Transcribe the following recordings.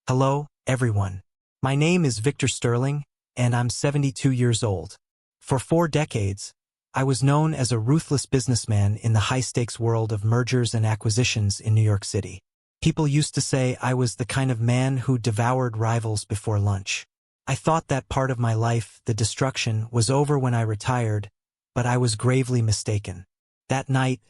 Hello, everyone. My name is Victor Sterling, and I'm 72 years old. For 4 decades, I was known as a ruthless businessman in the high-stakes world of mergers and acquisitions in New York City. People used to say I was the kind of man who devoured rivals before lunch. I thought that part of my life, the destruction, was over when I retired, but I was gravely mistaken. That night,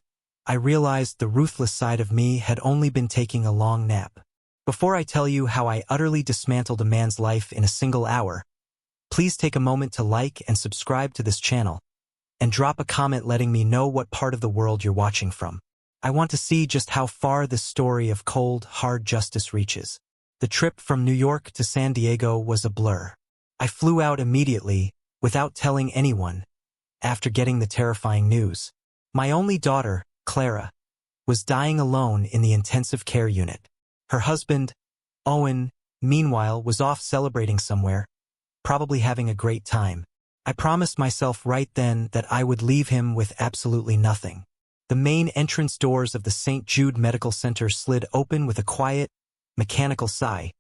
I realized the ruthless side of me had only been taking a long nap. Before I tell you how I utterly dismantled a man's life in a single hour, please take a moment to like and subscribe to this channel, and drop a comment letting me know what part of the world you're watching from. I want to see just how far this story of cold, hard justice reaches. The trip from New York to San Diego was a blur. I flew out immediately, without telling anyone, after getting the terrifying news. My only daughter, Clara, was dying alone in the intensive care unit. Her husband, Owen, meanwhile, was off celebrating somewhere, probably having a great time. I promised myself right then that I would leave him with absolutely nothing. The main entrance doors of the St. Jude Medical Center slid open with a quiet, mechanical sigh.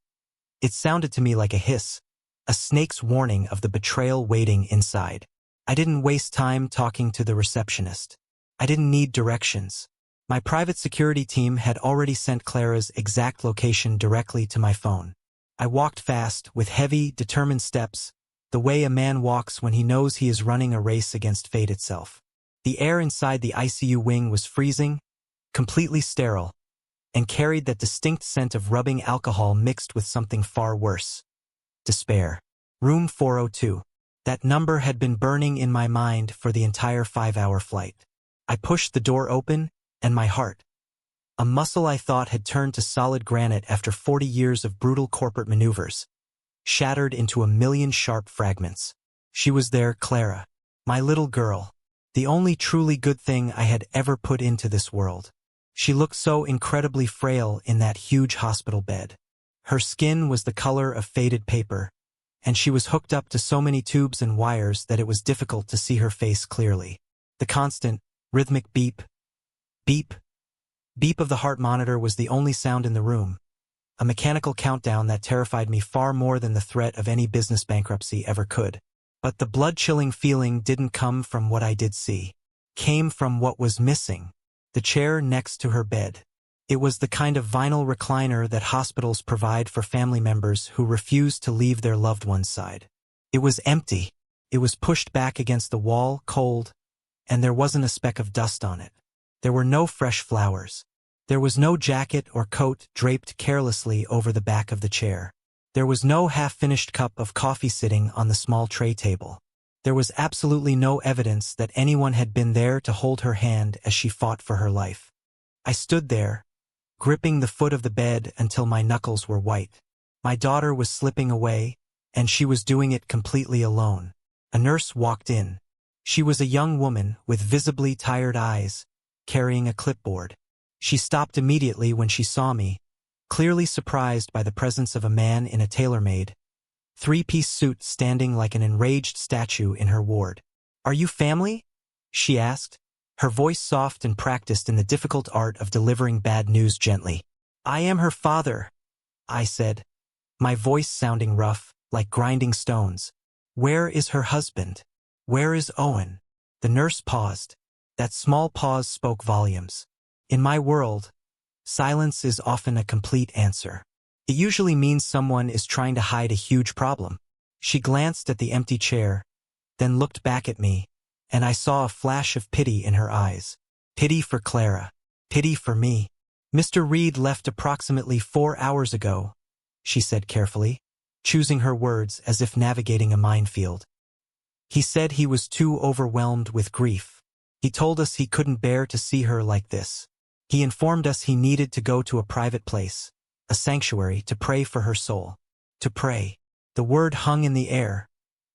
It sounded to me like a hiss, a snake's warning of the betrayal waiting inside. I didn't waste time talking to the receptionist. I didn't need directions. My private security team had already sent Clara's exact location directly to my phone. I walked fast, with heavy, determined steps, the way a man walks when he knows he is running a race against fate itself. The air inside the ICU wing was freezing, completely sterile, and carried that distinct scent of rubbing alcohol mixed with something far worse. Despair. Room 402. That number had been burning in my mind for the entire 5-hour flight. I pushed the door open, and my heart, a muscle I thought had turned to solid granite after 40 years of brutal corporate maneuvers, shattered into a million sharp fragments. She was there, Clara, my little girl, the only truly good thing I had ever put into this world. She looked so incredibly frail in that huge hospital bed. Her skin was the color of faded paper, and she was hooked up to so many tubes and wires that it was difficult to see her face clearly. The constant, rhythmic beep, beep, beep of the heart monitor was the only sound in the room, a mechanical countdown that terrified me far more than the threat of any business bankruptcy ever could. But the blood-chilling feeling didn't come from what I did see. Came from what was missing, the chair next to her bed. It was the kind of vinyl recliner that hospitals provide for family members who refuse to leave their loved one's side. It was empty. It was pushed back against the wall, cold, and there wasn't a speck of dust on it. There were no fresh flowers. There was no jacket or coat draped carelessly over the back of the chair. There was no half-finished cup of coffee sitting on the small tray table. There was absolutely no evidence that anyone had been there to hold her hand as she fought for her life. I stood there, gripping the foot of the bed until my knuckles were white. My daughter was slipping away, and she was doing it completely alone. A nurse walked in. She was a young woman with visibly tired eyes, carrying a clipboard. She stopped immediately when she saw me, clearly surprised by the presence of a man in a tailor-made, 3-piece suit standing like an enraged statue in her ward. "Are you family?" she asked, her voice soft and practiced in the difficult art of delivering bad news gently. "I am her father," I said, my voice sounding rough, like grinding stones. "Where is her husband? Where is Owen?" The nurse paused. That small pause spoke volumes. In my world, silence is often a complete answer. It usually means someone is trying to hide a huge problem. She glanced at the empty chair, then looked back at me, and I saw a flash of pity in her eyes. Pity for Clara. Pity for me. "Mr. Reed left approximately 4 hours ago," she said carefully, choosing her words as if navigating a minefield. "He said he was too overwhelmed with grief. He told us he couldn't bear to see her like this. He informed us he needed to go to a private place, a sanctuary, to pray for her soul. To pray." The word hung in the air,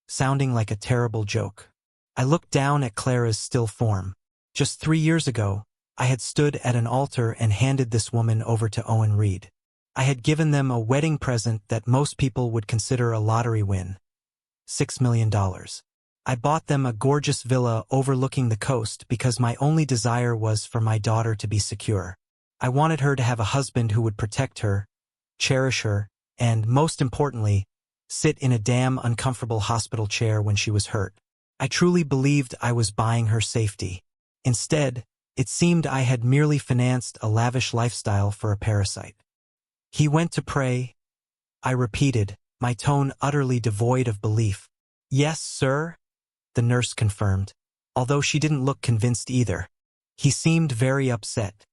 sounding like a terrible joke. I looked down at Clara's still form. Just 3 years ago, I had stood at an altar and handed this woman over to Owen Reed. I had given them a wedding present that most people would consider a lottery win. $6 million. I bought them a gorgeous villa overlooking the coast because my only desire was for my daughter to be secure. I wanted her to have a husband who would protect her, cherish her, and, most importantly, sit in a damn uncomfortable hospital chair when she was hurt. I truly believed I was buying her safety. Instead, it seemed I had merely financed a lavish lifestyle for a parasite. He went to pray, I repeated, my tone utterly devoid of belief. Yes, sir, the nurse confirmed, although she didn't look convinced either. He seemed very upset.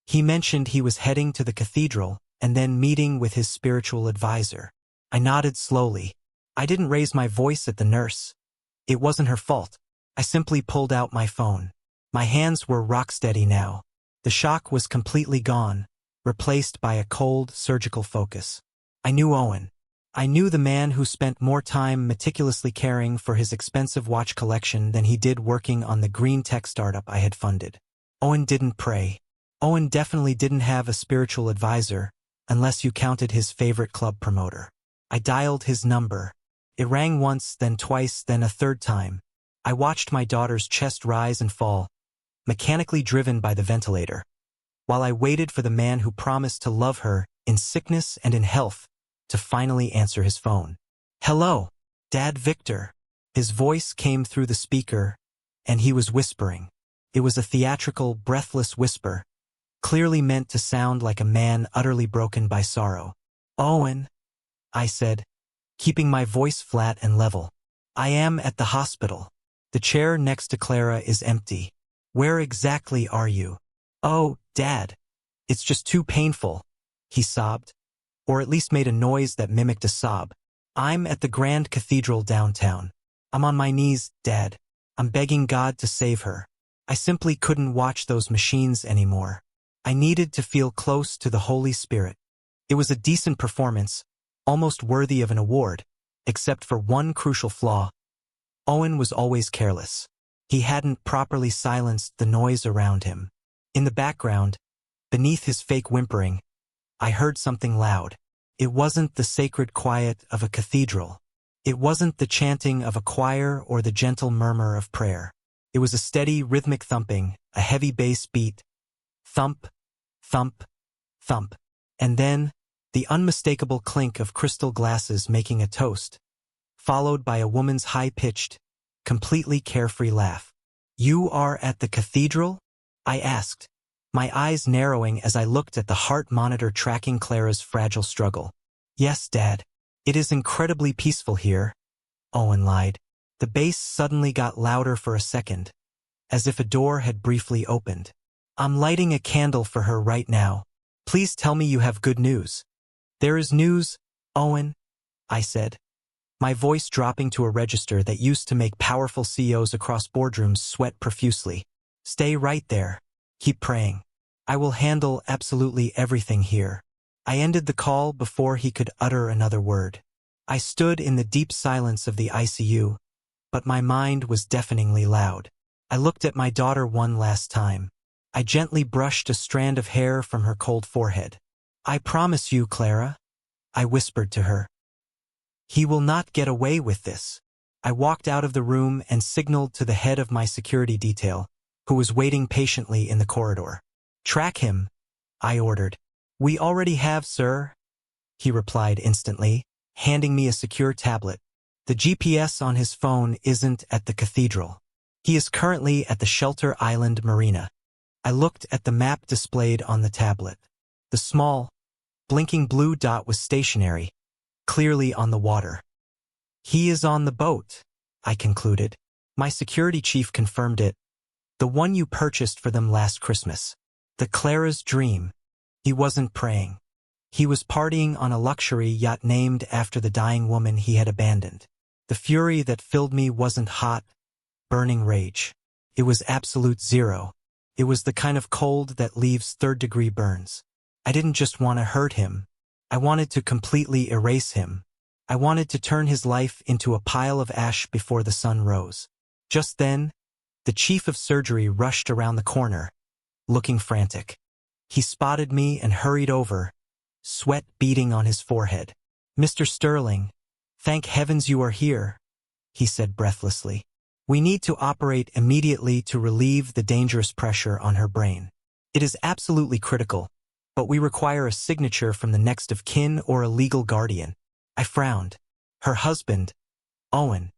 He mentioned he was heading to the cathedral and then meeting with his spiritual advisor. I nodded slowly. I didn't raise my voice at the nurse. It wasn't her fault. I simply pulled out my phone. My hands were rock-steady now. The shock was completely gone, replaced by a cold, surgical focus. I knew Owen. I knew the man who spent more time meticulously caring for his expensive watch collection than he did working on the green tech startup I had funded. Owen didn't pray. Owen definitely didn't have a spiritual advisor, unless you counted his favorite club promoter. I dialed his number. It rang once, then twice, then a third time. I watched my daughter's chest rise and fall, mechanically driven by the ventilator, while I waited for the man who promised to love her in sickness and in health to finally answer his phone. Hello, Dad Victor. His voice came through the speaker, and he was whispering. It was a theatrical, breathless whisper, clearly meant to sound like a man utterly broken by sorrow. Owen, I said, keeping my voice flat and level. I am at the hospital. The chair next to Clara is empty. Where exactly are you? Oh, Dad, it's just too painful, he sobbed, or at least made a noise that mimicked a sob. I'm at the Grand Cathedral downtown. I'm on my knees, Dad. I'm begging God to save her. I simply couldn't watch those machines anymore. I needed to feel close to the Holy Spirit. It was a decent performance, almost worthy of an award, except for one crucial flaw. Owen was always careless. He hadn't properly silenced the noise around him. In the background, beneath his fake whimpering, I heard something loud. It wasn't the sacred quiet of a cathedral. It wasn't the chanting of a choir or the gentle murmur of prayer. It was a steady, rhythmic thumping, a heavy bass beat. Thump, thump, thump. And then, the unmistakable clink of crystal glasses making a toast, followed by a woman's high-pitched, completely carefree laugh. You are at the cathedral? I asked, my eyes narrowing as I looked at the heart monitor tracking Clara's fragile struggle. Yes, Dad. It is incredibly peaceful here, Owen lied. The bass suddenly got louder for a second, as if a door had briefly opened. I'm lighting a candle for her right now. Please tell me you have good news. There is news, Owen, I said, my voice dropping to a register that used to make powerful CEOs across boardrooms sweat profusely. Stay right there. Keep praying. I will handle absolutely everything here. I ended the call before he could utter another word. I stood in the deep silence of the ICU, but my mind was deafeningly loud. I looked at my daughter one last time. I gently brushed a strand of hair from her cold forehead. I promise you, Clara, I whispered to her. He will not get away with this. I walked out of the room and signaled to the head of my security detail, who was waiting patiently in the corridor. Track him, I ordered. We already have, sir, he replied instantly, handing me a secure tablet. The GPS on his phone isn't at the cathedral. He is currently at the Shelter Island Marina. I looked at the map displayed on the tablet. The small, blinking blue dot was stationary, clearly on the water. He is on the boat, I concluded. My security chief confirmed it. The one you purchased for them last Christmas. The Clara's dream. He wasn't praying. He was partying on a luxury yacht named after the dying woman he had abandoned. The fury that filled me wasn't hot, burning rage. It was absolute zero. It was the kind of cold that leaves third-degree burns. I didn't just want to hurt him. I wanted to completely erase him. I wanted to turn his life into a pile of ash before the sun rose. Just then, the chief of surgery rushed around the corner, looking frantic. He spotted me and hurried over, sweat beading on his forehead. Mr. Sterling, thank heavens you are here, he said breathlessly. We need to operate immediately to relieve the dangerous pressure on her brain. It is absolutely critical. but we require a signature from the next of kin or a legal guardian. I frowned. Her husband, Owen.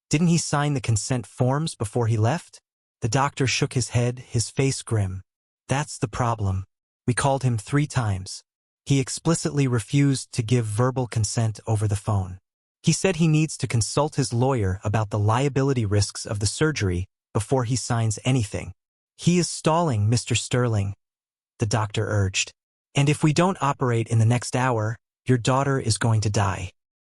Didn't he sign the consent forms before he left? The doctor shook his head, his face grim. That's the problem. We called him 3 times. He explicitly refused to give verbal consent over the phone. He said he needs to consult his lawyer about the liability risks of the surgery before he signs anything. He is stalling, Mr. Sterling, the doctor urged. And if we don't operate in the next hour, your daughter is going to die.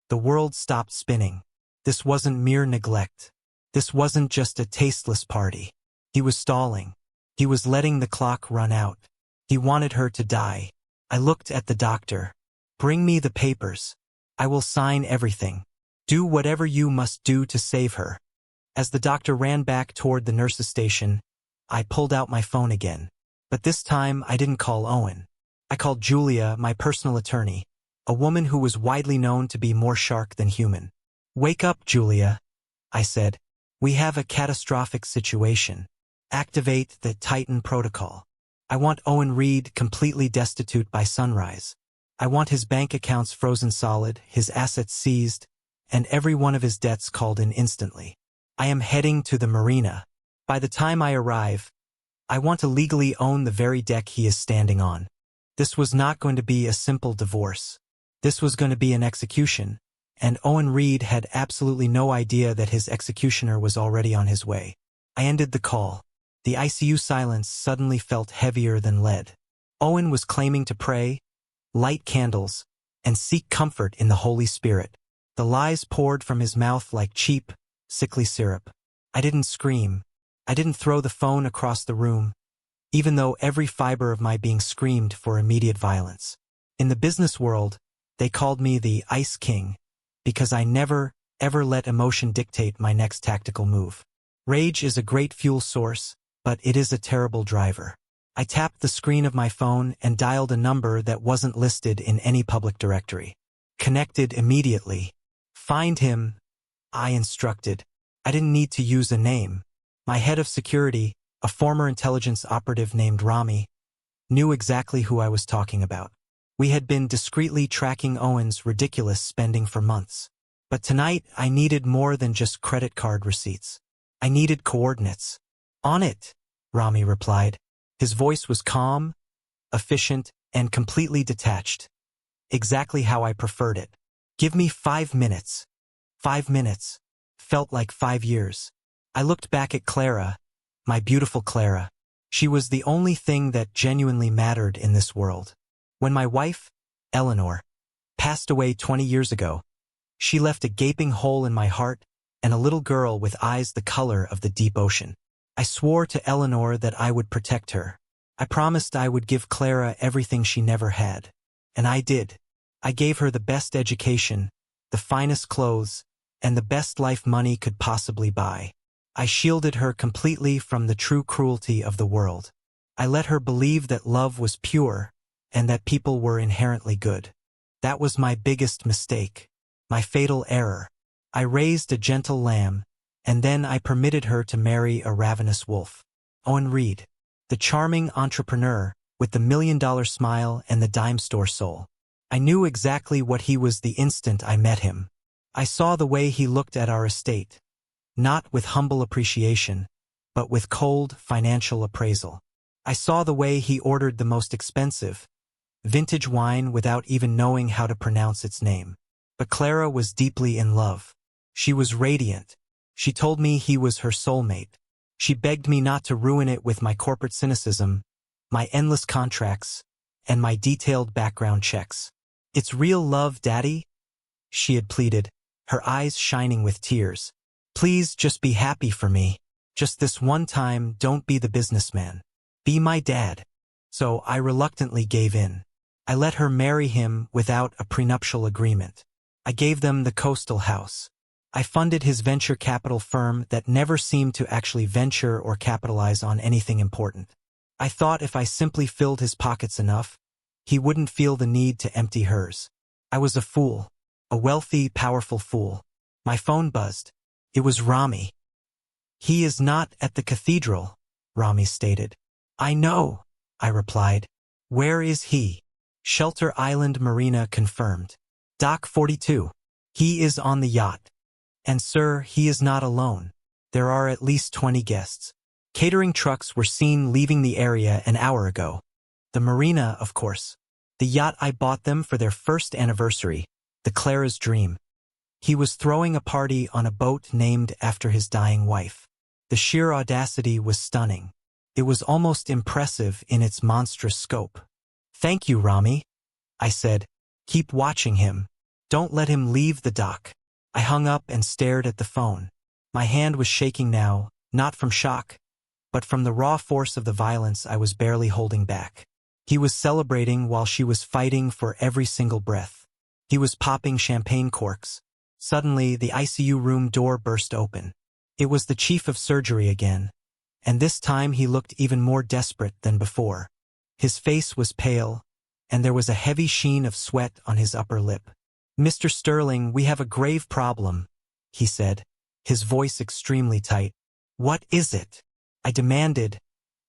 The world stopped spinning. This wasn't mere neglect. This wasn't just a tasteless party. He was stalling. He was letting the clock run out. He wanted her to die. I looked at the doctor. Bring me the papers. I will sign everything. Do whatever you must do to save her. As the doctor ran back toward the nurse's station, I pulled out my phone again. But this time I didn't call Owen. I called Julia, my personal attorney, a woman who was widely known to be more shark than human. Wake up, Julia, I said. We have a catastrophic situation. Activate the Titan protocol. I want Owen Reed completely destitute by sunrise. I want his bank accounts frozen solid, his assets seized, and every one of his debts called in instantly. I am heading to the marina. By the time I arrive, I want to legally own the very deck he is standing on. This was not going to be a simple divorce. This was going to be an execution, and Owen Reed had absolutely no idea that his executioner was already on his way. I ended the call. The ICU silence suddenly felt heavier than lead. Owen was claiming to pray, light candles, and seek comfort in the Holy Spirit. The lies poured from his mouth like cheap, sickly syrup. I didn't scream. I didn't throw the phone across the room, even though every fiber of my being screamed for immediate violence. In the business world, they called me the Ice King, because I never, ever let emotion dictate my next tactical move. Rage is a great fuel source, but it is a terrible driver. I tapped the screen of my phone and dialed a number that wasn't listed in any public directory. Connected immediately. Find him, I instructed. I didn't need to use a name. My head of security, a former intelligence operative named Rami, knew exactly who I was talking about. We had been discreetly tracking Owen's ridiculous spending for months. But tonight, I needed more than just credit card receipts. I needed coordinates. On it, Rami replied. His voice was calm, efficient, and completely detached. Exactly how I preferred it. Give me 5 minutes. 5 minutes. Felt like 5 years. I looked back at Clara, my beautiful Clara. She was the only thing that genuinely mattered in this world. When my wife, Eleanor, passed away 20 years ago, she left a gaping hole in my heart and a little girl with eyes the color of the deep ocean. I swore to Eleanor that I would protect her. I promised I would give Clara everything she never had. And I did. I gave her the best education, the finest clothes, and the best life money could possibly buy. I shielded her completely from the true cruelty of the world. I let her believe that love was pure and that people were inherently good. That was my biggest mistake, my fatal error. I raised a gentle lamb, and then I permitted her to marry a ravenous wolf. Owen Reed, the charming entrepreneur with the $1 million smile and the dime store soul. I knew exactly what he was the instant I met him. I saw the way he looked at our estate, not with humble appreciation, but with cold financial appraisal. I saw the way he ordered the most expensive, vintage wine without even knowing how to pronounce its name. But Clara was deeply in love. She was radiant. She told me he was her soulmate. She begged me not to ruin it with my corporate cynicism, my endless contracts, and my detailed background checks. It's real love, Daddy, she had pleaded, her eyes shining with tears. Please just be happy for me. Just this one time, don't be the businessman. Be my dad. So I reluctantly gave in. I let her marry him without a prenuptial agreement. I gave them the coastal house. I funded his venture capital firm that never seemed to actually venture or capitalize on anything important. I thought if I simply filled his pockets enough, he wouldn't feel the need to empty hers. I was a fool. A wealthy, powerful fool. My phone buzzed. It was Rami. He is not at the cathedral, Rami stated. I know, I replied. Where is he? Shelter Island Marina confirmed. Dock 42. He is on the yacht. And sir, he is not alone. There are at least 20 guests. Catering trucks were seen leaving the area an hour ago. The marina, of course. The yacht I bought them for their first anniversary, the Clara's Dream. He was throwing a party on a boat named after his dying wife. The sheer audacity was stunning. It was almost impressive in its monstrous scope. Thank you, Rami, I said. Keep watching him. Don't let him leave the dock. I hung up and stared at the phone. My hand was shaking now, not from shock, but from the raw force of the violence I was barely holding back. He was celebrating while she was fighting for every single breath. He was popping champagne corks. Suddenly, the ICU room door burst open. It was the chief of surgery again, and this time he looked even more desperate than before. His face was pale, and there was a heavy sheen of sweat on his upper lip. "Mr. Sterling, we have a grave problem," he said, his voice extremely tight. "What is it?" I demanded,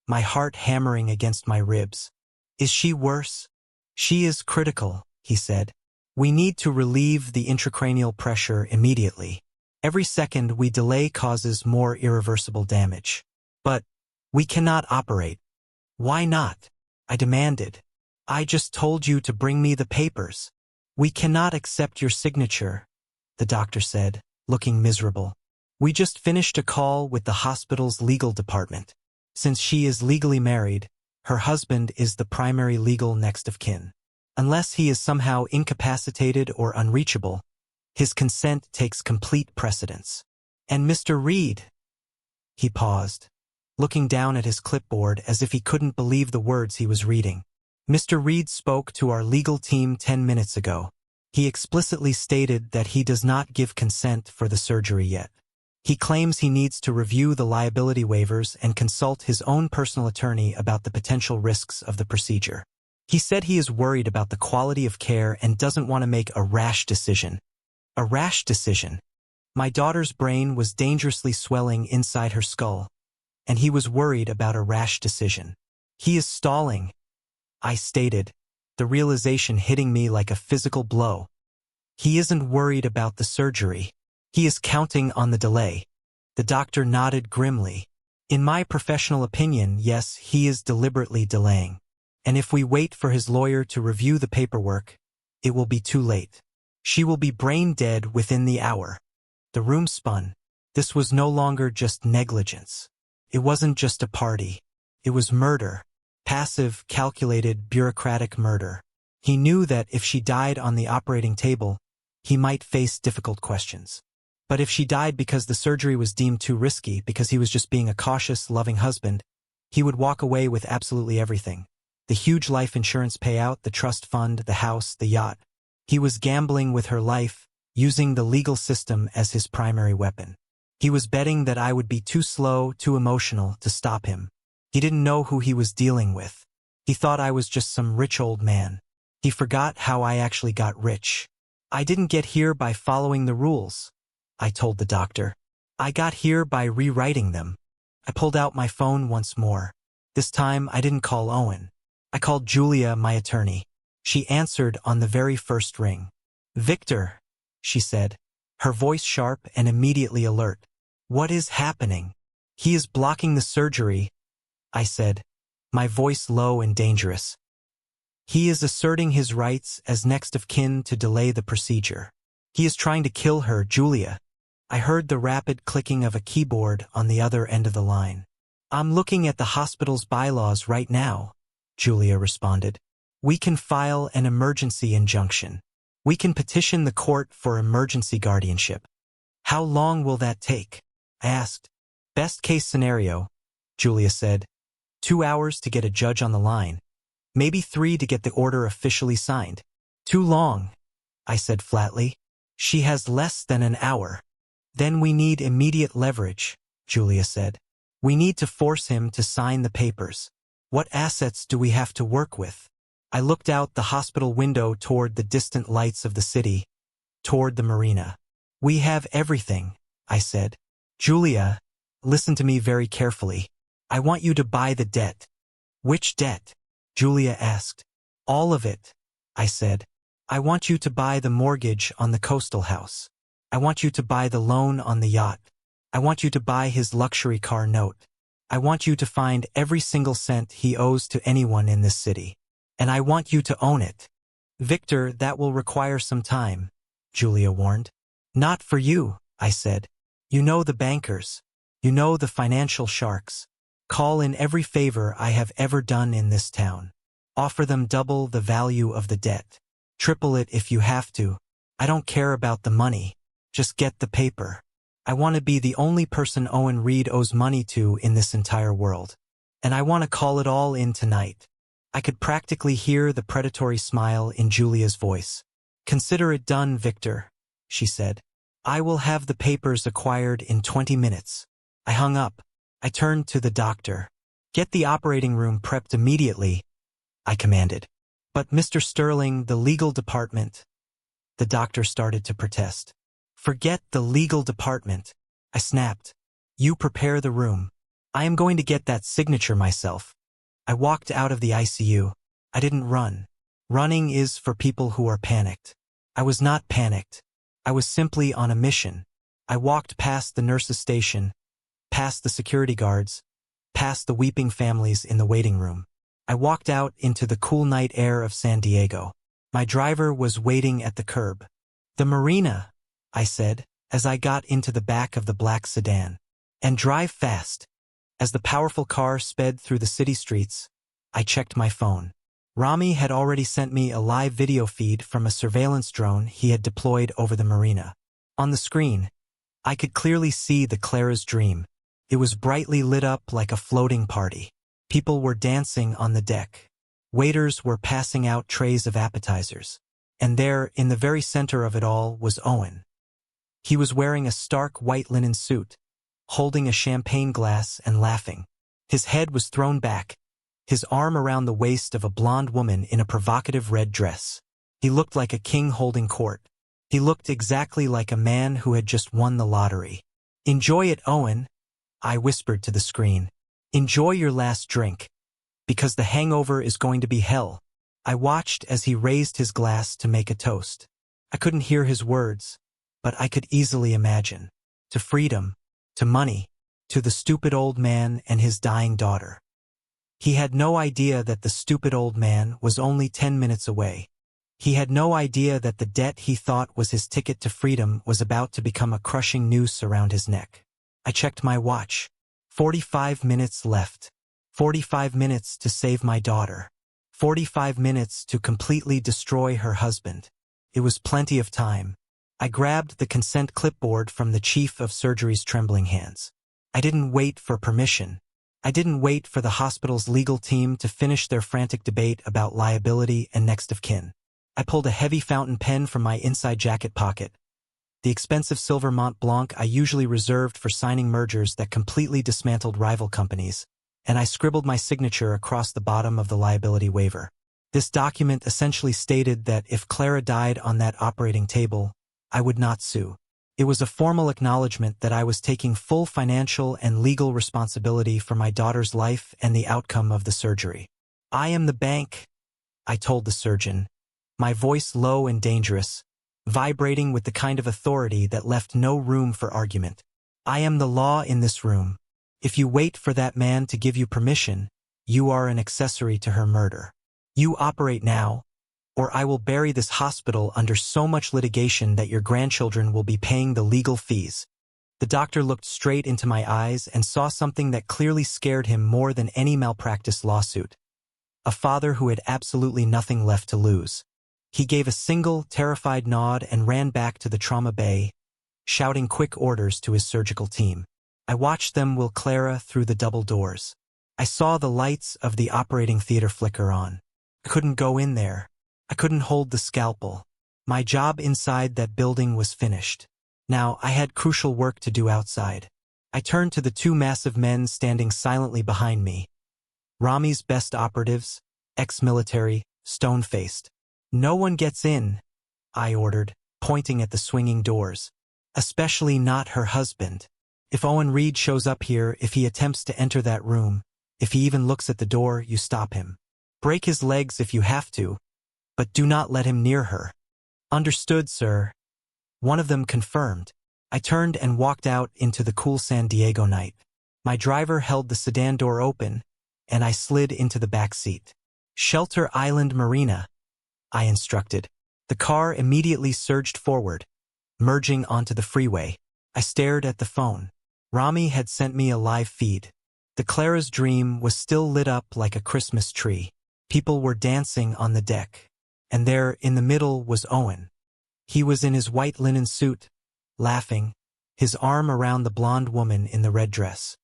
my heart hammering against my ribs. "Is she worse?" "She is critical," he said. "We need to relieve the intracranial pressure immediately. Every second we delay causes more irreversible damage. But we cannot operate." "Why not?" I demanded. "I just told you to bring me the papers." "We cannot accept your signature," the doctor said, looking miserable. "We just finished a call with the hospital's legal department. Since she is legally married, her husband is the primary legal next of kin. Unless he is somehow incapacitated or unreachable, his consent takes complete precedence. And Mr. Reed?" He paused, looking down at his clipboard as if he couldn't believe the words he was reading. "Mr. Reed spoke to our legal team 10 minutes ago. He explicitly stated that he does not give consent for the surgery yet. He claims he needs to review the liability waivers and consult his own personal attorney about the potential risks of the procedure. He said he is worried about the quality of care and doesn't want to make a rash decision." A rash decision? My daughter's brain was dangerously swelling inside her skull, and he was worried about a rash decision. "He is stalling," I stated, the realization hitting me like a physical blow. "He isn't worried about the surgery. He is counting on the delay." The doctor nodded grimly. "In my professional opinion, yes, he is deliberately delaying. And if we wait for his lawyer to review the paperwork, it will be too late. She will be brain dead within the hour." The room spun. This was no longer just negligence. It wasn't just a party. It was murder. Passive, calculated, bureaucratic murder. He knew that if she died on the operating table, he might face difficult questions. But if she died because the surgery was deemed too risky, because he was just being a cautious, loving husband, he would walk away with absolutely everything. The huge life insurance payout, the trust fund, the house, the yacht. He was gambling with her life, using the legal system as his primary weapon. He was betting that I would be too slow, too emotional to stop him. He didn't know who he was dealing with. He thought I was just some rich old man. He forgot how I actually got rich. "I didn't get here by following the rules," I told the doctor. "I got here by rewriting them." I pulled out my phone once more. This time I didn't call Owen. I called Julia, my attorney. She answered on the very first ring. "Victor," she said, her voice sharp and immediately alert. "What is happening?" "He is blocking the surgery," I said, my voice low and dangerous. "He is asserting his rights as next of kin to delay the procedure. He is trying to kill her, Julia." I heard the rapid clicking of a keyboard on the other end of the line. "I'm looking at the hospital's bylaws right now," Julia responded. "We can file an emergency injunction. We can petition the court for emergency guardianship." "How long will that take?" I asked. "Best case scenario," Julia said. 2 hours to get a judge on the line. Maybe 3 to get the order officially signed." "Too long," I said flatly. "She has less than an hour." "Then we need immediate leverage," Julia said. "We need to force him to sign the papers. What assets do we have to work with?" I looked out the hospital window toward the distant lights of the city, toward the marina. "We have everything," I said. "Julia, listen to me very carefully. I want you to buy the debt." "Which debt?" Julia asked. All of it, I said. I want you to buy the mortgage on the coastal house. I want you to buy the loan on the yacht. I want you to buy his luxury car note. I want you to find every single cent he owes to anyone in this city. And I want you to own it. Victor, that will require some time, Julia warned. Not for you, I said. You know the bankers. You know the financial sharks. Call in every favor I have ever done in this town. Offer them double the value of the debt. Triple it if you have to. I don't care about the money. Just get the paper. I want to be the only person Owen Reed owes money to in this entire world. And I want to call it all in tonight. I could practically hear the predatory smile in Julia's voice. Consider it done, Victor, she said. I will have the papers acquired in 20 minutes. I hung up. I turned to the doctor. Get the operating room prepped immediately, I commanded. But Mr. Sterling, the legal department. The doctor started to protest. Forget the legal department, I snapped. You prepare the room. I am going to get that signature myself. I walked out of the ICU. I didn't run. Running is for people who are panicked. I was not panicked. I was simply on a mission. I walked past the nurse's station, past the security guards, past the weeping families in the waiting room. I walked out into the cool night air of San Diego. My driver was waiting at the curb. The marina, I said, as I got into the back of the black sedan. And drive fast. As the powerful car sped through the city streets, I checked my phone. Rami had already sent me a live video feed from a surveillance drone he had deployed over the marina. On the screen, I could clearly see the Clara's Dream. It was brightly lit up like a floating party. People were dancing on the deck. Waiters were passing out trays of appetizers. And there, in the very center of it all, was Owen. He was wearing a stark white linen suit, holding a champagne glass and laughing. His head was thrown back, his arm around the waist of a blonde woman in a provocative red dress. He looked like a king holding court. He looked exactly like a man who had just won the lottery. Enjoy it, Owen, I whispered to the screen. Enjoy your last drink, because the hangover is going to be hell. I watched as he raised his glass to make a toast. I couldn't hear his words, but I could easily imagine. To freedom, to money, to the stupid old man and his dying daughter. He had no idea that the stupid old man was only 10 minutes away. He had no idea that the debt he thought was his ticket to freedom was about to become a crushing noose around his neck. I checked my watch. 45 minutes left. 45 minutes to save my daughter. 45 minutes to completely destroy her husband. It was plenty of time. I grabbed the consent clipboard from the chief of surgery's trembling hands. I didn't wait for permission. I didn't wait for the hospital's legal team to finish their frantic debate about liability and next of kin. I pulled a heavy fountain pen from my inside jacket pocket, the expensive silver Mont Blanc I usually reserved for signing mergers that completely dismantled rival companies, and I scribbled my signature across the bottom of the liability waiver. This document essentially stated that if Clara died on that operating table, I would not sue. It was a formal acknowledgement that I was taking full financial and legal responsibility for my daughter's life and the outcome of the surgery. I am the bank, I told the surgeon, my voice low and dangerous, vibrating with the kind of authority that left no room for argument. I am the law in this room. If you wait for that man to give you permission, you are an accessory to her murder. You operate now, or I will bury this hospital under so much litigation that your grandchildren will be paying the legal fees. The doctor looked straight into my eyes and saw something that clearly scared him more than any malpractice lawsuit. A father who had absolutely nothing left to lose. He gave a single, terrified nod and ran back to the trauma bay, shouting quick orders to his surgical team. I watched them wheel Clara through the double doors. I saw the lights of the operating theater flicker on. I couldn't go in there. I couldn't hold the scalpel. My job inside that building was finished. Now I had crucial work to do outside. I turned to the two massive men standing silently behind me. Rami's best operatives, ex-military, stone-faced. No one gets in, I ordered, pointing at the swinging doors. Especially not her husband. If Owen Reed shows up here, if he attempts to enter that room, if he even looks at the door, you stop him. Break his legs if you have to, but do not let him near her." "Understood, sir." One of them confirmed. I turned and walked out into the cool San Diego night. My driver held the sedan door open, and I slid into the back seat. "Shelter Island Marina," I instructed. The car immediately surged forward, merging onto the freeway. I stared at the phone. Rami had sent me a live feed. The Clara's Dream was still lit up like a Christmas tree. People were dancing on the deck. And there, in the middle, was Owen. He was in his white linen suit, laughing, his arm around the blonde woman in the red dress.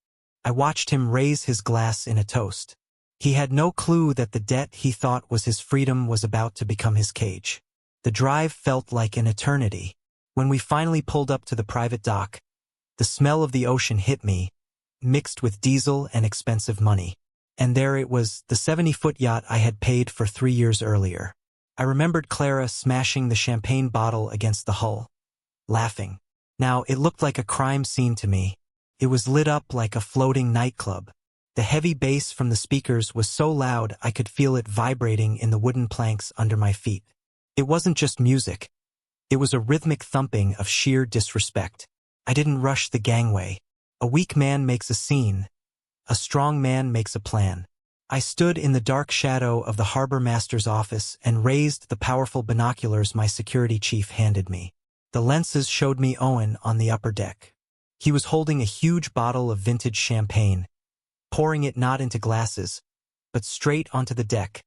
I watched him raise his glass in a toast. He had no clue that the debt he thought was his freedom was about to become his cage. The drive felt like an eternity. When we finally pulled up to the private dock, the smell of the ocean hit me, mixed with diesel and expensive money. And there it was, the 70-foot yacht I had paid for 3 years earlier. I remembered Clara smashing the champagne bottle against the hull, laughing. Now, it looked like a crime scene to me. It was lit up like a floating nightclub. The heavy bass from the speakers was so loud I could feel it vibrating in the wooden planks under my feet. It wasn't just music. It was a rhythmic thumping of sheer disrespect. I didn't rush the gangway. A weak man makes a scene. A strong man makes a plan. I stood in the dark shadow of the harbor master's office and raised the powerful binoculars my security chief handed me. The lenses showed me Owen on the upper deck. He was holding a huge bottle of vintage champagne, pouring it not into glasses, but straight onto the deck,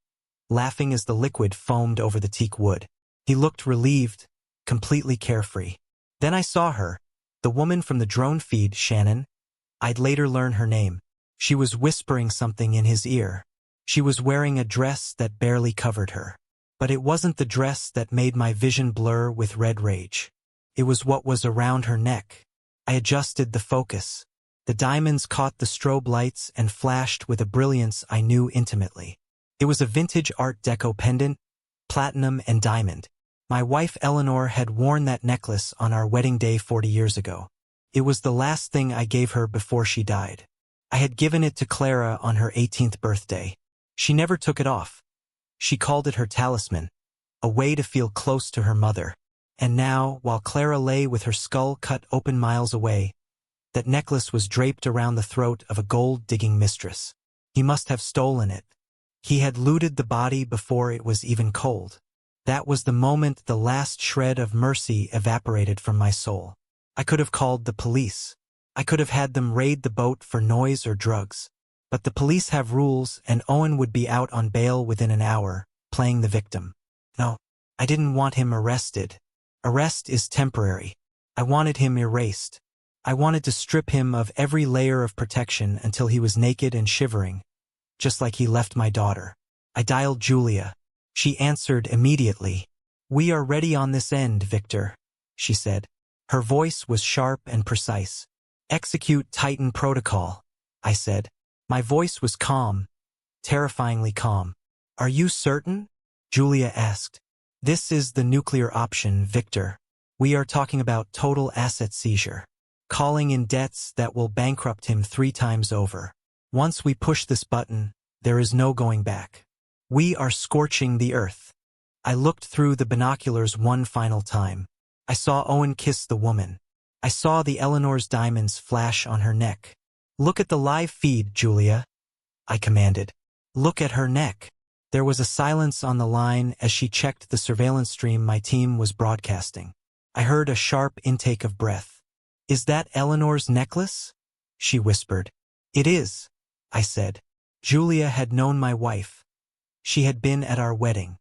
laughing as the liquid foamed over the teak wood. He looked relieved, completely carefree. Then I saw her, the woman from the drone feed, Shannon. I'd later learn her name. She was whispering something in his ear. She was wearing a dress that barely covered her. But it wasn't the dress that made my vision blur with red rage. It was what was around her neck. I adjusted the focus. The diamonds caught the strobe lights and flashed with a brilliance I knew intimately. It was a vintage Art Deco pendant, platinum and diamond. My wife Eleanor had worn that necklace on our wedding day 40 years ago. It was the last thing I gave her before she died. I had given it to Clara on her 18th birthday. She never took it off. She called it her talisman, a way to feel close to her mother. And now, while Clara lay with her skull cut open miles away, that necklace was draped around the throat of a gold-digging mistress. He must have stolen it. He had looted the body before it was even cold. That was the moment the last shred of mercy evaporated from my soul. I could have called the police. I could have had them raid the boat for noise or drugs. But the police have rules, and Owen would be out on bail within an hour, playing the victim. No, I didn't want him arrested. Arrest is temporary. I wanted him erased. I wanted to strip him of every layer of protection until he was naked and shivering, just like he left my daughter. I dialed Julia. She answered immediately. "We are ready on this end, Victor," she said. Her voice was sharp and precise. "Execute Titan protocol," I said. My voice was calm, terrifyingly calm. "Are you certain?" Julia asked. "This is the nuclear option, Victor. We are talking about total asset seizure, calling in debts that will bankrupt him 3 times over. Once we push this button, there is no going back. We are scorching the earth." I looked through the binoculars one final time. I saw Owen kiss the woman. I saw the Eleanor's diamonds flash on her neck. "Look at the live feed, Julia," I commanded. "Look at her neck." There was a silence on the line as she checked the surveillance stream my team was broadcasting. I heard a sharp intake of breath. "Is that Eleanor's necklace?" she whispered. "It is," I said. Julia had known my wife. She had been at our wedding.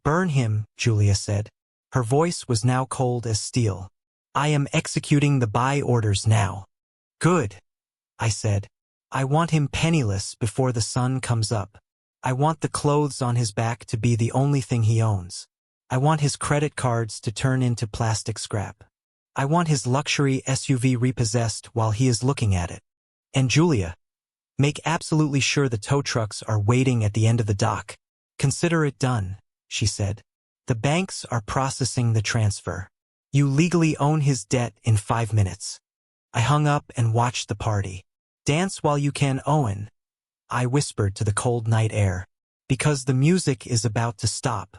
"Burn him," Julia said. Her voice was now cold as steel. "I am executing the buy orders now." "Good," I said. "I want him penniless before the sun comes up. I want the clothes on his back to be the only thing he owns. I want his credit cards to turn into plastic scrap. I want his luxury SUV repossessed while he is looking at it. And Julia, make absolutely sure the tow trucks are waiting at the end of the dock." "Consider it done," she said. "The banks are processing the transfer. You legally own his debt in 5 minutes." I hung up and watched the party. "Dance while you can, Owen," I whispered to the cold night air. Because the music is about to stop.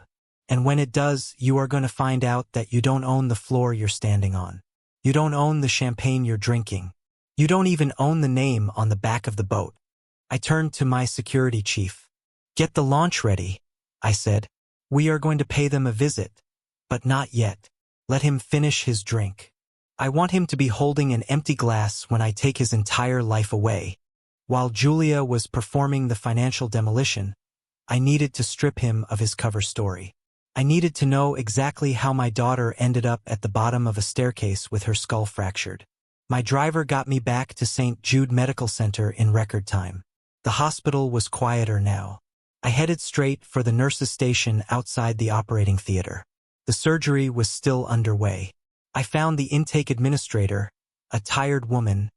And when it does, you are going to find out that you don't own the floor you're standing on. You don't own the champagne you're drinking. You don't even own the name on the back of the boat. I turned to my security chief. Get the launch ready, I said. We are going to pay them a visit. But not yet. Let him finish his drink. I want him to be holding an empty glass when I take his entire life away. While Julia was performing the financial demolition, I needed to strip him of his cover story. I needed to know exactly how my daughter ended up at the bottom of a staircase with her skull fractured. My driver got me back to St. Jude Medical Center in record time. The hospital was quieter now. I headed straight for the nurse's station outside the operating theater. The surgery was still underway. I found the intake administrator, a tired woman,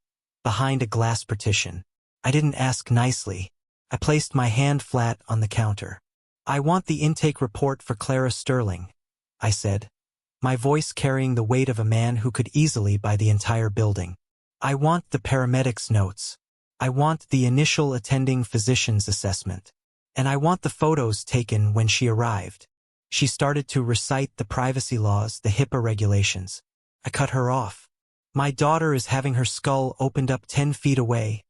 behind a glass partition. I didn't ask nicely. I placed my hand flat on the counter. I want the intake report for Clara Sterling, I said, my voice carrying the weight of a man who could easily buy the entire building. I want the paramedics' notes. I want the initial attending physician's assessment. And I want the photos taken when she arrived. She started to recite the privacy laws, the HIPAA regulations. I cut her off. My daughter is having her skull opened up 10 feet away,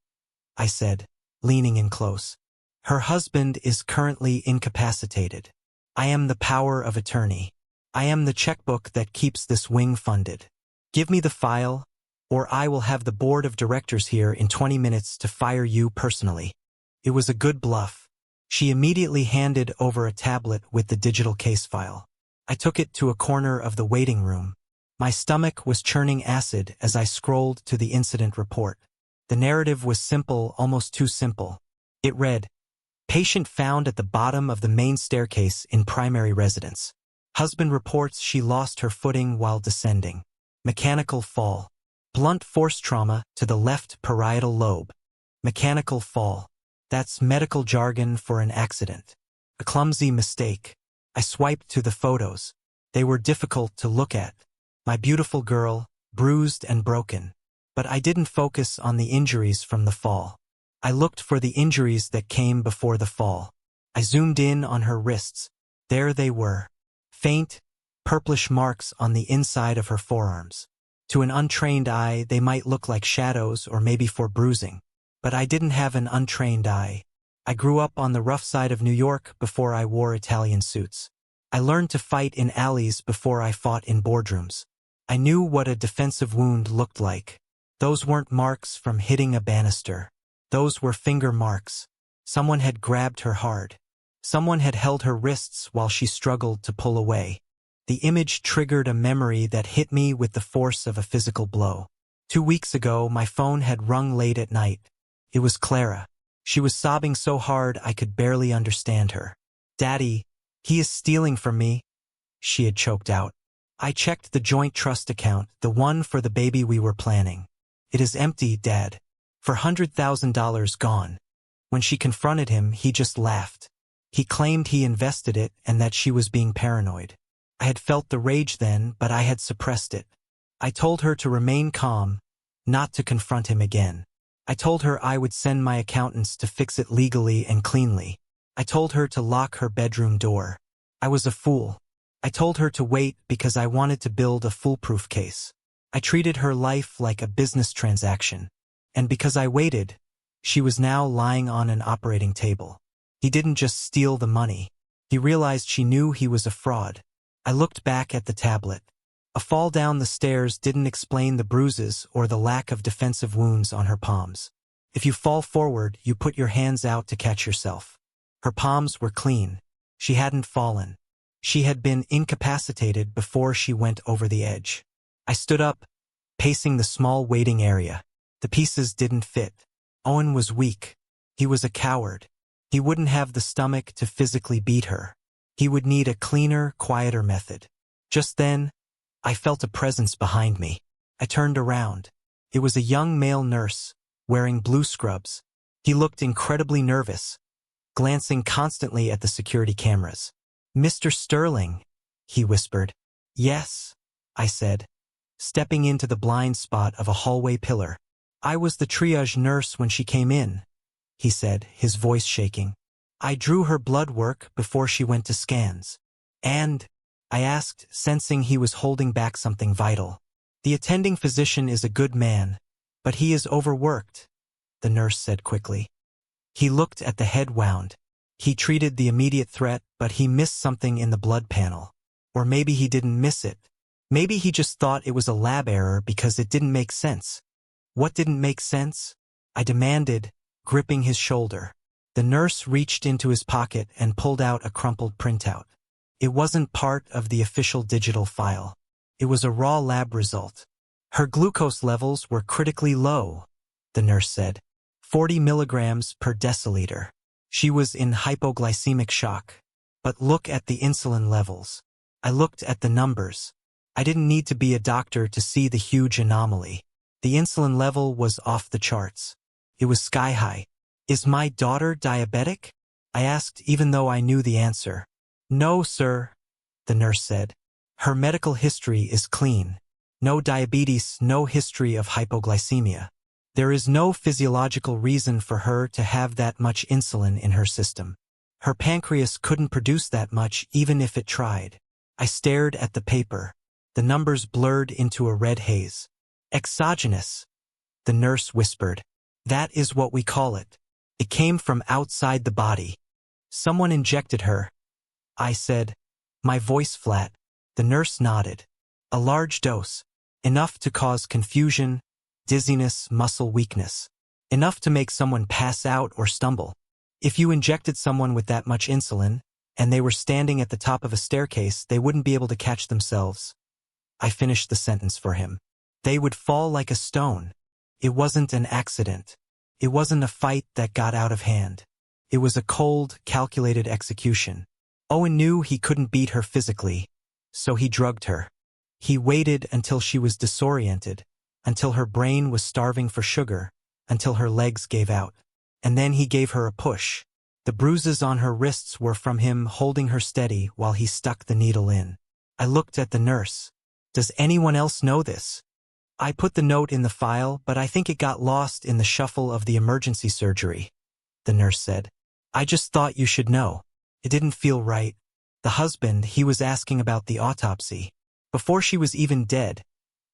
I said, leaning in close. Her husband is currently incapacitated. I am the power of attorney. I am the checkbook that keeps this wing funded. Give me the file, or I will have the board of directors here in 20 minutes to fire you personally. It was a good bluff. She immediately handed over a tablet with the digital case file. I took it to a corner of the waiting room. My stomach was churning acid as I scrolled to the incident report. The narrative was simple, almost too simple. It read, patient found at the bottom of the main staircase in primary residence. Husband reports she lost her footing while descending. Mechanical fall. Blunt force trauma to the left parietal lobe. Mechanical fall. That's medical jargon for an accident. A clumsy mistake. I swiped to the photos. They were difficult to look at. My beautiful girl, bruised and broken. But I didn't focus on the injuries from the fall. I looked for the injuries that came before the fall. I zoomed in on her wrists. There they were. Faint, purplish marks on the inside of her forearms. To an untrained eye, they might look like shadows or maybe for bruising. But I didn't have an untrained eye. I grew up on the rough side of New York before I wore Italian suits. I learned to fight in alleys before I fought in boardrooms. I knew what a defensive wound looked like. Those weren't marks from hitting a banister. Those were finger marks. Someone had grabbed her hard. Someone had held her wrists while she struggled to pull away. The image triggered a memory that hit me with the force of a physical blow. 2 weeks ago, my phone had rung late at night. It was Clara. She was sobbing so hard I could barely understand her. Daddy, he is stealing from me, she had choked out. I checked the joint trust account, the one for the baby we were planning. It is empty, Dad. For $100,000 gone. When she confronted him, he just laughed. He claimed he invested it and that she was being paranoid. I had felt the rage then, but I had suppressed it. I told her to remain calm, not to confront him again. I told her I would send my accountants to fix it legally and cleanly. I told her to lock her bedroom door. I was a fool. I told her to wait because I wanted to build a foolproof case. I treated her life like a business transaction. And because I waited, she was now lying on an operating table. He didn't just steal the money. He realized she knew he was a fraud. I looked back at the tablet. A fall down the stairs didn't explain the bruises or the lack of defensive wounds on her palms. If you fall forward, you put your hands out to catch yourself. Her palms were clean. She hadn't fallen. She had been incapacitated before she went over the edge. I stood up, pacing the small waiting area. The pieces didn't fit. Owen was weak. He was a coward. He wouldn't have the stomach to physically beat her. He would need a cleaner, quieter method. Just then, I felt a presence behind me. I turned around. It was a young male nurse, wearing blue scrubs. He looked incredibly nervous, glancing constantly at the security cameras. Mr. Sterling, he whispered. Yes, I said, stepping into the blind spot of a hallway pillar. I was the triage nurse when she came in, he said, his voice shaking. I drew her blood work before she went to scans. And? I asked, sensing he was holding back something vital. The attending physician is a good man, but he is overworked, the nurse said quickly. He looked at the head wound. He treated the immediate threat, but he missed something in the blood panel. Or maybe he didn't miss it. Maybe he just thought it was a lab error because it didn't make sense. What didn't make sense? I demanded, gripping his shoulder. The nurse reached into his pocket and pulled out a crumpled printout. It wasn't part of the official digital file. It was a raw lab result. Her glucose levels were critically low, the nurse said. 40 milligrams per deciliter. She was in hypoglycemic shock. But look at the insulin levels. I looked at the numbers. I didn't need to be a doctor to see the huge anomaly. The insulin level was off the charts. It was sky high. Is my daughter diabetic? I asked, even though I knew the answer. No, sir, the nurse said. Her medical history is clean. No diabetes, no history of hypoglycemia. There is no physiological reason for her to have that much insulin in her system. Her pancreas couldn't produce that much even if it tried. I stared at the paper. The numbers blurred into a red haze. Exogenous, the nurse whispered. That is what we call it. It came from outside the body. Someone injected her. I said, my voice flat. The nurse nodded. A large dose. Enough to cause confusion, dizziness, muscle weakness. Enough to make someone pass out or stumble. If you injected someone with that much insulin, and they were standing at the top of a staircase, they wouldn't be able to catch themselves. I finished the sentence for him. They would fall like a stone. It wasn't an accident. It wasn't a fight that got out of hand. It was a cold, calculated execution. Owen knew he couldn't beat her physically, so he drugged her. He waited until she was disoriented, until her brain was starving for sugar, until her legs gave out. And then he gave her a push. The bruises on her wrists were from him holding her steady while he stuck the needle in. I looked at the nurse. Does anyone else know this? I put the note in the file, but I think it got lost in the shuffle of the emergency surgery, the nurse said. I just thought you should know. It didn't feel right. The husband, he was asking about the autopsy. Before she was even dead,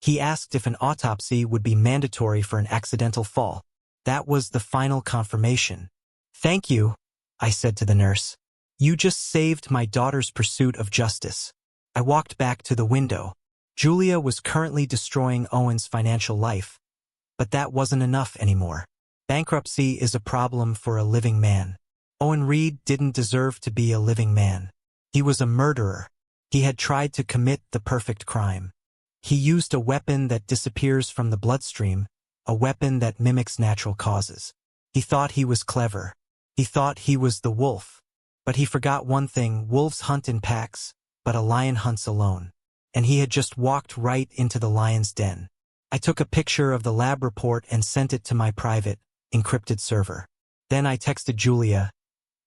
he asked if an autopsy would be mandatory for an accidental fall. That was the final confirmation. Thank you, I said to the nurse. You just saved my daughter's pursuit of justice. I walked back to the window. Julia was currently destroying Owen's financial life. But that wasn't enough anymore. Bankruptcy is a problem for a living man. Owen Reed didn't deserve to be a living man. He was a murderer. He had tried to commit the perfect crime. He used a weapon that disappears from the bloodstream, a weapon that mimics natural causes. He thought he was clever. He thought he was the wolf. But he forgot one thing: wolves hunt in packs, but a lion hunts alone. And he had just walked right into the lion's den. I took a picture of the lab report and sent it to my private, encrypted server. Then I texted Julia,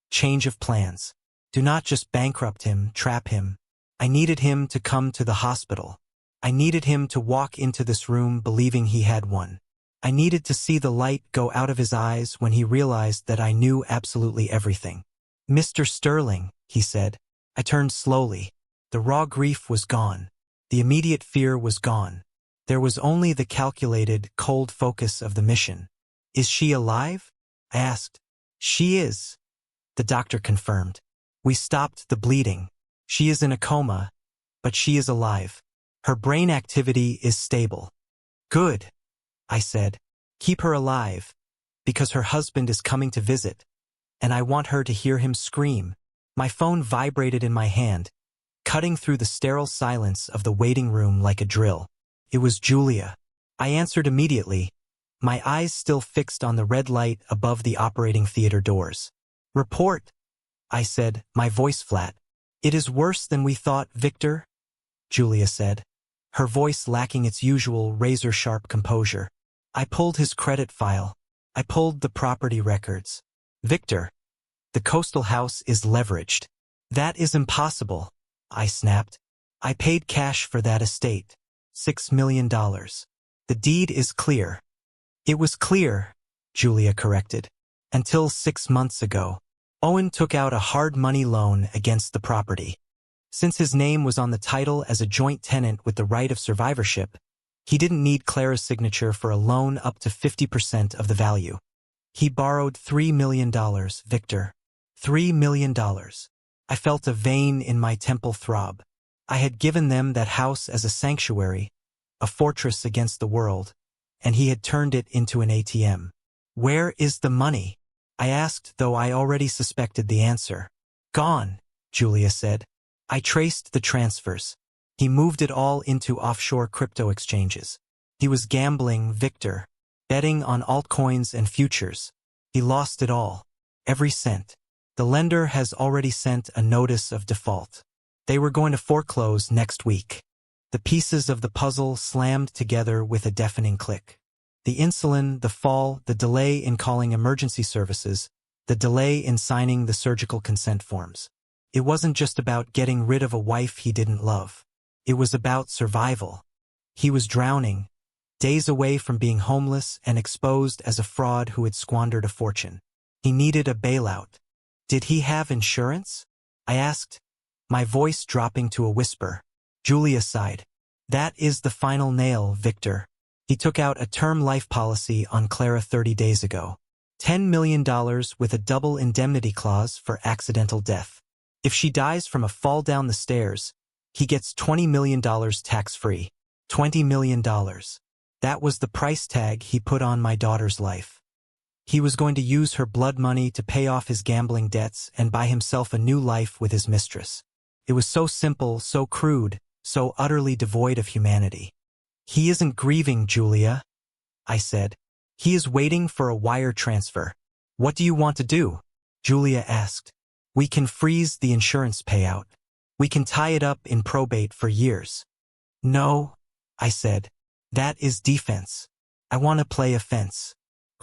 change of plans. Do not just bankrupt him, trap him. I needed him to come to the hospital. I needed him to walk into this room believing he had won. I needed to see the light go out of his eyes when he realized that I knew absolutely everything. Mr. Sterling, he said. I turned slowly. The raw grief was gone. The immediate fear was gone. There was only the calculated, cold focus of the mission. Is she alive? I asked. She is, the doctor confirmed. We stopped the bleeding. She is in a coma, but she is alive. Her brain activity is stable. Good, I said. Keep her alive, because her husband is coming to visit, and I want her to hear him scream. My phone vibrated in my hand, cutting through the sterile silence of the waiting room like a drill. It was Julia. I answered immediately, my eyes still fixed on the red light above the operating theater doors. Report, I said, my voice flat. It is worse than we thought, Victor, Julia said, her voice lacking its usual razor-sharp composure. I pulled his credit file. I pulled the property records. Victor, the coastal house is leveraged. That is impossible, I snapped. I paid cash for that estate. $6 million. The deed is clear. It was clear, Julia corrected. Until 6 months ago. Owen took out a hard money loan against the property. Since his name was on the title as a joint tenant with the right of survivorship, he didn't need Clara's signature for a loan up to 50% of the value. He borrowed $3 million, Victor. $3 million. I felt a vein in my temple throb. I had given them that house as a sanctuary, a fortress against the world, and he had turned it into an ATM. Where is the money? I asked, though I already suspected the answer. Gone, Julia said. I traced the transfers. He moved it all into offshore crypto exchanges. He was gambling, Victor, betting on altcoins and futures. He lost it all. Every cent. The lender has already sent a notice of default. They were going to foreclose next week. The pieces of the puzzle slammed together with a deafening click. The insulin, the fall, the delay in calling emergency services, the delay in signing the surgical consent forms. It wasn't just about getting rid of a wife he didn't love. It was about survival. He was drowning, days away from being homeless and exposed as a fraud who had squandered a fortune. He needed a bailout. Did he have insurance? I asked, my voice dropping to a whisper. Julia sighed. That is the final nail, Victor. He took out a term life policy on Clara 30 days ago. $10 million with a double indemnity clause for accidental death. If she dies from a fall down the stairs, he gets $20 million tax-free. $20 million. That was the price tag he put on my daughter's life. He was going to use her blood money to pay off his gambling debts and buy himself a new life with his mistress. It was so simple, so crude, so utterly devoid of humanity. He isn't grieving, Julia, I said. He is waiting for a wire transfer. What do you want to do? Julia asked. We can freeze the insurance payout. We can tie it up in probate for years. No, I said. That is defense. I want to play offense.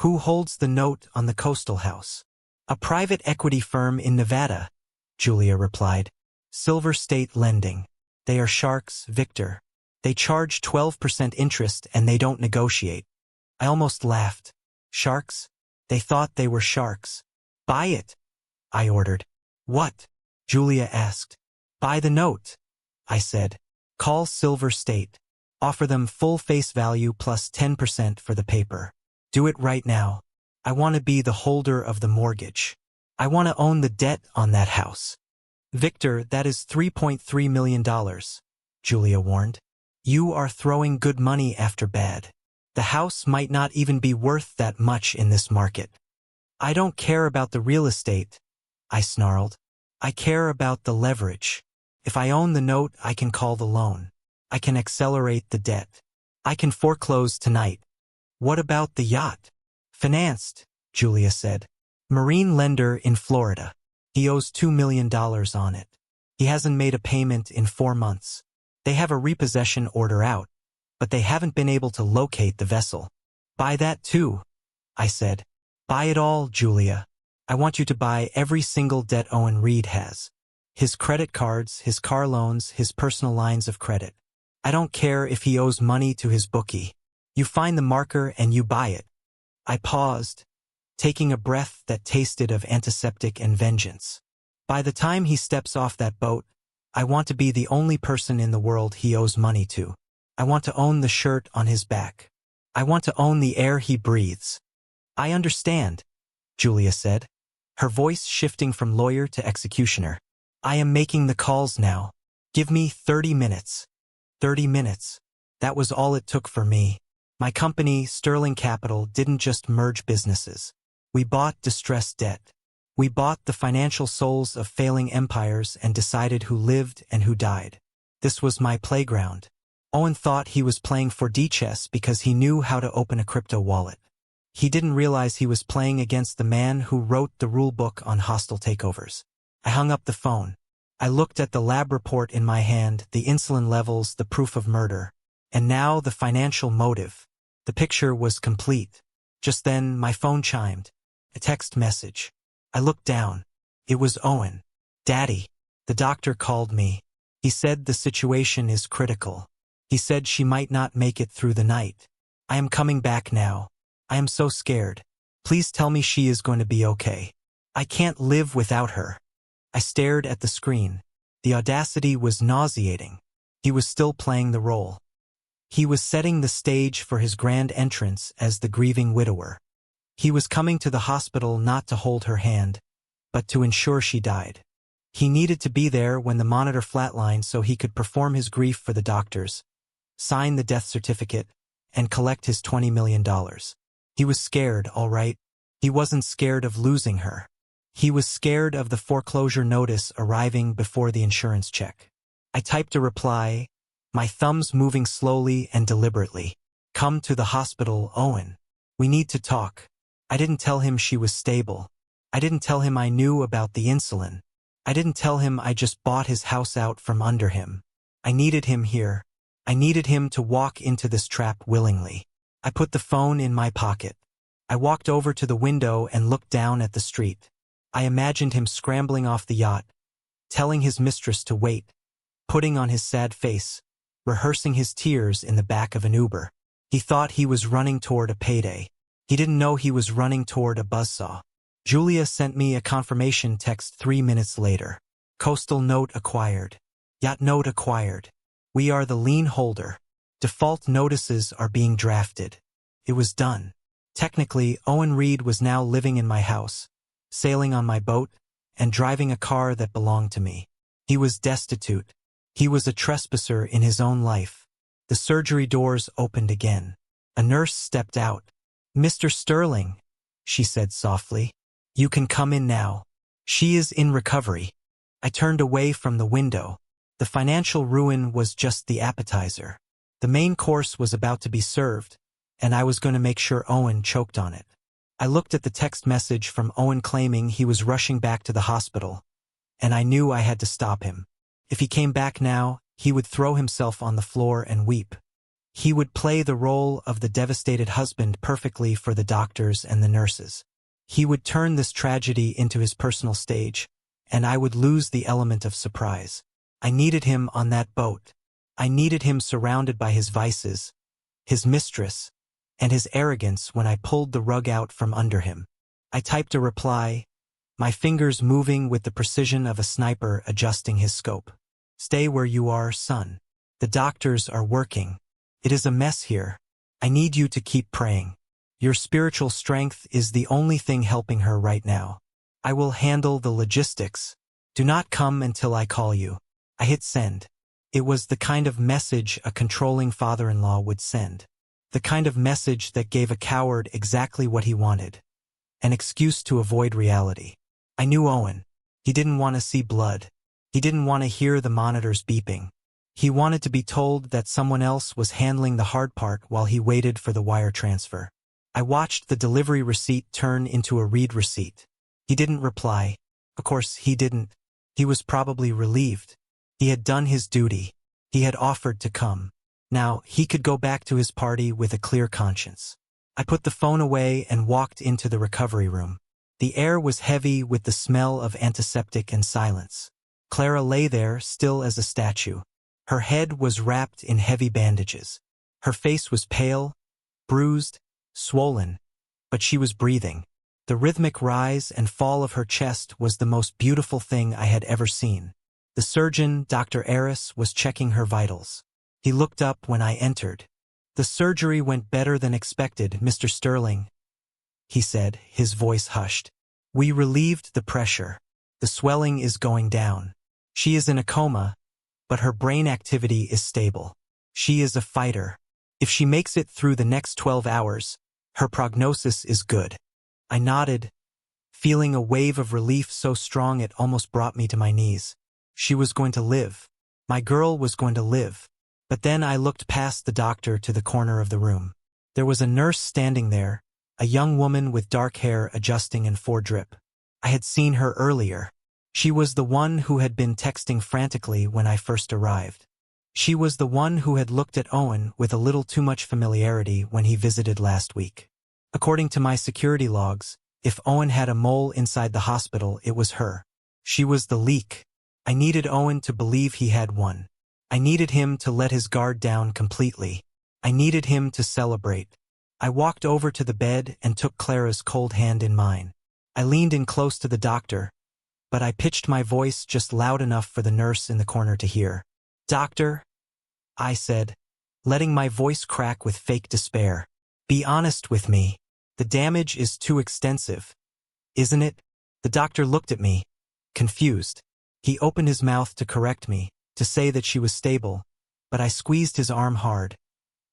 Who holds the note on the coastal house? A private equity firm in Nevada, Julia replied. Silver State Lending. They are sharks, Victor. They charge 12% interest and they don't negotiate. I almost laughed. Sharks? They thought they were sharks. Buy it, I ordered. What? Julia asked. Buy the note, I said. Call Silver State. Offer them full face value plus 10% for the paper. Do it right now. I want to be the holder of the mortgage. I want to own the debt on that house. Victor, that is $3.3 million, Julia warned. You are throwing good money after bad. The house might not even be worth that much in this market. I don't care about the real estate, I snarled. I care about the leverage. If I own the note, I can call the loan. I can accelerate the debt. I can foreclose tonight. What about the yacht? Financed, Julia said. Marine lender in Florida. He owes $2 million on it. He hasn't made a payment in 4 months. They have a repossession order out, but they haven't been able to locate the vessel. Buy that too, I said. Buy it all, Julia. I want you to buy every single debt Owen Reed has. His credit cards, his car loans, his personal lines of credit. I don't care if he owes money to his bookie. You find the marker and you buy it. I paused, taking a breath that tasted of antiseptic and vengeance. By the time he steps off that boat, I want to be the only person in the world he owes money to. I want to own the shirt on his back. I want to own the air he breathes. I understand, Julia said, her voice shifting from lawyer to executioner. I am making the calls now. Give me 30 minutes. 30 minutes. That was all it took for me. My company, Sterling Capital, didn't just merge businesses. We bought distressed debt. We bought the financial souls of failing empires and decided who lived and who died. This was my playground. Owen thought he was playing 4D chess because he knew how to open a crypto wallet. He didn't realize he was playing against the man who wrote the rulebook on hostile takeovers. I hung up the phone. I looked at the lab report in my hand, the insulin levels, the proof of murder. And now the financial motive. The picture was complete. Just then, my phone chimed. A text message. I looked down. It was Owen. Daddy. The doctor called me. He said the situation is critical. He said she might not make it through the night. I am coming back now. I am so scared. Please tell me she is going to be okay. I can't live without her. I stared at the screen. The audacity was nauseating. He was still playing the role. He was setting the stage for his grand entrance as the grieving widower. He was coming to the hospital not to hold her hand, but to ensure she died. He needed to be there when the monitor flatlined so he could perform his grief for the doctors, sign the death certificate, and collect his $20 million. He was scared, all right. He wasn't scared of losing her. He was scared of the foreclosure notice arriving before the insurance check. I typed a reply, my thumbs moving slowly and deliberately. Come to the hospital, Owen. We need to talk. I didn't tell him she was stable. I didn't tell him I knew about the insulin. I didn't tell him I just bought his house out from under him. I needed him here. I needed him to walk into this trap willingly. I put the phone in my pocket. I walked over to the window and looked down at the street. I imagined him scrambling off the yacht, telling his mistress to wait, putting on his sad face, rehearsing his tears in the back of an Uber. He thought he was running toward a payday. He didn't know he was running toward a buzzsaw. Julia sent me a confirmation text 3 minutes later. Coastal note acquired. Yacht note acquired. We are the lien holder. Default notices are being drafted. It was done. Technically, Owen Reed was now living in my house, sailing on my boat, and driving a car that belonged to me. He was destitute. He was a trespasser in his own life. The surgery doors opened again. A nurse stepped out. Mr. Sterling, she said softly. You can come in now. She is in recovery. I turned away from the window. The financial ruin was just the appetizer. The main course was about to be served, and I was going to make sure Owen choked on it. I looked at the text message from Owen claiming he was rushing back to the hospital, and I knew I had to stop him. If he came back now, he would throw himself on the floor and weep. He would play the role of the devastated husband perfectly for the doctors and the nurses. He would turn this tragedy into his personal stage, and I would lose the element of surprise. I needed him on that boat. I needed him surrounded by his vices, his mistress, and his arrogance when I pulled the rug out from under him. I typed a reply, my fingers moving with the precision of a sniper adjusting his scope. Stay where you are, son. The doctors are working. It is a mess here. I need you to keep praying. Your spiritual strength is the only thing helping her right now. I will handle the logistics. Do not come until I call you. I hit send. It was the kind of message a controlling father-in-law would send. The kind of message that gave a coward exactly what he wanted. An excuse to avoid reality. I knew Owen. He didn't want to see blood. He didn't want to hear the monitors beeping. He wanted to be told that someone else was handling the hard part while he waited for the wire transfer. I watched the delivery receipt turn into a read receipt. He didn't reply. Of course, he didn't. He was probably relieved. He had done his duty. He had offered to come. Now, he could go back to his party with a clear conscience. I put the phone away and walked into the recovery room. The air was heavy with the smell of antiseptic and silence. Clara lay there, still as a statue. Her head was wrapped in heavy bandages. Her face was pale, bruised, swollen, but she was breathing. The rhythmic rise and fall of her chest was the most beautiful thing I had ever seen. The surgeon, Dr. Aris, was checking her vitals. He looked up when I entered. The surgery went better than expected, Mr. Sterling, he said, his voice hushed. We relieved the pressure. The swelling is going down. She is in a coma, but her brain activity is stable. She is a fighter. If she makes it through the next 12 hours, her prognosis is good. I nodded, feeling a wave of relief so strong it almost brought me to my knees. She was going to live. My girl was going to live. But then I looked past the doctor to the corner of the room. There was a nurse standing there, a young woman with dark hair adjusting in 4-drip. I had seen her earlier. She was the one who had been texting frantically when I first arrived. She was the one who had looked at Owen with a little too much familiarity when he visited last week. According to my security logs, if Owen had a mole inside the hospital, it was her. She was the leak. I needed Owen to believe he had one. I needed him to let his guard down completely. I needed him to celebrate. I walked over to the bed and took Clara's cold hand in mine. I leaned in close to the doctor, but I pitched my voice just loud enough for the nurse in the corner to hear. "Doctor," I said, letting my voice crack with fake despair. "Be honest with me. The damage is too extensive, isn't it?" The doctor looked at me, confused. He opened his mouth to correct me, to say that she was stable, but I squeezed his arm hard,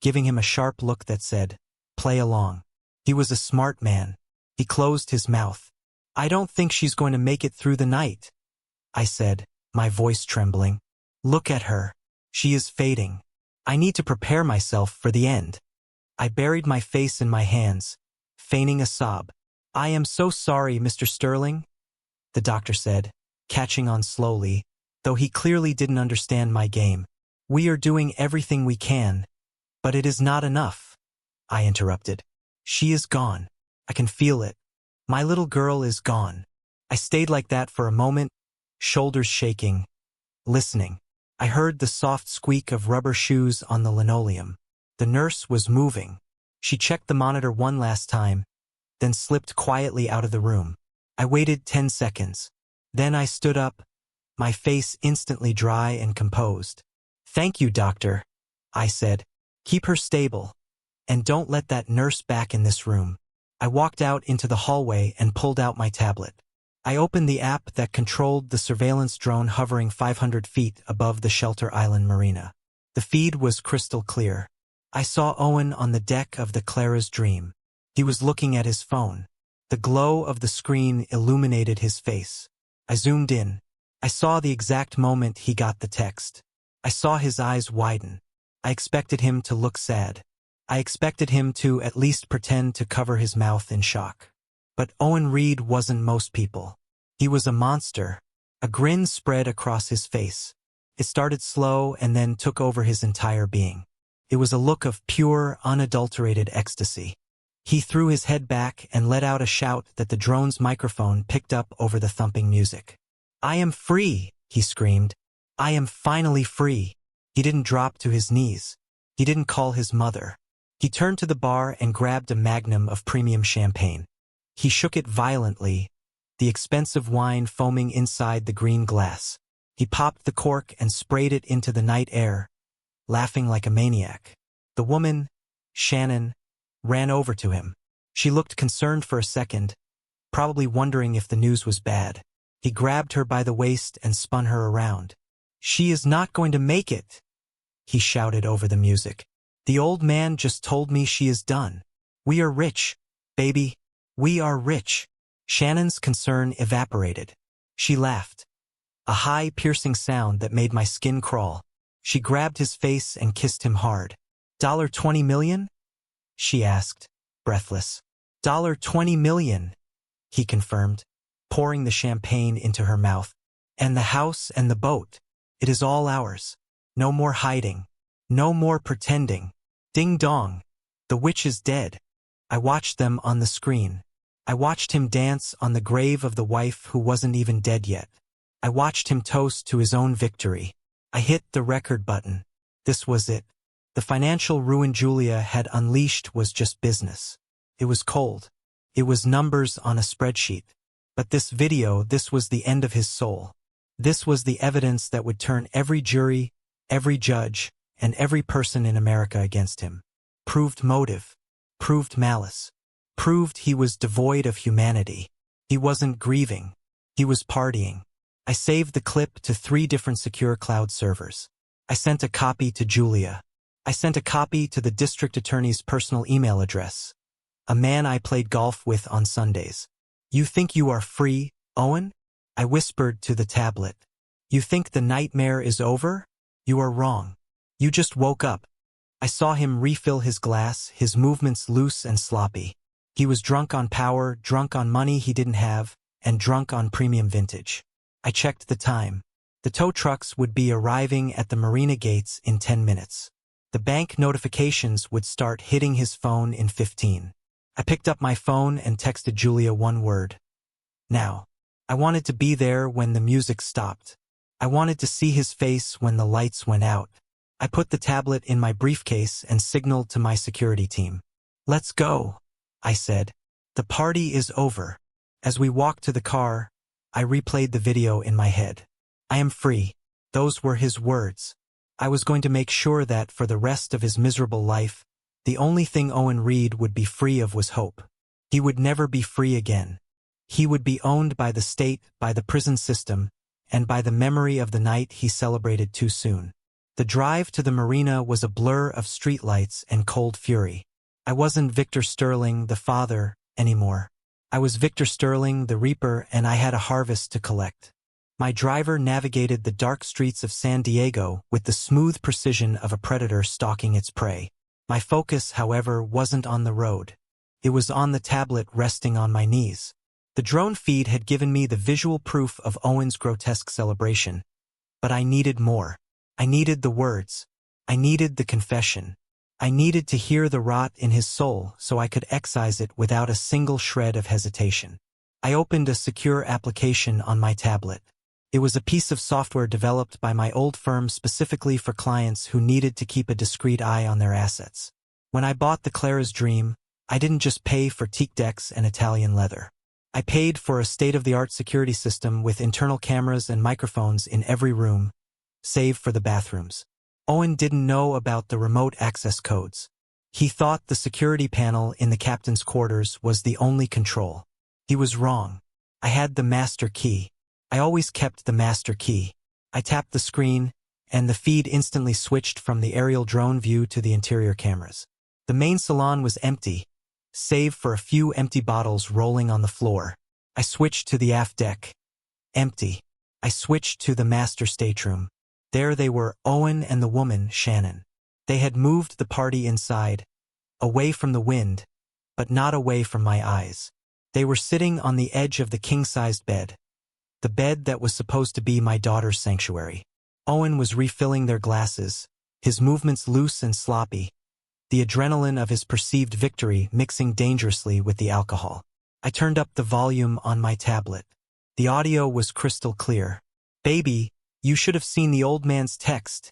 giving him a sharp look that said, "Play along." He was a smart man. He closed his mouth. "I don't think she's going to make it through the night," I said, my voice trembling. "Look at her. She is fading. I need to prepare myself for the end." I buried my face in my hands, feigning a sob. "I am so sorry, Mr. Sterling," the doctor said, catching on slowly, though he clearly didn't understand my game. "We are doing everything we can, but it is not enough," I interrupted. "She is gone. I can feel it. My little girl is gone." I stayed like that for a moment, shoulders shaking, listening. I heard the soft squeak of rubber shoes on the linoleum. The nurse was moving. She checked the monitor one last time, then slipped quietly out of the room. I waited 10 seconds. Then I stood up, my face instantly dry and composed. "Thank you, doctor," I said. "Keep her stable. And don't let that nurse back in this room." I walked out into the hallway and pulled out my tablet. I opened the app that controlled the surveillance drone hovering 500 feet above the Shelter Island marina. The feed was crystal clear. I saw Owen on the deck of the Clara's Dream. He was looking at his phone. The glow of the screen illuminated his face. I zoomed in. I saw the exact moment he got the text. I saw his eyes widen. I expected him to look sad. I expected him to at least pretend to cover his mouth in shock. But Owen Reed wasn't most people. He was a monster. A grin spread across his face. It started slow and then took over his entire being. It was a look of pure, unadulterated ecstasy. He threw his head back and let out a shout that the drone's microphone picked up over the thumping music. "I am free," he screamed. "I am finally free." He didn't drop to his knees. He didn't call his mother. He turned to the bar and grabbed a magnum of premium champagne. He shook it violently, the expensive wine foaming inside the green glass. He popped the cork and sprayed it into the night air, laughing like a maniac. The woman, Shannon, ran over to him. She looked concerned for a second, probably wondering if the news was bad. He grabbed her by the waist and spun her around. "She is not going to make it," he shouted over the music. "The old man just told me she is done. We are rich, baby. We are rich." Shannon's concern evaporated. She laughed. A high, piercing sound that made my skin crawl. She grabbed his face and kissed him hard. $20 million? She asked, breathless. $20 million, he confirmed, pouring the champagne into her mouth. "And the house and the boat. It is all ours. No more hiding. No more pretending. Ding dong. The witch is dead." I watched them on the screen. I watched him dance on the grave of the wife who wasn't even dead yet. I watched him toast to his own victory. I hit the record button. This was it. The financial ruin Julia had unleashed was just business. It was cold. It was numbers on a spreadsheet. But this video, this was the end of his soul. This was the evidence that would turn every jury, every judge, and every person in America against him. Proved motive. Proved malice. Proved he was devoid of humanity. He wasn't grieving. He was partying. I saved the clip to 3 different secure cloud servers. I sent a copy to Julia. I sent a copy to the district attorney's personal email address, a man I played golf with on Sundays. "You think you are free, Owen?" I whispered to the tablet. "You think the nightmare is over? You are wrong. You just woke up." I saw him refill his glass, his movements loose and sloppy. He was drunk on power, drunk on money he didn't have, and drunk on premium vintage. I checked the time. The tow trucks would be arriving at the marina gates in 10 minutes. The bank notifications would start hitting his phone in 15. I picked up my phone and texted Julia one word. Now. I wanted to be there when the music stopped. I wanted to see his face when the lights went out. I put the tablet in my briefcase and signaled to my security team. "Let's go," I said. "The party is over." As we walked to the car, I replayed the video in my head. I am free. Those were his words. I was going to make sure that, for the rest of his miserable life, the only thing Owen Reed would be free of was hope. He would never be free again. He would be owned by the state, by the prison system, and by the memory of the night he celebrated too soon. The drive to the marina was a blur of streetlights and cold fury. I wasn't Victor Sterling, the father, anymore. I was Victor Sterling, the reaper, and I had a harvest to collect. My driver navigated the dark streets of San Diego with the smooth precision of a predator stalking its prey. My focus, however, wasn't on the road. It was on the tablet resting on my knees. The drone feed had given me the visual proof of Owen's grotesque celebration. But I needed more. I needed the words. I needed the confession. I needed to hear the rot in his soul so I could excise it without a single shred of hesitation. I opened a secure application on my tablet. It was a piece of software developed by my old firm specifically for clients who needed to keep a discreet eye on their assets. When I bought the Clara's Dream, I didn't just pay for teak decks and Italian leather. I paid for a state-of-the-art security system with internal cameras and microphones in every room, save for the bathrooms. Owen didn't know about the remote access codes. He thought the security panel in the captain's quarters was the only control. He was wrong. I had the master key. I always kept the master key. I tapped the screen, and the feed instantly switched from the aerial drone view to the interior cameras. The main salon was empty, save for a few empty bottles rolling on the floor. I switched to the aft deck. Empty. I switched to the master stateroom. There they were, Owen and the woman, Shannon. They had moved the party inside, away from the wind, but not away from my eyes. They were sitting on the edge of the king-sized bed, the bed that was supposed to be my daughter's sanctuary. Owen was refilling their glasses, his movements loose and sloppy, the adrenaline of his perceived victory mixing dangerously with the alcohol. I turned up the volume on my tablet. The audio was crystal clear. "Baby, you should have seen the old man's text,"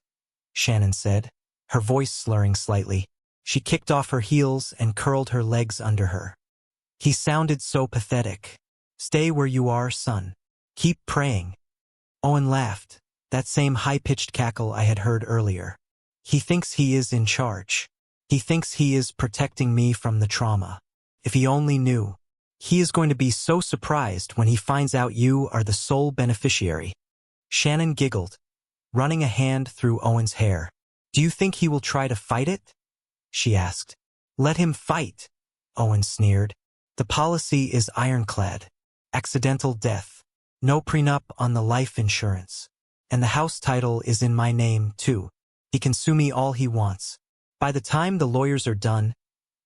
Shannon said, her voice slurring slightly. She kicked off her heels and curled her legs under her. "He sounded so pathetic. Stay where you are, son. Keep praying." Owen laughed, that same high-pitched cackle I had heard earlier. "He thinks he is in charge. He thinks he is protecting me from the trauma. If he only knew. He is going to be so surprised when he finds out you are the sole beneficiary." Shannon giggled, running a hand through Owen's hair. "Do you think he will try to fight it?" she asked. "Let him fight," Owen sneered. "The policy is ironclad. Accidental death. No prenup on the life insurance. And the house title is in my name, too. He can sue me all he wants. By the time the lawyers are done,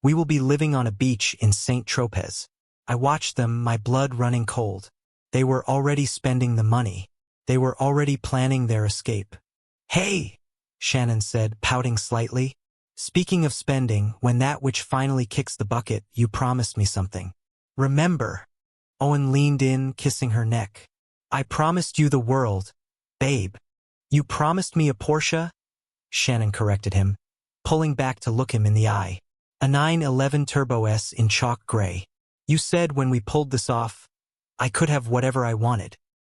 we will be living on a beach in St. Tropez." I watched them, my blood running cold. They were already spending the money. They were already planning their escape. "Hey," Shannon said, pouting slightly. "Speaking of spending, when that witch finally kicks the bucket, you promised me something. Remember?" Owen leaned in, kissing her neck. "I promised you the world, babe." "You promised me a Porsche?" Shannon corrected him, pulling back to look him in the eye. "A 911 Turbo S in chalk gray. You said when we pulled this off, I could have whatever I wanted."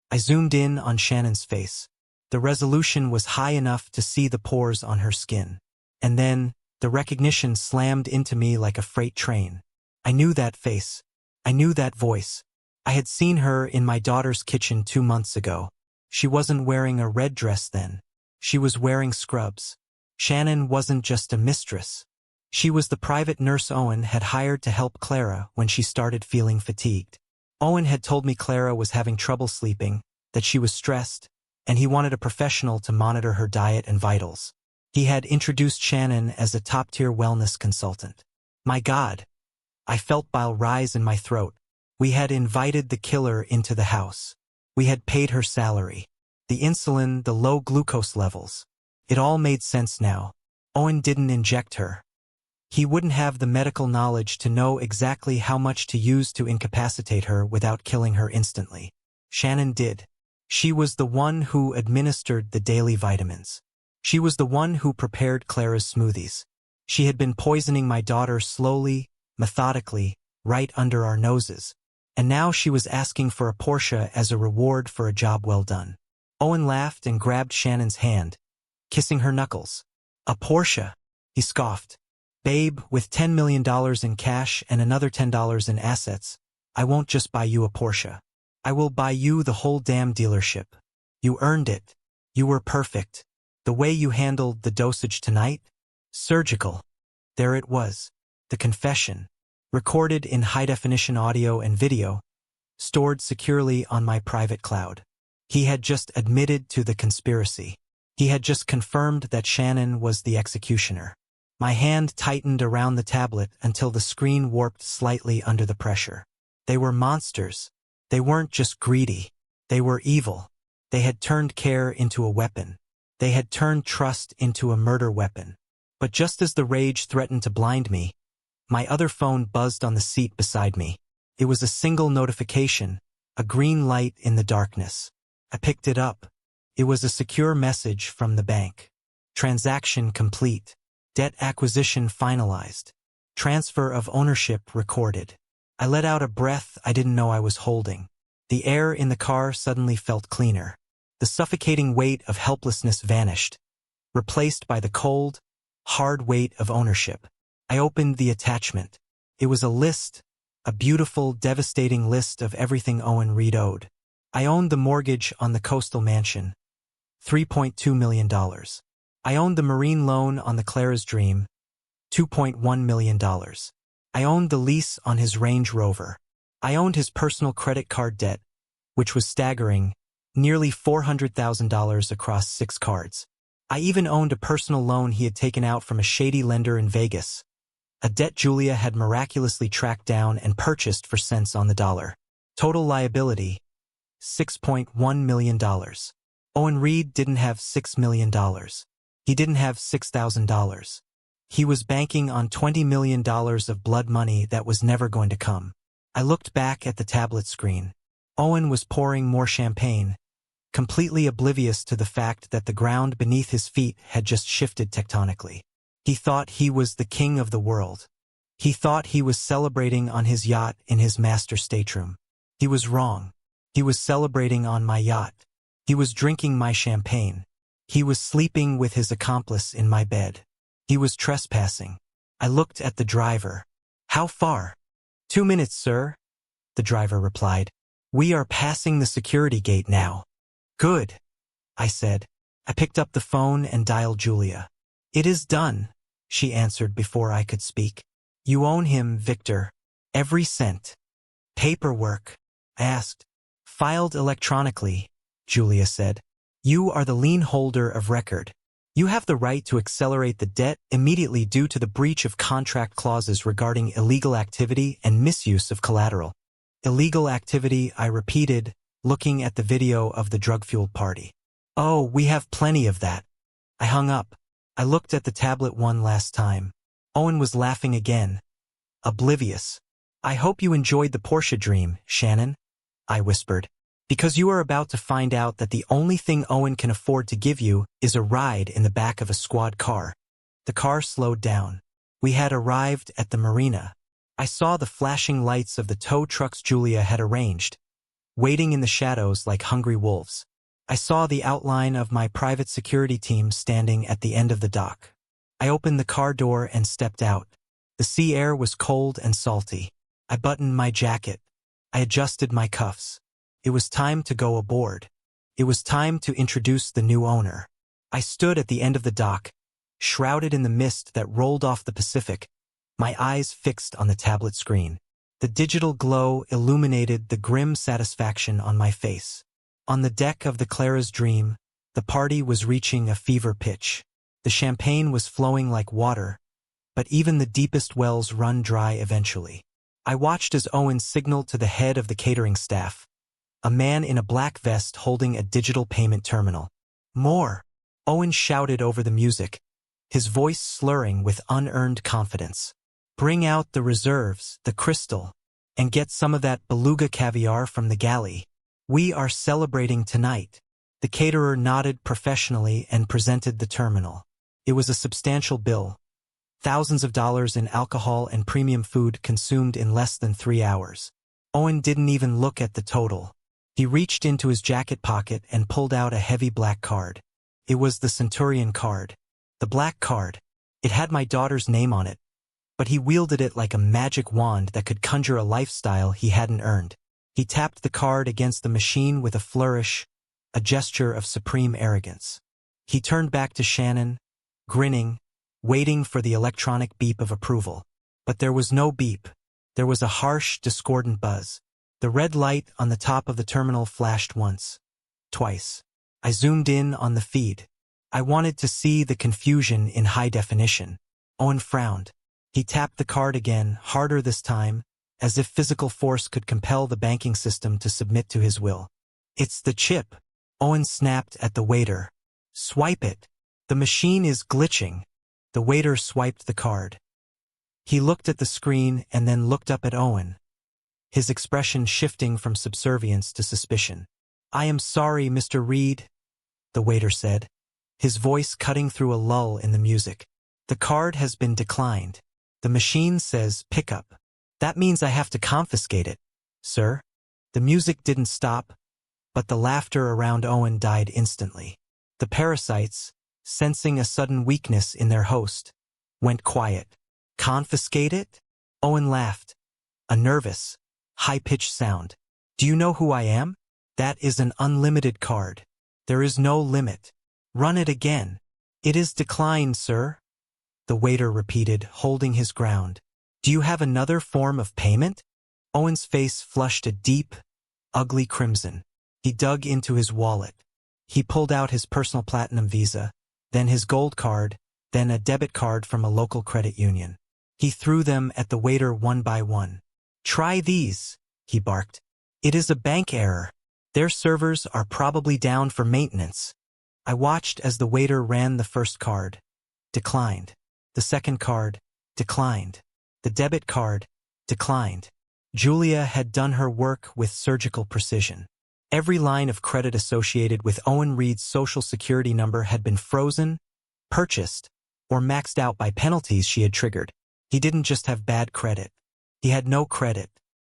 I zoomed in on Shannon's face. The resolution was high enough to see the pores on her skin. And then, the recognition slammed into me like a freight train. I knew that face. I knew that voice. I had seen her in my daughter's kitchen 2 months ago. She wasn't wearing a red dress then. She was wearing scrubs. Shannon wasn't just a mistress. She was the private nurse Owen had hired to help Clara when she started feeling fatigued. Owen had told me Clara was having trouble sleeping, that she was stressed, and he wanted a professional to monitor her diet and vitals. He had introduced Shannon as a top-tier wellness consultant. My God! I felt bile rise in my throat. We had invited the killer into the house. We had paid her salary. The insulin, the low glucose levels. It all made sense now. Owen didn't inject her. He wouldn't have the medical knowledge to know exactly how much to use to incapacitate her without killing her instantly. Shannon did. She was the one who administered the daily vitamins. She was the one who prepared Clara's smoothies. She had been poisoning my daughter slowly, methodically, right under our noses. And now she was asking for a Porsche as a reward for a job well done. Owen laughed and grabbed Shannon's hand, kissing her knuckles. A Porsche, he scoffed. Babe, with $10 million in cash and another $10 in assets, I won't just buy you a Porsche. I will buy you the whole damn dealership. You earned it. You were perfect. The way you handled the dosage tonight? Surgical. There it was. The confession. Recorded in high-definition audio and video, stored securely on my private cloud. He had just admitted to the conspiracy. He had just confirmed that Shannon was the executioner. My hand tightened around the tablet until the screen warped slightly under the pressure. They were monsters. They weren't just greedy. They were evil. They had turned care into a weapon. They had turned trust into a murder weapon. But just as the rage threatened to blind me, my other phone buzzed on the seat beside me. It was a single notification, a green light in the darkness. I picked it up. It was a secure message from the bank. Transaction complete. Debt acquisition finalized. Transfer of ownership recorded. I let out a breath I didn't know I was holding. The air in the car suddenly felt cleaner. The suffocating weight of helplessness vanished, replaced by the cold, hard weight of ownership. I opened the attachment. It was a list, a beautiful, devastating list of everything Owen Reed owed. I owned the mortgage on the coastal mansion, $3.2 million. I owned the marine loan on the Clara's Dream, $2.1 million. I owned the lease on his Range Rover. I owned his personal credit card debt, which was staggering, nearly $400,000 across 6 cards. I even owned a personal loan he had taken out from a shady lender in Vegas, a debt Julia had miraculously tracked down and purchased for cents on the dollar. Total liability, $6.1 million. Owen Reed didn't have $6 million. He didn't have $6,000. He was banking on $20 million of blood money that was never going to come. I looked back at the tablet screen. Owen was pouring more champagne, completely oblivious to the fact that the ground beneath his feet had just shifted tectonically. He thought he was the king of the world. He thought he was celebrating on his yacht in his master stateroom. He was wrong. He was celebrating on my yacht. He was drinking my champagne. He was sleeping with his accomplice in my bed. He was trespassing. I looked at the driver. How far? 2 minutes, sir, the driver replied. We are passing the security gate now. Good, I said. I picked up the phone and dialed Julia. It is done, she answered before I could speak. You own him, Victor. Every cent. Paperwork, I asked. Filed electronically, Julia said. You are the lien holder of record. You have the right to accelerate the debt immediately due to the breach of contract clauses regarding illegal activity and misuse of collateral. Illegal activity, I repeated, looking at the video of the drug-fueled party. Oh, we have plenty of that. I hung up. I looked at the tablet one last time. Owen was laughing again. Oblivious. I hope you enjoyed the Porsche dream, Shannon, I whispered. Because you are about to find out that the only thing Owen can afford to give you is a ride in the back of a squad car. The car slowed down. We had arrived at the marina. I saw the flashing lights of the tow trucks Julia had arranged, waiting in the shadows like hungry wolves. I saw the outline of my private security team standing at the end of the dock. I opened the car door and stepped out. The sea air was cold and salty. I buttoned my jacket. I adjusted my cuffs. It was time to go aboard. It was time to introduce the new owner. I stood at the end of the dock, shrouded in the mist that rolled off the Pacific, my eyes fixed on the tablet screen. The digital glow illuminated the grim satisfaction on my face. On the deck of the Clara's Dream, the party was reaching a fever pitch. The champagne was flowing like water, but even the deepest wells run dry eventually. I watched as Owen signaled to the head of the catering staff, a man in a black vest holding a digital payment terminal. More! Owen shouted over the music, his voice slurring with unearned confidence. Bring out the reserves, the crystal, and get some of that beluga caviar from the galley. We are celebrating tonight. The caterer nodded professionally and presented the terminal. It was a substantial bill. Thousands of dollars in alcohol and premium food consumed in less than 3 hours. Owen didn't even look at the total. He reached into his jacket pocket and pulled out a heavy black card. It was the Centurion card. The black card. It had my daughter's name on it, but he wielded it like a magic wand that could conjure a lifestyle he hadn't earned. He tapped the card against the machine with a flourish, a gesture of supreme arrogance. He turned back to Shannon, grinning, waiting for the electronic beep of approval. But there was no beep. There was a harsh, discordant buzz. The red light on the top of the terminal flashed once, twice. I zoomed in on the feed. I wanted to see the confusion in high definition. Owen frowned. He tapped the card again, harder this time, as if physical force could compel the banking system to submit to his will. "It's the chip." Owen snapped at the waiter. "Swipe it. The machine is glitching." The waiter swiped the card. He looked at the screen and then looked up at Owen, his expression shifting from subservience to suspicion. "I am sorry, Mr. Reed," the waiter said, his voice cutting through a lull in the music. "The card has been declined. The machine says pick up. That means I have to confiscate it, sir." The music didn't stop, but the laughter around Owen died instantly. The parasites, sensing a sudden weakness in their host, went quiet. "Confiscate it?" Owen laughed, a nervous, high-pitched sound. "Do you know who I am? That is an unlimited card. There is no limit. Run it again." "It is declined, sir," the waiter repeated, holding his ground. "Do you have another form of payment?" Owen's face flushed a deep, ugly crimson. He dug into his wallet. He pulled out his personal platinum Visa, then his gold card, then a debit card from a local credit union. He threw them at the waiter one by one. "Try these," he barked. "It is a bank error. Their servers are probably down for maintenance." I watched as the waiter ran the first card. Declined. The second card. Declined. The debit card. Declined. Julia had done her work with surgical precision. Every line of credit associated with Owen Reed's social security number had been frozen, purchased, or maxed out by penalties she had triggered. He didn't just have bad credit. He had no credit.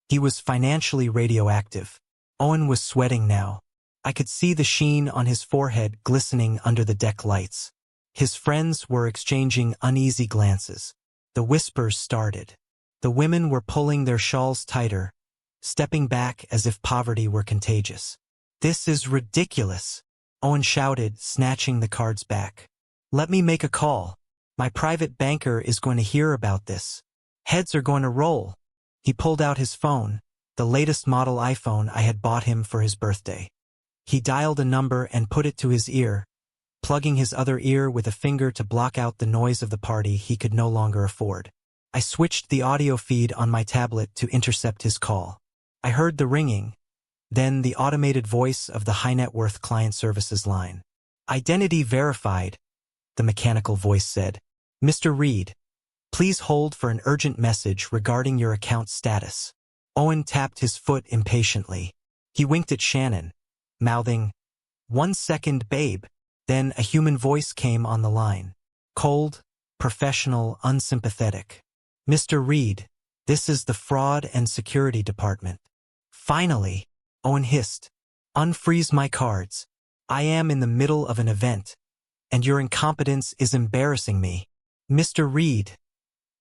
He was financially radioactive. Owen was sweating now. I could see the sheen on his forehead glistening under the deck lights. His friends were exchanging uneasy glances. The whispers started. The women were pulling their shawls tighter, stepping back as if poverty were contagious. "This is ridiculous," Owen shouted, snatching the cards back. "Let me make a call. My private banker is going to hear about this. Heads are going to roll." He pulled out his phone, the latest model iPhone I had bought him for his birthday. He dialed a number and put it to his ear, plugging his other ear with a finger to block out the noise of the party he could no longer afford. I switched the audio feed on my tablet to intercept his call. I heard the ringing, then the automated voice of the high-net-worth client services line. "Identity verified," the mechanical voice said. "Mr. Reed, please hold for an urgent message regarding your account status." Owen tapped his foot impatiently. He winked at Shannon, mouthing, "1 second, babe." Then a human voice came on the line. Cold, professional, unsympathetic. "Mr. Reed, this is the Fraud and Security Department." "Finally," Owen hissed. "Unfreeze my cards. I am in the middle of an event, and your incompetence is embarrassing me." "Mr. Reed,"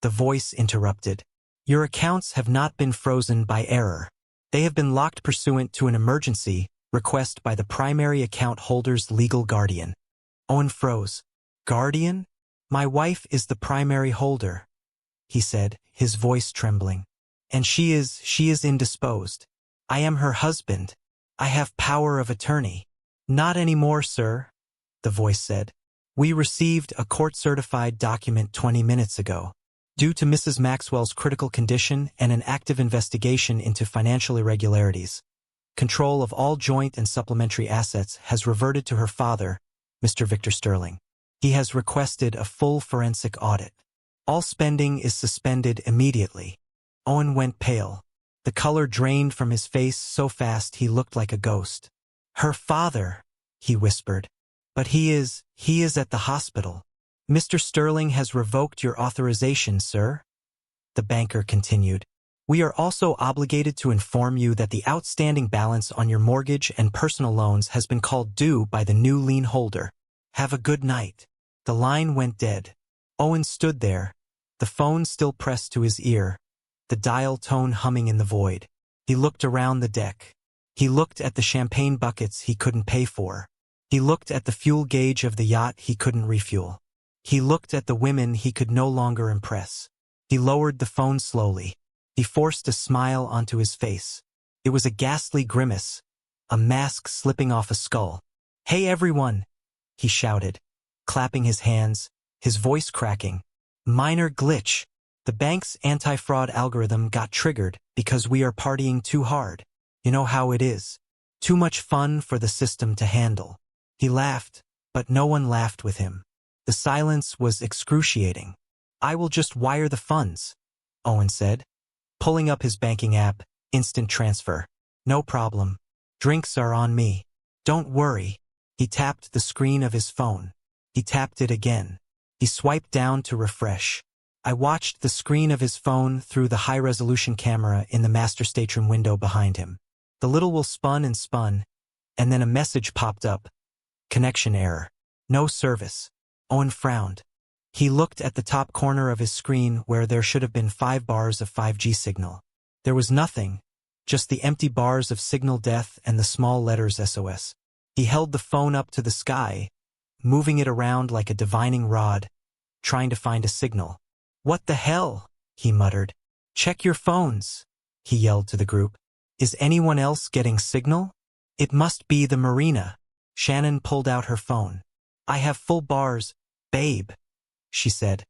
the voice interrupted, "your accounts have not been frozen by error. They have been locked pursuant to an emergency request by the primary account holder's legal guardian." Owen froze. "Guardian? My wife is the primary holder," he said, his voice trembling. "And she is indisposed. I am her husband. I have power of attorney." "Not anymore, sir," the voice said. "We received a court-certified document 20 minutes ago. Due to Mrs. Maxwell's critical condition and an active investigation into financial irregularities, control of all joint and supplementary assets has reverted to her father, Mr. Victor Sterling. He has requested a full forensic audit. All spending is suspended immediately." Owen went pale. The color drained from his face so fast he looked like a ghost. "Her father," he whispered. "But he is at the hospital." "Mr. Sterling has revoked your authorization, sir," the banker continued. We are also obligated to inform you that the outstanding balance on your mortgage and personal loans has been called due by the new lien holder. Have a good night." The line went dead. Owen stood there, the phone still pressed to his ear, the dial tone humming in the void. He looked around the deck. He looked at the champagne buckets he couldn't pay for. He looked at the fuel gauge of the yacht he couldn't refuel. He looked at the women he could no longer impress. He lowered the phone slowly. He forced a smile onto his face. It was a ghastly grimace, a mask slipping off a skull. "Hey everyone," he shouted, clapping his hands, his voice cracking. "Minor glitch. The bank's anti-fraud algorithm got triggered because we are partying too hard. You know how it is. Too much fun for the system to handle." He laughed, but no one laughed with him. The silence was excruciating. "I will just wire the funds," Owen said, pulling up his banking app, instant transfer. "No problem. Drinks are on me. Don't worry." He tapped the screen of his phone. He tapped it again. He swiped down to refresh. I watched the screen of his phone through the high-resolution camera in the master stateroom window behind him. The little wheel spun, and then a message popped up. "Connection error. No service." Owen frowned. He looked at the top corner of his screen where there should have been 5 bars of 5G signal. There was nothing, just the empty bars of signal death and the small letters SOS. He held the phone up to the sky, moving it around like a divining rod, trying to find a signal. "What the hell?" he muttered. "Check your phones," he yelled to the group. "Is anyone else getting signal? It must be the marina." Shannon pulled out her phone. "I have full bars, babe," she said,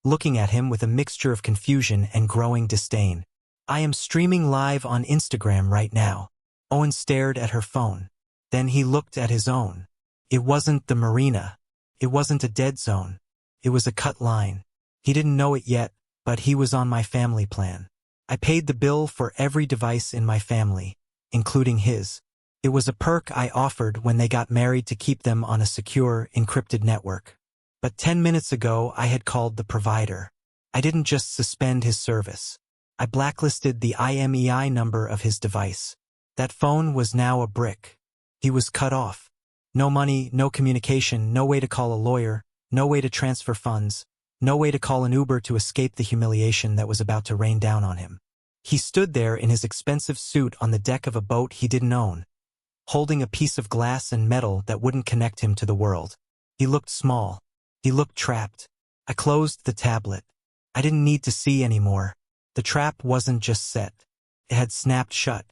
looking at him with a mixture of confusion and growing disdain. "I am streaming live on Instagram right now." Owen stared at her phone. Then he looked at his own. It wasn't the marina. It wasn't a dead zone. It was a cut line. He didn't know it yet, but he was on my family plan. I paid the bill for every device in my family, including his. It was a perk I offered when they got married to keep them on a secure, encrypted network. But 10 minutes ago I had called the provider. I didn't just suspend his service. I blacklisted the IMEI number of his device. That phone was now a brick. He was cut off. No money, no communication, no way to call a lawyer, no way to transfer funds, no way to call an Uber to escape the humiliation that was about to rain down on him. He stood there in his expensive suit on the deck of a boat he didn't own, holding a piece of glass and metal that wouldn't connect him to the world. He looked small. He looked trapped. I closed the tablet. I didn't need to see anymore. The trap wasn't just set. It had snapped shut.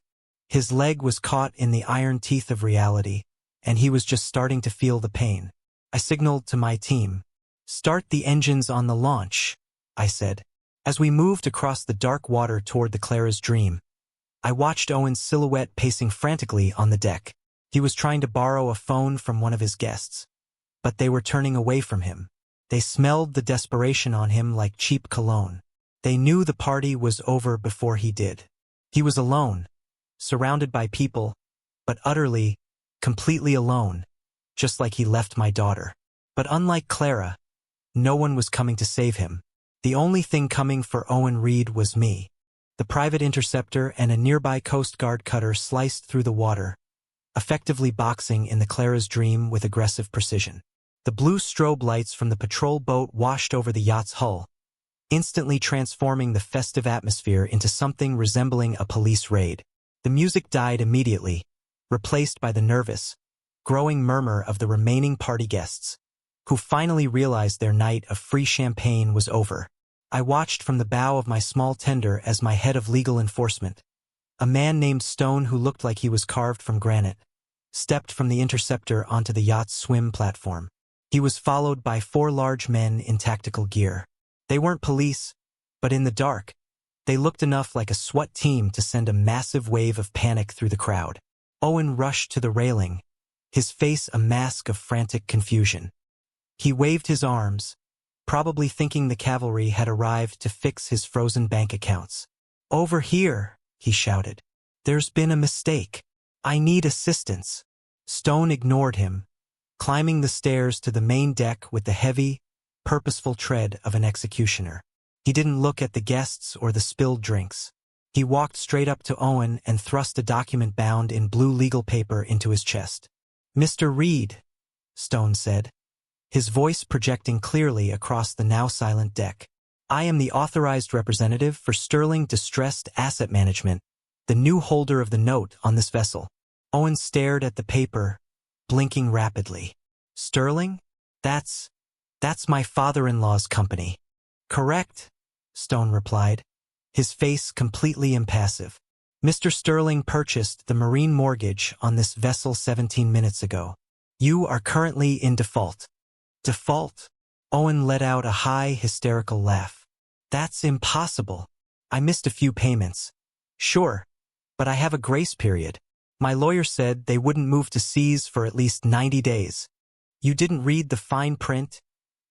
His leg was caught in the iron teeth of reality, and he was just starting to feel the pain. I signaled to my team. "Start the engines on the launch," I said. As we moved across the dark water toward the Clara's Dream, I watched Owen's silhouette pacing frantically on the deck. He was trying to borrow a phone from one of his guests, but they were turning away from him. They smelled the desperation on him like cheap cologne. They knew the party was over before he did. He was alone, surrounded by people, but utterly, completely alone, just like he left my daughter. But unlike Clara, no one was coming to save him. The only thing coming for Owen Reed was me. The private interceptor and a nearby Coast Guard cutter sliced through the water, effectively boxing in the Clara's Dream with aggressive precision. The blue strobe lights from the patrol boat washed over the yacht's hull, instantly transforming the festive atmosphere into something resembling a police raid. The music died immediately, replaced by the nervous, growing murmur of the remaining party guests, who finally realized their night of free champagne was over. I watched from the bow of my small tender as my head of legal enforcement, a man named Stone who looked like he was carved from granite, stepped from the interceptor onto the yacht's swim platform. He was followed by 4 large men in tactical gear. They weren't police, but in the dark, they looked enough like a SWAT team to send a massive wave of panic through the crowd. Owen rushed to the railing, his face a mask of frantic confusion. He waved his arms, probably thinking the cavalry had arrived to fix his frozen bank accounts. "Over here," he shouted. "There's been a mistake. I need assistance." Stone ignored him, climbing the stairs to the main deck with the heavy, purposeful tread of an executioner. He didn't look at the guests or the spilled drinks. He walked straight up to Owen and thrust a document bound in blue legal paper into his chest. "Mr. Reed," Stone said, his voice projecting clearly across the now silent deck. "I am the authorized representative for Sterling Distressed Asset Management, the new holder of the note on this vessel." Owen stared at the paper, blinking rapidly. "Sterling? That's my father-in-law's company." "Correct," Stone replied, his face completely impassive. "Mr. Sterling purchased the marine mortgage on this vessel 17 minutes ago. You are currently in default." "Default?" Owen let out a high, hysterical laugh. "That's impossible. I missed a few payments." "Sure, but I have a grace period. My lawyer said they wouldn't move to seize for at least 90 days. You didn't read the fine print,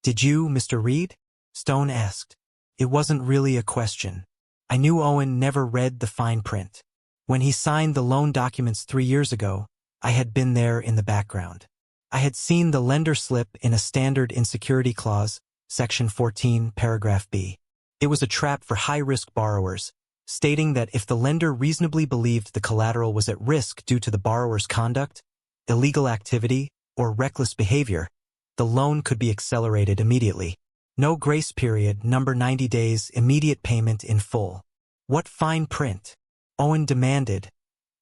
did you, Mr. Reed?" Stone asked. It wasn't really a question. I knew Owen never read the fine print. When he signed the loan documents 3 years ago, I had been there in the background. I had seen the lender slip in a standard insecurity clause, Section 14, Paragraph B. It was a trap for high-risk borrowers, stating that if the lender reasonably believed the collateral was at risk due to the borrower's conduct, illegal activity, or reckless behavior, the loan could be accelerated immediately. No grace period, number 90 days, immediate payment in full. "What fine print?" Owen demanded,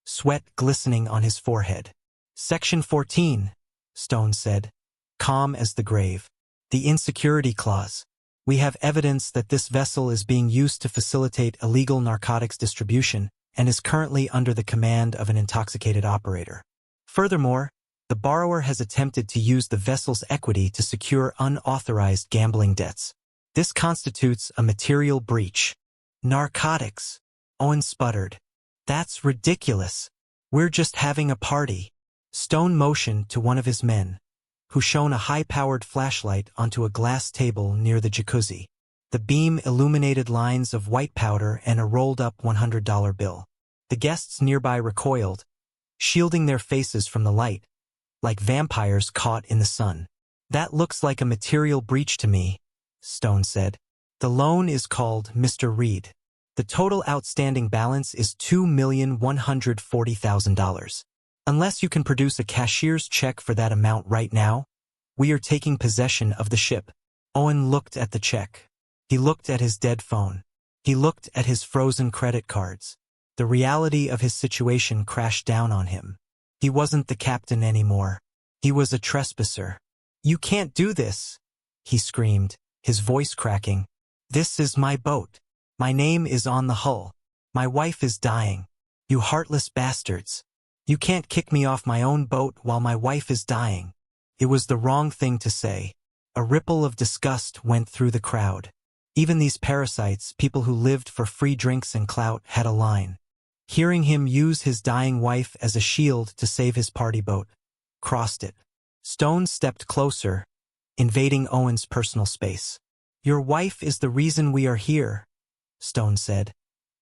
sweat glistening on his forehead. "Section 14, Stone said, calm as the grave. "The insecurity clause. We have evidence that this vessel is being used to facilitate illegal narcotics distribution and is currently under the command of an intoxicated operator. Furthermore, the borrower has attempted to use the vessel's equity to secure unauthorized gambling debts. This constitutes a material breach." "Narcotics," Owen sputtered. "That's ridiculous. We're just having a party." Stone motioned to one of his men, who shone a high-powered flashlight onto a glass table near the jacuzzi. The beam illuminated lines of white powder and a rolled-up $100 bill. The guests nearby recoiled, shielding their faces from the light, like vampires caught in the sun. "That looks like a material breach to me," Stone said. "The loan is called Mr. Reed. The total outstanding balance is $2,140,000. Unless you can produce a cashier's check for that amount right now, we are taking possession of the ship." Owen looked at the check. He looked at his dead phone. He looked at his frozen credit cards. The reality of his situation crashed down on him. He wasn't the captain anymore. He was a trespasser. "You can't do this," he screamed, his voice cracking. "This is my boat. My name is on the hull. My wife is dying. You heartless bastards. You can't kick me off my own boat while my wife is dying." It was the wrong thing to say. A ripple of disgust went through the crowd. Even these parasites, people who lived for free drinks and clout, had a line. Hearing him use his dying wife as a shield to save his party boat crossed it. Stone stepped closer, invading Owen's personal space. "Your wife is the reason we are here," Stone said,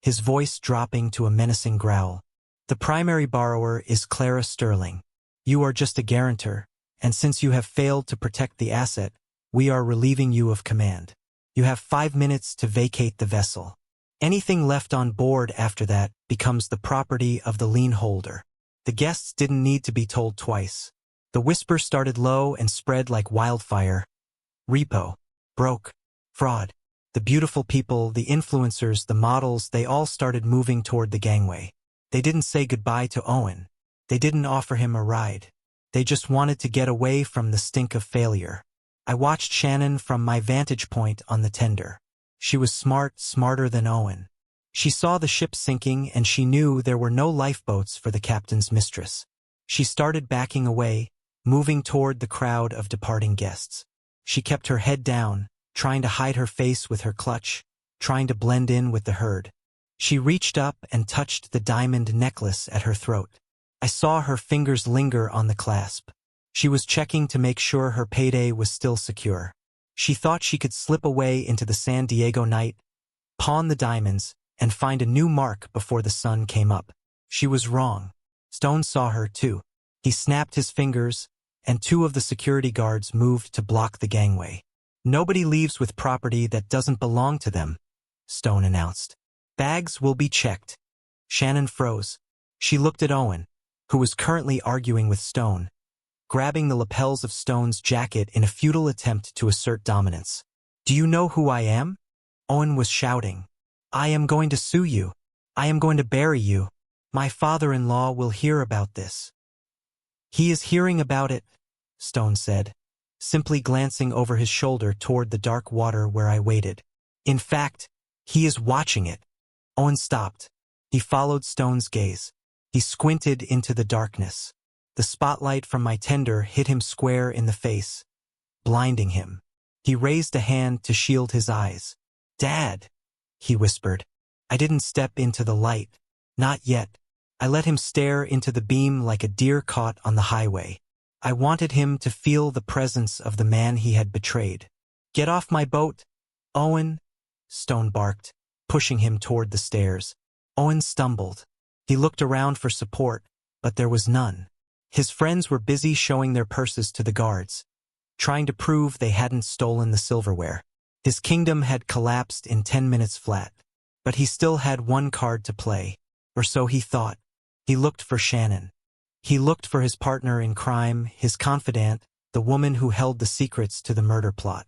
his voice dropping to a menacing growl. "The primary borrower is Clara Sterling. You are just a guarantor, and since you have failed to protect the asset, we are relieving you of command. You have 5 minutes to vacate the vessel. Anything left on board after that becomes the property of the lien holder." The guests didn't need to be told twice. The whisper started low and spread like wildfire. Repo. Broke. Fraud. The beautiful people, the influencers, the models, they all started moving toward the gangway. They didn't say goodbye to Owen. They didn't offer him a ride. They just wanted to get away from the stink of failure. I watched Shannon from my vantage point on the tender. She was smart, smarter than Owen. She saw the ship sinking and she knew there were no lifeboats for the captain's mistress. She started backing away, moving toward the crowd of departing guests. She kept her head down, trying to hide her face with her clutch, trying to blend in with the herd. She reached up and touched the diamond necklace at her throat. I saw her fingers linger on the clasp. She was checking to make sure her payday was still secure. She thought she could slip away into the San Diego night, pawn the diamonds, and find a new mark before the sun came up. She was wrong. Stone saw her too. He snapped his fingers, and 2 of the security guards moved to block the gangway. "Nobody leaves with property that doesn't belong to them," Stone announced. Bags will be checked. Shannon froze. She looked at Owen, who was currently arguing with Stone, grabbing the lapels of Stone's jacket in a futile attempt to assert dominance. Do you know who I am? Owen was shouting. I am going to sue you. I am going to bury you. My father-in-law will hear about this. He is hearing about it, Stone said, simply glancing over his shoulder toward the dark water where I waited. In fact, he is watching it. Owen stopped. He followed Stone's gaze. He squinted into the darkness. The spotlight from my tender hit him square in the face, blinding him. He raised a hand to shield his eyes. Dad, he whispered. I didn't step into the light. Not yet. I let him stare into the beam like a deer caught on the highway. I wanted him to feel the presence of the man he had betrayed. Get off my boat, Owen, Stone barked, pushing him toward the stairs. Owen stumbled. He looked around for support, but there was none. His friends were busy showing their purses to the guards, trying to prove they hadn't stolen the silverware. His kingdom had collapsed in 10 minutes flat, but he still had one card to play, or so he thought. He looked for Shannon. He looked for his partner in crime, his confidant, the woman who held the secrets to the murder plot.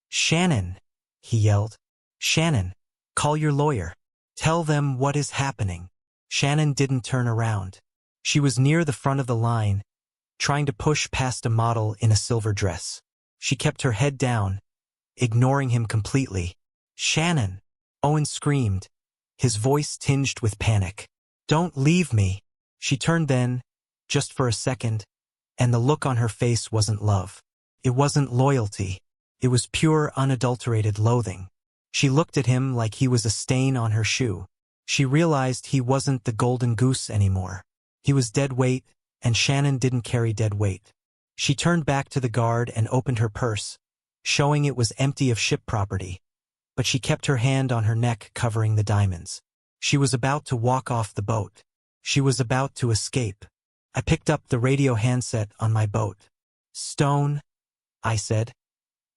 Shannon, he yelled. Shannon, call your lawyer. Tell them what is happening. Shannon didn't turn around. She was near the front of the line, trying to push past a model in a silver dress. She kept her head down, ignoring him completely. Shannon! Owen screamed, his voice tinged with panic. Don't leave me! She turned then, just for a second, and the look on her face wasn't love. It wasn't loyalty. It was pure, unadulterated loathing. She looked at him like he was a stain on her shoe. She realized he wasn't the golden goose anymore. He was dead weight, and Shannon didn't carry dead weight. She turned back to the guard and opened her purse, showing it was empty of ship property. But she kept her hand on her neck, covering the diamonds. She was about to walk off the boat. She was about to escape. I picked up the radio handset on my boat. Stone, I said,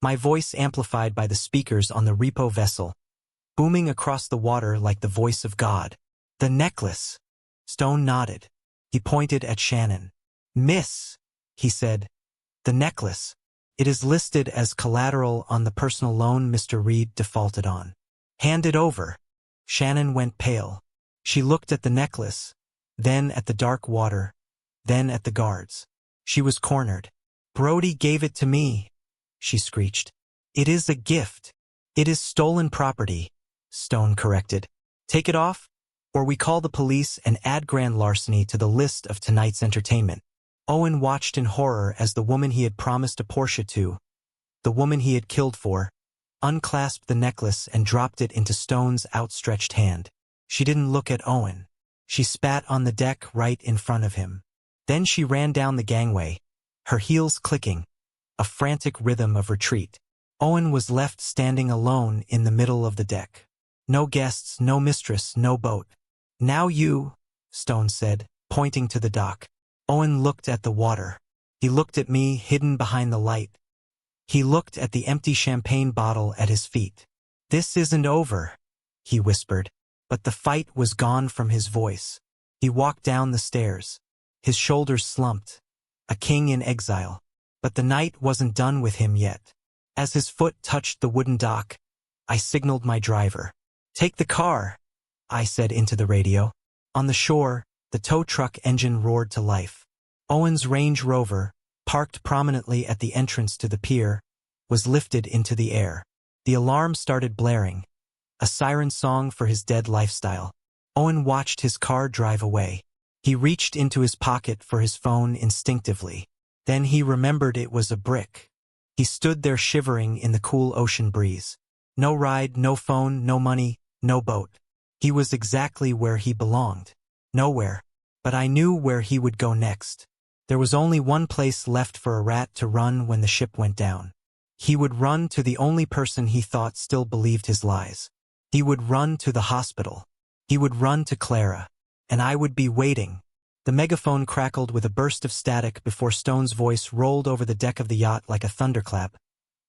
my voice amplified by the speakers on the repo vessel, booming across the water like the voice of God. The necklace. Stone nodded. He pointed at Shannon. Miss, he said, the necklace. It is listed as collateral on the personal loan Mr. Reed defaulted on. Hand it over. Shannon went pale. She looked at the necklace, then at the dark water, then at the guards. She was cornered. Brody gave it to me, she screeched. It is a gift. It is stolen property, Stone corrected. Take it off, or we call the police and add grand larceny to the list of tonight's entertainment. Owen watched in horror as the woman he had promised a Porsche to, the woman he had killed for, unclasped the necklace and dropped it into Stone's outstretched hand. She didn't look at Owen. She spat on the deck right in front of him. Then she ran down the gangway, her heels clicking, a frantic rhythm of retreat. Owen was left standing alone in the middle of the deck. No guests, no mistress, no boat. Now you, Stone said, pointing to the dock. Owen looked at the water. He looked at me, hidden behind the light. He looked at the empty champagne bottle at his feet. This isn't over, he whispered, but the fight was gone from his voice. He walked down the stairs. His shoulders slumped, a king in exile. But the night wasn't done with him yet. As his foot touched the wooden dock, I signaled my driver. Take the car, I said into the radio. On the shore, the tow truck engine roared to life. Owen's Range Rover, parked prominently at the entrance to the pier, was lifted into the air. The alarm started blaring, a siren song for his dead lifestyle. Owen watched his car drive away. He reached into his pocket for his phone instinctively. Then he remembered it was a brick. He stood there shivering in the cool ocean breeze. No ride, no phone, no money, no boat. He was exactly where he belonged. Nowhere. But I knew where he would go next. There was only one place left for a rat to run when the ship went down. He would run to the only person he thought still believed his lies. He would run to the hospital. He would run to Clara. And I would be waiting. The megaphone crackled with a burst of static before Stone's voice rolled over the deck of the yacht like a thunderclap,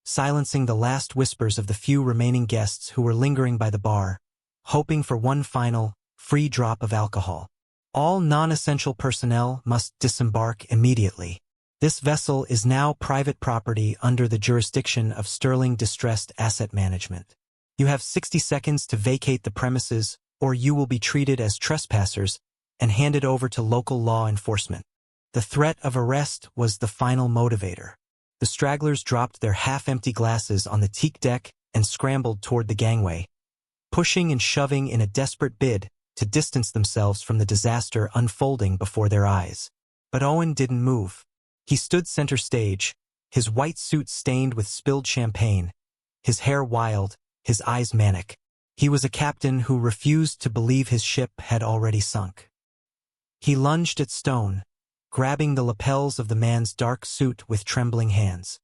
silencing the last whispers of the few remaining guests who were lingering by the bar, hoping for one final, free drop of alcohol. All non-essential personnel must disembark immediately. This vessel is now private property under the jurisdiction of Sterling Distressed Asset Management. You have 60 seconds to vacate the premises, or you will be treated as trespassers and handed over to local law enforcement. The threat of arrest was the final motivator. The stragglers dropped their half-empty glasses on the teak deck and scrambled toward the gangway, pushing and shoving in a desperate bid to distance themselves from the disaster unfolding before their eyes. But Owen didn't move. He stood center stage, his white suit stained with spilled champagne, his hair wild, his eyes manic. He was a captain who refused to believe his ship had already sunk. He lunged at Stone, grabbing the lapels of the man's dark suit with trembling hands.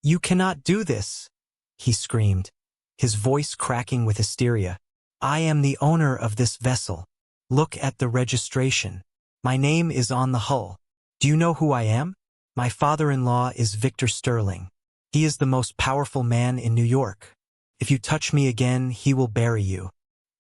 "You cannot do this," he screamed, his voice cracking with hysteria. "I am the owner of this vessel. Look at the registration. My name is on the hull. Do you know who I am? My father-in-law is Victor Sterling. He is the most powerful man in New York. If you touch me again, he will bury you.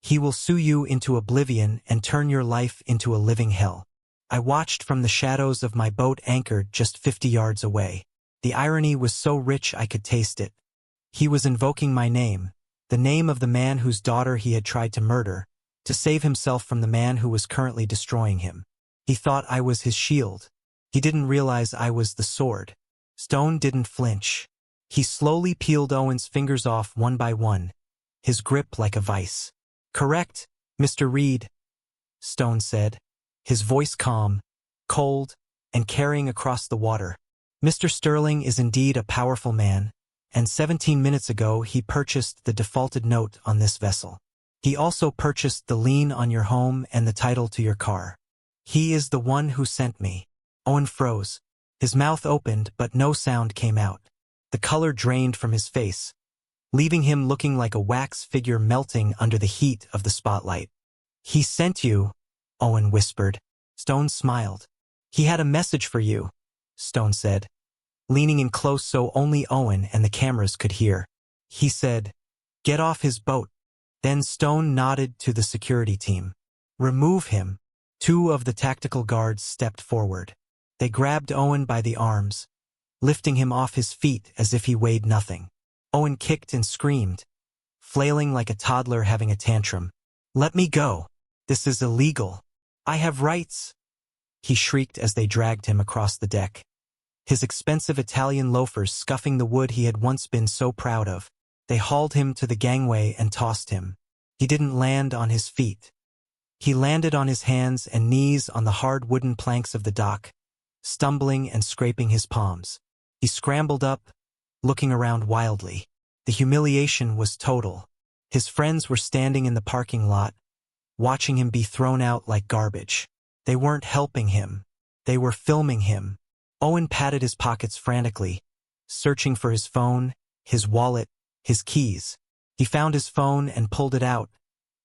He will sue you into oblivion and turn your life into a living hell." I watched from the shadows of my boat anchored just 50 yards away. The irony was so rich I could taste it. He was invoking my name, the name of the man whose daughter he had tried to murder, to save himself from the man who was currently destroying him. He thought I was his shield. He didn't realize I was the sword. Stone didn't flinch. He slowly peeled Owen's fingers off one by one, his grip like a vice. "Correct, Mr. Reed," Stone said, his voice calm, cold, and carrying across the water. "Mr. Sterling is indeed a powerful man, and 17 minutes ago he purchased the defaulted note on this vessel. He also purchased the lien on your home and the title to your car. He is the one who sent me." Owen froze. His mouth opened, but no sound came out. The color drained from his face, leaving him looking like a wax figure melting under the heat of the spotlight. "He sent you," Owen whispered. Stone smiled. "He had a message for you," Stone said, leaning in close so only Owen and the cameras could hear. He said, "Get off his boat." Then Stone nodded to the security team. "Remove him." 2 of the tactical guards stepped forward. They grabbed Owen by the arms, lifting him off his feet as if he weighed nothing. Owen kicked and screamed, flailing like a toddler having a tantrum. "Let me go. This is illegal. I have rights," he shrieked as they dragged him across the deck, his expensive Italian loafers scuffing the wood he had once been so proud of. They hauled him to the gangway and tossed him. He didn't land on his feet. He landed on his hands and knees on the hard wooden planks of the dock, stumbling and scraping his palms. He scrambled up, looking around wildly. The humiliation was total. His friends were standing in the parking lot, watching him be thrown out like garbage. They weren't helping him. They were filming him. Owen patted his pockets frantically, searching for his phone, his wallet, his keys. He found his phone and pulled it out,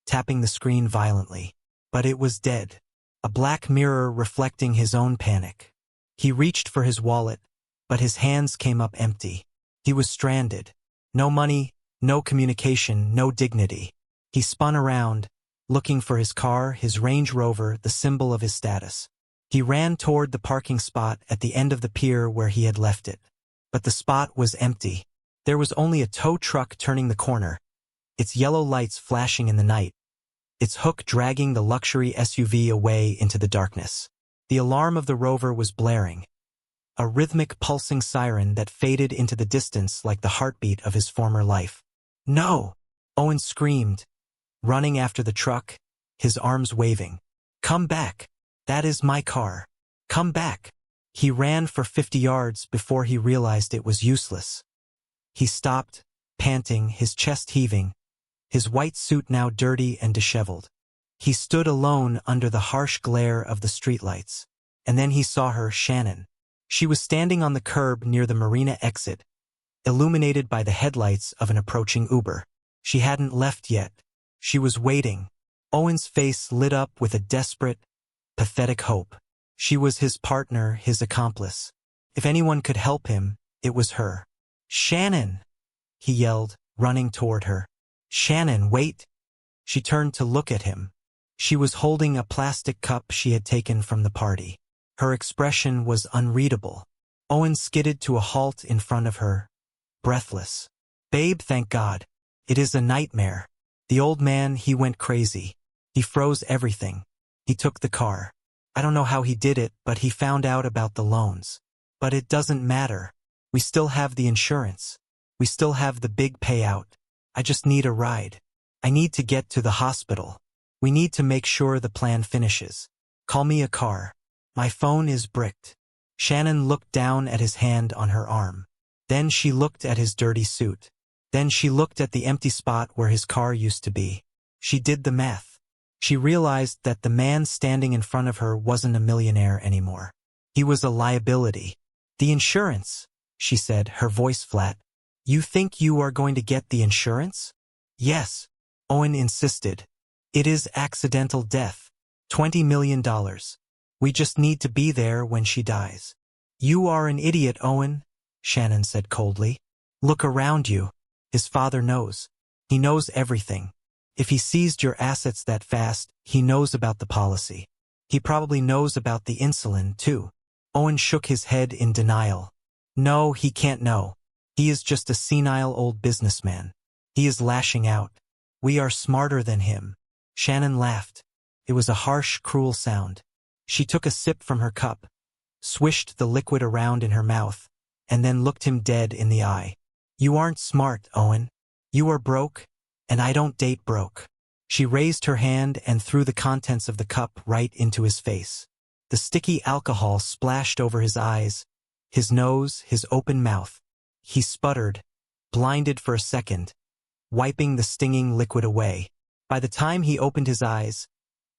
tapping the screen violently. But it was dead, a black mirror reflecting his own panic. He reached for his wallet, but his hands came up empty. He was stranded. No money, no communication, no dignity. He spun around, looking for his car, his Range Rover, the symbol of his status. He ran toward the parking spot at the end of the pier where he had left it. But the spot was empty. There was only a tow truck turning the corner, its yellow lights flashing in the night, its hook dragging the luxury SUV away into the darkness. The alarm of the Rover was blaring, a rhythmic pulsing siren that faded into the distance like the heartbeat of his former life. "No!" Owen screamed, running after the truck, his arms waving. "Come back! That is my car. Come back!" He ran for 50 yards before he realized it was useless. He stopped, panting, his chest heaving, his white suit now dirty and disheveled. He stood alone under the harsh glare of the streetlights. And then he saw her, Shannon. She was standing on the curb near the marina exit, illuminated by the headlights of an approaching Uber. She hadn't left yet. She was waiting. Owen's face lit up with a desperate, pathetic hope. She was his partner, his accomplice. If anyone could help him, it was her. "Shannon!" he yelled, running toward her. "Shannon, wait!" She turned to look at him. She was holding a plastic cup she had taken from the party. Her expression was unreadable. Owen skidded to a halt in front of her, breathless. "Babe, thank God. It is a nightmare." The old man, he went crazy. He froze everything. He took the car. I don't know how he did it, but he found out about the loans. But it doesn't matter. We still have the insurance. We still have the big payout. I just need a ride. I need to get to the hospital. We need to make sure the plan finishes. Call me a car. My phone is bricked. Shannon looked down at his hand on her arm. Then she looked at his dirty suit. Then she looked at the empty spot where his car used to be. She did the math. She realized that the man standing in front of her wasn't a millionaire anymore. He was a liability. "The insurance," she said, her voice flat. "You think you are going to get the insurance?" "Yes," Owen insisted. "It is accidental death. $20 million. We just need to be there when she dies." "You are an idiot, Owen," Shannon said coldly. "Look around you. His father knows. He knows everything. If he seized your assets that fast, he knows about the policy. He probably knows about the insulin, too." Owen shook his head in denial. "No, he can't know. He is just a senile old businessman. He is lashing out. We are smarter than him." Shannon laughed. It was a harsh, cruel sound. She took a sip from her cup, swished the liquid around in her mouth, and then looked him dead in the eye. "You aren't smart, Owen. You are broke, and I don't date broke." She raised her hand and threw the contents of the cup right into his face. The sticky alcohol splashed over his eyes, his nose, his open mouth. He sputtered, blinded for a second, wiping the stinging liquid away. By the time he opened his eyes,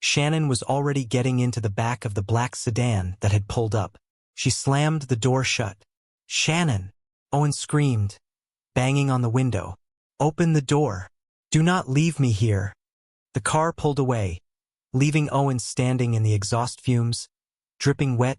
Shannon was already getting into the back of the black sedan that had pulled up. She slammed the door shut. "Shannon!" Owen screamed, banging on the window. "Open the door. Do not leave me here." The car pulled away, leaving Owen standing in the exhaust fumes, dripping wet,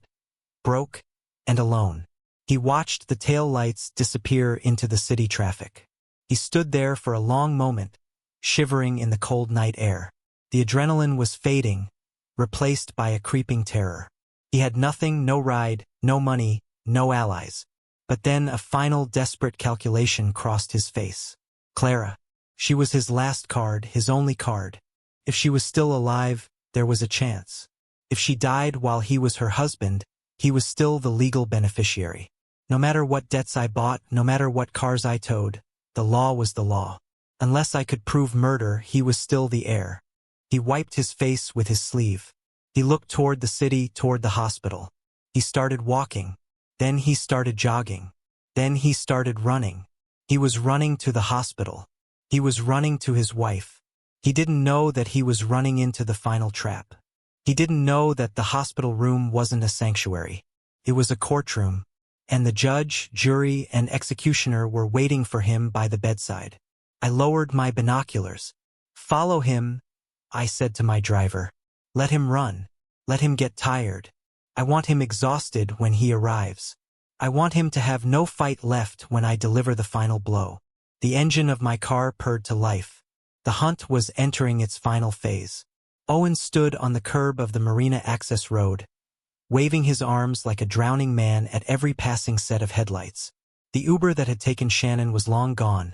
broke, and alone. He watched the tail lights disappear into the city traffic. He stood there for a long moment, shivering in the cold night air. The adrenaline was fading, replaced by a creeping terror. He had nothing, no ride, no money, no allies. But then a final desperate calculation crossed his face. Clara. She was his last card, his only card. If she was still alive, there was a chance. If she died while he was her husband, he was still the legal beneficiary. No matter what debts I bought, no matter what cars I towed, the law was the law. Unless I could prove murder, he was still the heir. He wiped his face with his sleeve. He looked toward the city, toward the hospital. He started walking. Then he started jogging. Then he started running. He was running to the hospital. He was running to his wife. He didn't know that he was running into the final trap. He didn't know that the hospital room wasn't a sanctuary. It was a courtroom, and the judge, jury, and executioner were waiting for him by the bedside. I lowered my binoculars. "Follow him," I said to my driver. "Let him run. Let him get tired. I want him exhausted when he arrives. I want him to have no fight left when I deliver the final blow." The engine of my car purred to life. The hunt was entering its final phase. Owen stood on the curb of the Marina Access Road, waving his arms like a drowning man at every passing set of headlights. The Uber that had taken Shannon was long gone,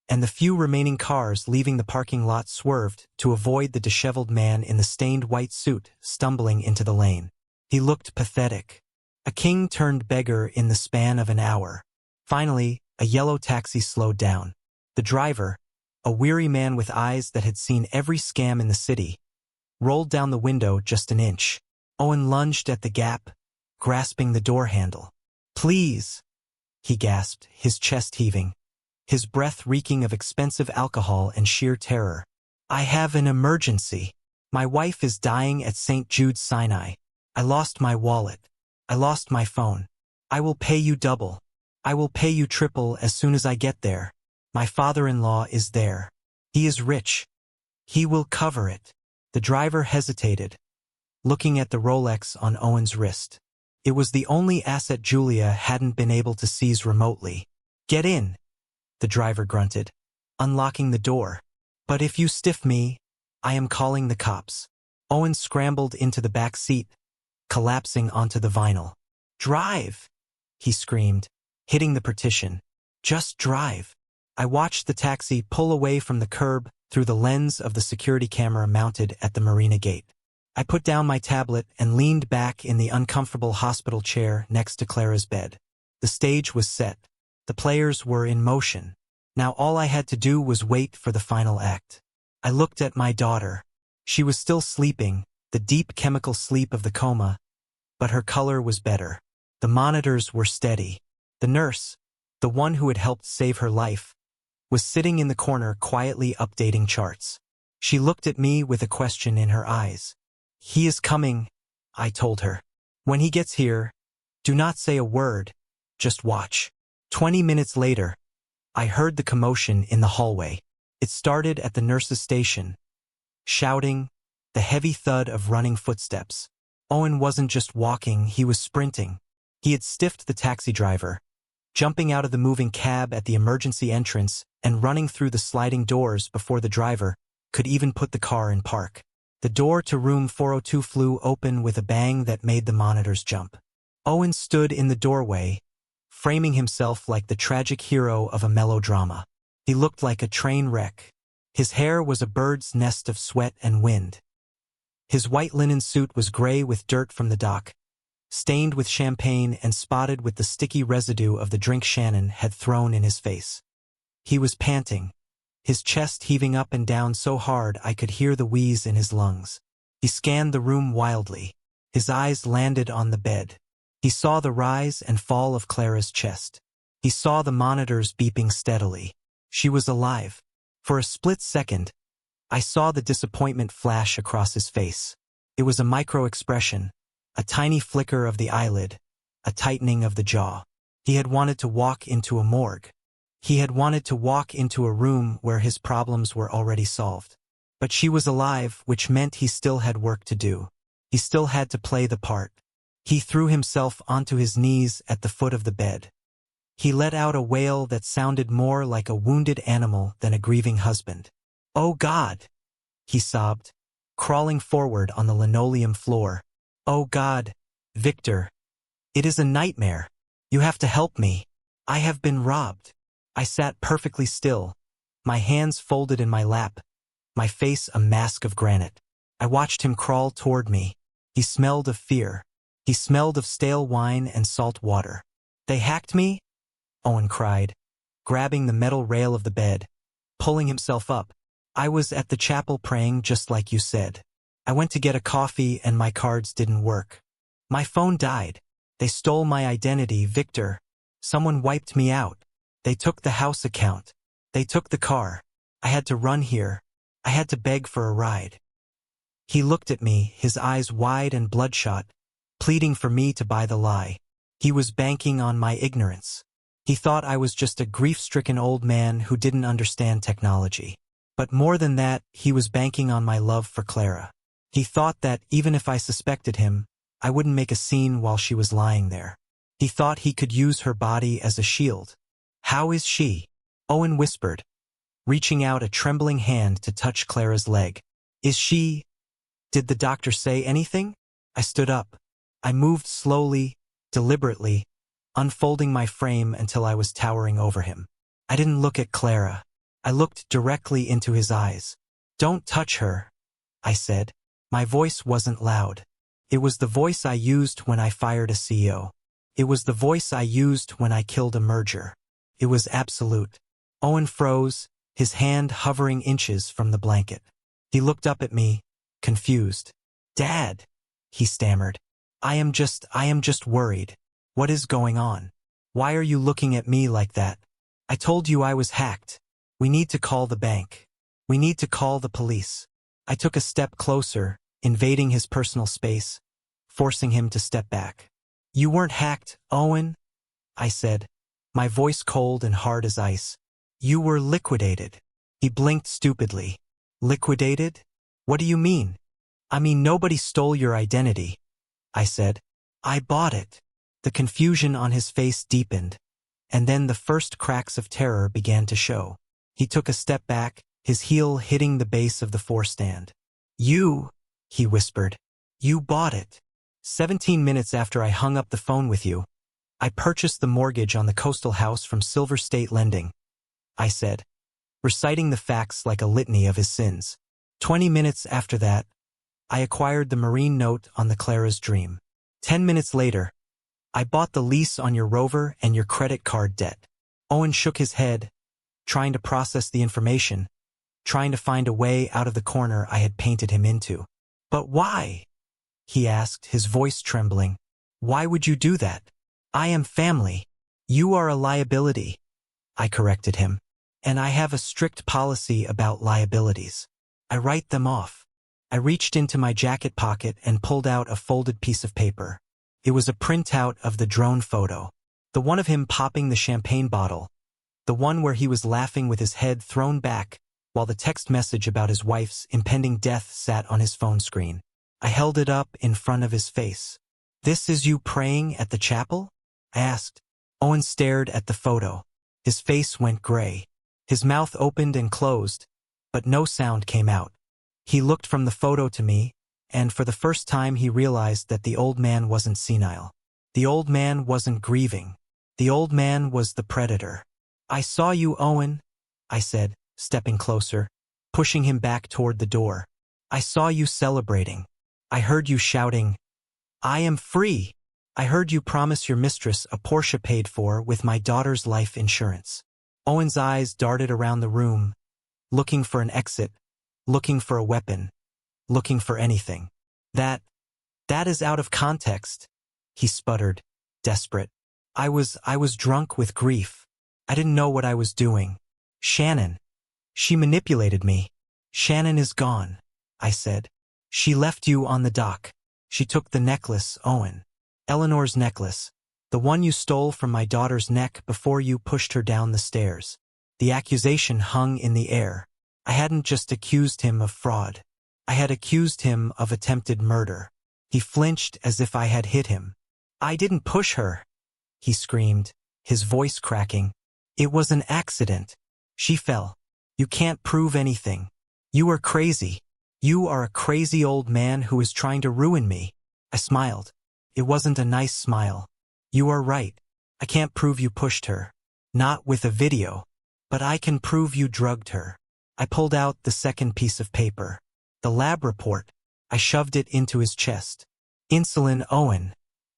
and the few remaining cars leaving the parking lot swerved to avoid the disheveled man in the stained white suit stumbling into the lane. He looked pathetic. A king turned beggar in the span of an hour. Finally, a yellow taxi slowed down. The driver, a weary man with eyes that had seen every scam in the city, rolled down the window just an inch. Owen lunged at the gap, grasping the door handle. "Please," he gasped, his chest heaving, his breath reeking of expensive alcohol and sheer terror. "I have an emergency. My wife is dying at St. Jude's Sinai. I lost my wallet. I lost my phone. I will pay you double. I will pay you triple as soon as I get there. My father-in-law is there. He is rich. He will cover it." The driver hesitated, looking at the Rolex on Owen's wrist. It was the only asset Julia hadn't been able to seize remotely. "Get in," the driver grunted, unlocking the door. "But if you stiff me, I am calling the cops. Owen scrambled into the back seat, collapsing onto the vinyl. Drive! He screamed, hitting the partition. Just drive. I watched the taxi pull away from the curb through the lens of the security camera mounted at the marina gate. I put down my tablet and leaned back in the uncomfortable hospital chair next to Clara's bed. The stage was set. The players were in motion. Now all I had to do was wait for the final act. I looked at my daughter. She was still sleeping, the deep chemical sleep of the coma, but her color was better. The monitors were steady. The nurse, the one who had helped save her life, was sitting in the corner quietly updating charts. She looked at me with a question in her eyes. He is coming, I told her. When he gets here, do not say a word, just watch. 20 minutes later, I heard the commotion in the hallway. It started at the nurse's station. Shouting, the heavy thud of running footsteps. Owen wasn't just walking, he was sprinting. He had stiffed the taxi driver, jumping out of the moving cab at the emergency entrance and running through the sliding doors before the driver could even put the car in park. The door to room 402 flew open with a bang that made the monitors jump. Owen stood in the doorway, framing himself like the tragic hero of a melodrama. He looked like a train wreck. His hair was a bird's nest of sweat and wind. His white linen suit was gray with dirt from the dock, stained with champagne and spotted with the sticky residue of the drink Shannon had thrown in his face. He was panting, his chest heaving up and down so hard I could hear the wheeze in his lungs. He scanned the room wildly. His eyes landed on the bed. He saw the rise and fall of Clara's chest. He saw the monitors beeping steadily. She was alive. For a split second, I saw the disappointment flash across his face. It was a micro-expression, a tiny flicker of the eyelid, a tightening of the jaw. He had wanted to walk into a morgue. He had wanted to walk into a room where his problems were already solved. But she was alive, which meant he still had work to do. He still had to play the part. He threw himself onto his knees at the foot of the bed. He let out a wail that sounded more like a wounded animal than a grieving husband. "Oh God!" he sobbed, crawling forward on the linoleum floor. "Oh God, Victor. It is a nightmare. You have to help me. I have been robbed." I sat perfectly still, my hands folded in my lap, my face a mask of granite. I watched him crawl toward me. He smelled of fear. He smelled of stale wine and salt water. "They hacked me?" Owen cried, grabbing the metal rail of the bed, pulling himself up. "I was at the chapel praying just like you said. I went to get a coffee and my cards didn't work. My phone died. They stole my identity, Victor. Someone wiped me out. They took the house account. They took the car. I had to run here. I had to beg for a ride." He looked at me, his eyes wide and bloodshot, pleading for me to buy the lie. He was banking on my ignorance. He thought I was just a grief-stricken old man who didn't understand technology. But more than that, he was banking on my love for Clara. He thought that even if I suspected him, I wouldn't make a scene while she was lying there. He thought he could use her body as a shield. "How is she?" Owen whispered, reaching out a trembling hand to touch Clara's leg. "Is she... Did the doctor say anything?" I stood up. I moved slowly, deliberately, unfolding my frame until I was towering over him. I didn't look at Clara. I looked directly into his eyes. "Don't touch her," I said. My voice wasn't loud. It was the voice I used when I fired a CEO. It was the voice I used when I killed a merger. It was absolute. Owen froze, his hand hovering inches from the blanket. He looked up at me, confused. "Dad," he stammered. I am just worried. What is going on? Why are you looking at me like that? I told you I was hacked. We need to call the bank. We need to call the police." I took a step closer, invading his personal space, forcing him to step back. "You weren't hacked, Owen," I said, my voice cold and hard as ice. "You were liquidated." He blinked stupidly. "Liquidated? What do you mean?" "I mean nobody stole your identity," I said. "I bought it." The confusion on his face deepened, and then the first cracks of terror began to show. He took a step back, his heel hitting the base of the forestand. "You," he whispered. "You bought it. 17 minutes after I hung up the phone with you, I purchased the mortgage on the coastal house from Silver State Lending," I said, reciting the facts like a litany of his sins. 20 minutes after that, I acquired the marine note on the Clara's Dream. 10 minutes later, I bought the lease on your rover and your credit card debt. Owen shook his head, trying to process the information, trying to find a way out of the corner I had painted him into. "But why?" he asked, his voice trembling. "Why would you do that? I am family. You are a liability," I corrected him. "And I have a strict policy about liabilities. I write them off." I reached into my jacket pocket and pulled out a folded piece of paper. It was a printout of the drone photo. The one of him popping the champagne bottle. The one where he was laughing with his head thrown back, while the text message about his wife's impending death sat on his phone screen. I held it up in front of his face. "This is you praying at the chapel?" I asked. Owen stared at the photo. His face went gray. His mouth opened and closed, but no sound came out. He looked from the photo to me, and for the first time he realized that the old man wasn't senile. The old man wasn't grieving. The old man was the predator. "I saw you, Owen," I said, stepping closer, pushing him back toward the door. "I saw you celebrating. I heard you shouting, 'I am free!' I heard you promise your mistress a Porsche paid for with my daughter's life insurance." Owen's eyes darted around the room, looking for an exit, looking for a weapon, looking for anything. That is out of context," he sputtered, desperate. I was drunk with grief. I didn't know what I was doing. "Shannon. She manipulated me. Shannon is gone," I said. "She left you on the dock. She took the necklace, Owen. Eleanor's necklace. The one you stole from my daughter's neck before you pushed her down the stairs." The accusation hung in the air. I hadn't just accused him of fraud. I had accused him of attempted murder. He flinched as if I had hit him. "I didn't push her," he screamed, his voice cracking. "It was an accident. She fell. You can't prove anything. You are crazy. You are a crazy old man who is trying to ruin me." I smiled. It wasn't a nice smile. "You are right. I can't prove you pushed her. Not with a video. But I can prove you drugged her." I pulled out the second piece of paper. The lab report. I shoved it into his chest. "Insulin, Owen,"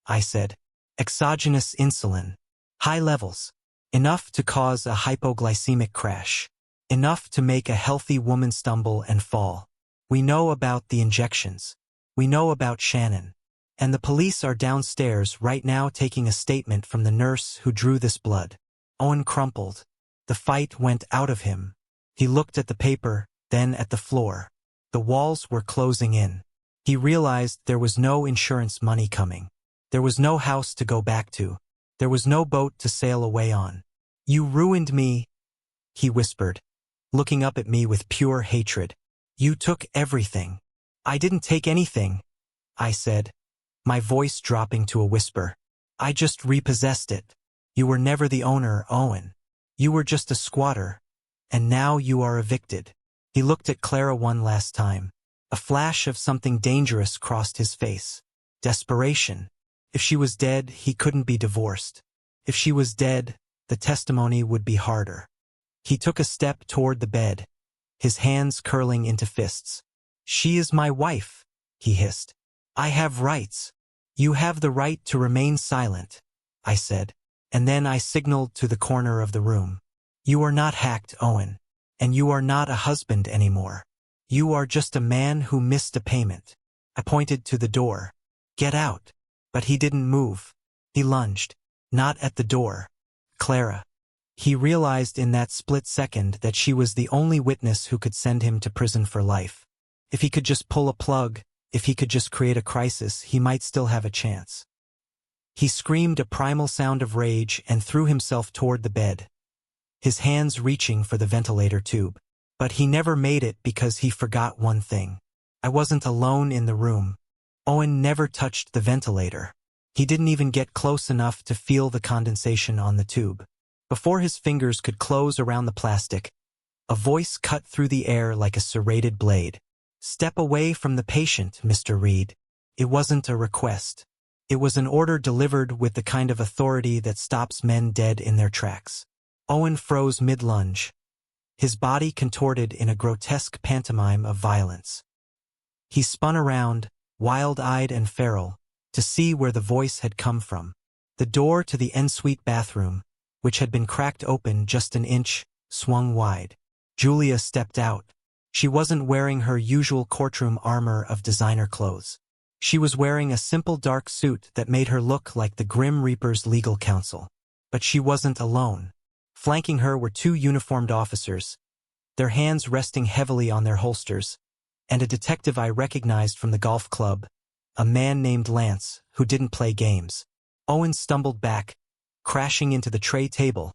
I said. "Exogenous insulin. High levels. Enough to cause a hypoglycemic crash. Enough to make a healthy woman stumble and fall. We know about the injections. We know about Shannon. And the police are downstairs right now taking a statement from the nurse who drew this blood." Owen crumpled. The fight went out of him. He looked at the paper, then at the floor. The walls were closing in. He realized there was no insurance money coming. There was no house to go back to. There was no boat to sail away on. "You ruined me," he whispered, looking up at me with pure hatred. "You took everything." "I didn't take anything," I said, my voice dropping to a whisper. "I just repossessed it. You were never the owner, Owen. You were just a squatter, and now you are evicted." He looked at Clara one last time. A flash of something dangerous crossed his face. Desperation. If she was dead, he couldn't be divorced. If she was dead, the testimony would be harder. He took a step toward the bed, his hands curling into fists. "She is my wife," he hissed. "I have rights. You have the right to remain silent," I said, and then I signaled to the corner of the room. "You are not hacked, Owen, and you are not a husband anymore. You are just a man who missed a payment." I pointed to the door. "Get out." But he didn't move. He lunged. Not at the door. Clara. He realized in that split second that she was the only witness who could send him to prison for life. If he could just pull a plug, if he could just create a crisis, he might still have a chance. He screamed a primal sound of rage and threw himself toward the bed, his hands reaching for the ventilator tube. But he never made it because he forgot one thing. I wasn't alone in the room. Owen never touched the ventilator. He didn't even get close enough to feel the condensation on the tube. Before his fingers could close around the plastic, A voice cut through the air like a serrated blade. "Step away from the patient, Mr. Reed." It wasn't a request. It was an order delivered with the kind of authority that stops men dead in their tracks. Owen froze mid-lunge, his body contorted in a grotesque pantomime of violence. He spun around, wild-eyed and feral, to see where the voice had come from. The door to the ensuite bathroom, which had been cracked open just an inch, swung wide. Julia stepped out. She wasn't wearing her usual courtroom armor of designer clothes. She was wearing a simple dark suit that made her look like the Grim Reaper's legal counsel. But she wasn't alone. Flanking her were two uniformed officers, their hands resting heavily on their holsters, and a detective I recognized from the golf club, a man named Lance, who didn't play games. Owen stumbled back, crashing into the tray table,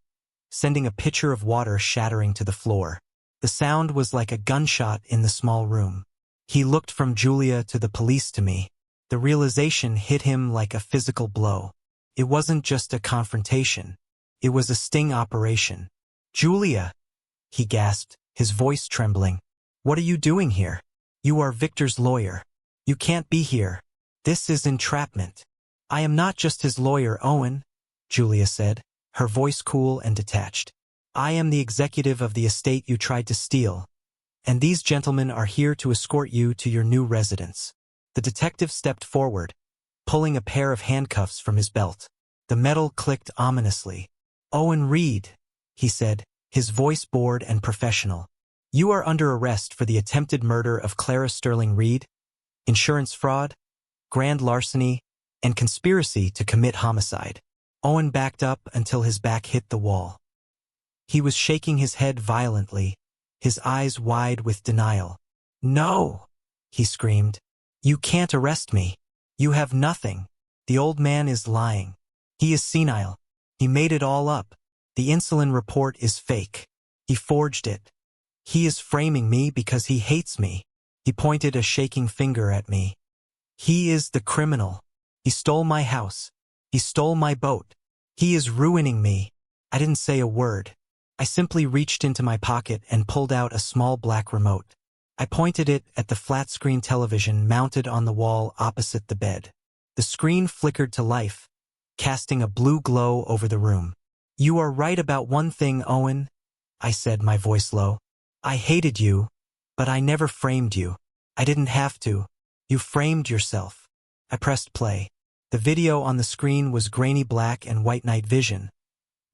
sending a pitcher of water shattering to the floor. The sound was like a gunshot in the small room. He looked from Julia to the police to me. The realization hit him like a physical blow. It wasn't just a confrontation. It was a sting operation. "Julia," he gasped, his voice trembling. "What are you doing here? You are Victor's lawyer. You can't be here. This is entrapment." "I am not just his lawyer, Owen," Julia said, her voice cool and detached. "I am the executive of the estate you tried to steal, and these gentlemen are here to escort you to your new residence." The detective stepped forward, pulling a pair of handcuffs from his belt. The metal clicked ominously. "Owen Reed," he said, his voice bored and professional. "You are under arrest for the attempted murder of Clara Sterling Reed, insurance fraud, grand larceny, and conspiracy to commit homicide." Owen backed up until his back hit the wall. He was shaking his head violently, his eyes wide with denial. "No!" he screamed. "You can't arrest me. You have nothing. The old man is lying. He is senile. He made it all up. The insulin report is fake. He forged it. He is framing me because he hates me." He pointed a shaking finger at me. "He is the criminal. He stole my house. He stole my boat. He is ruining me." I didn't say a word. I simply reached into my pocket and pulled out a small black remote. I pointed it at the flat-screen television mounted on the wall opposite the bed. The screen flickered to life, casting a blue glow over the room. "You are right about one thing, Owen," I said, my voice low. "I hated you, but I never framed you. I didn't have to. You framed yourself." I pressed play. The video on the screen was grainy black and white night vision,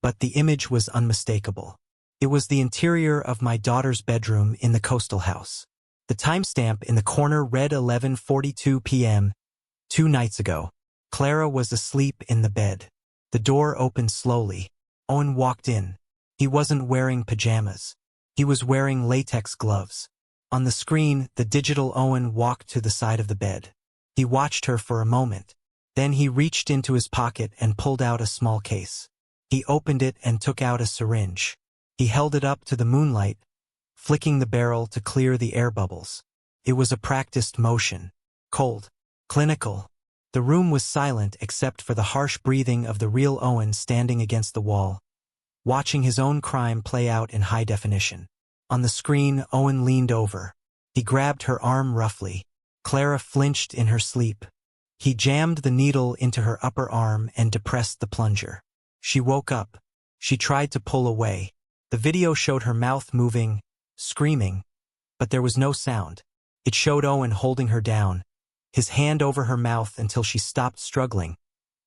but the image was unmistakable. It was the interior of my daughter's bedroom in the coastal house. The timestamp in the corner read 11:42 p.m. 2 nights ago. Clara was asleep in the bed. The door opened slowly. Owen walked in. He wasn't wearing pajamas. He was wearing latex gloves. On the screen, the digital Owen walked to the side of the bed. He watched her for a moment. Then he reached into his pocket and pulled out a small case. He opened it and took out a syringe. He held it up to the moonlight, flicking the barrel to clear the air bubbles. It was a practiced motion. Cold. Clinical. The room was silent except for the harsh breathing of the real Owen standing against the wall, watching his own crime play out in high definition. On the screen, Owen leaned over. He grabbed her arm roughly. Clara flinched in her sleep. He jammed the needle into her upper arm and depressed the plunger. She woke up. She tried to pull away. The video showed her mouth moving, screaming, but there was no sound. It showed Owen holding her down, his hand over her mouth until she stopped struggling,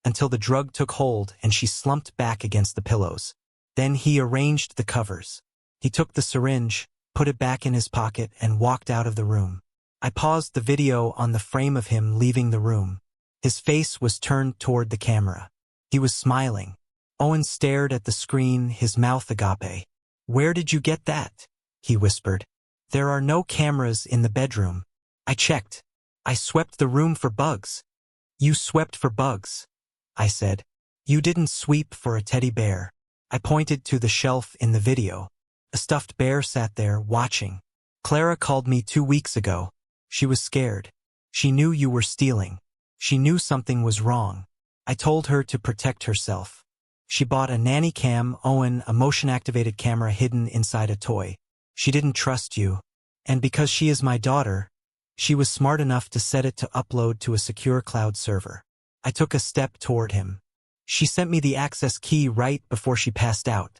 until the drug took hold and she slumped back against the pillows. Then he arranged the covers. He took the syringe, put it back in his pocket, and walked out of the room. I paused the video on the frame of him leaving the room. His face was turned toward the camera. He was smiling. Owen stared at the screen, his mouth agape. "Where did you get that?" he whispered. "There are no cameras in the bedroom." I checked. "I swept the room for bugs." "You swept for bugs," I said. "You didn't sweep for a teddy bear." I pointed to the shelf in the video. A stuffed bear sat there, watching. "Clara called me 2 weeks ago. She was scared. She knew you were stealing. She knew something was wrong. I told her to protect herself. She bought a nanny cam, Owen, a motion-activated camera hidden inside a toy. She didn't trust you. And because she is my daughter, she was smart enough to set it to upload to a secure cloud server. I took a step toward him. She sent me the access key right before she passed out,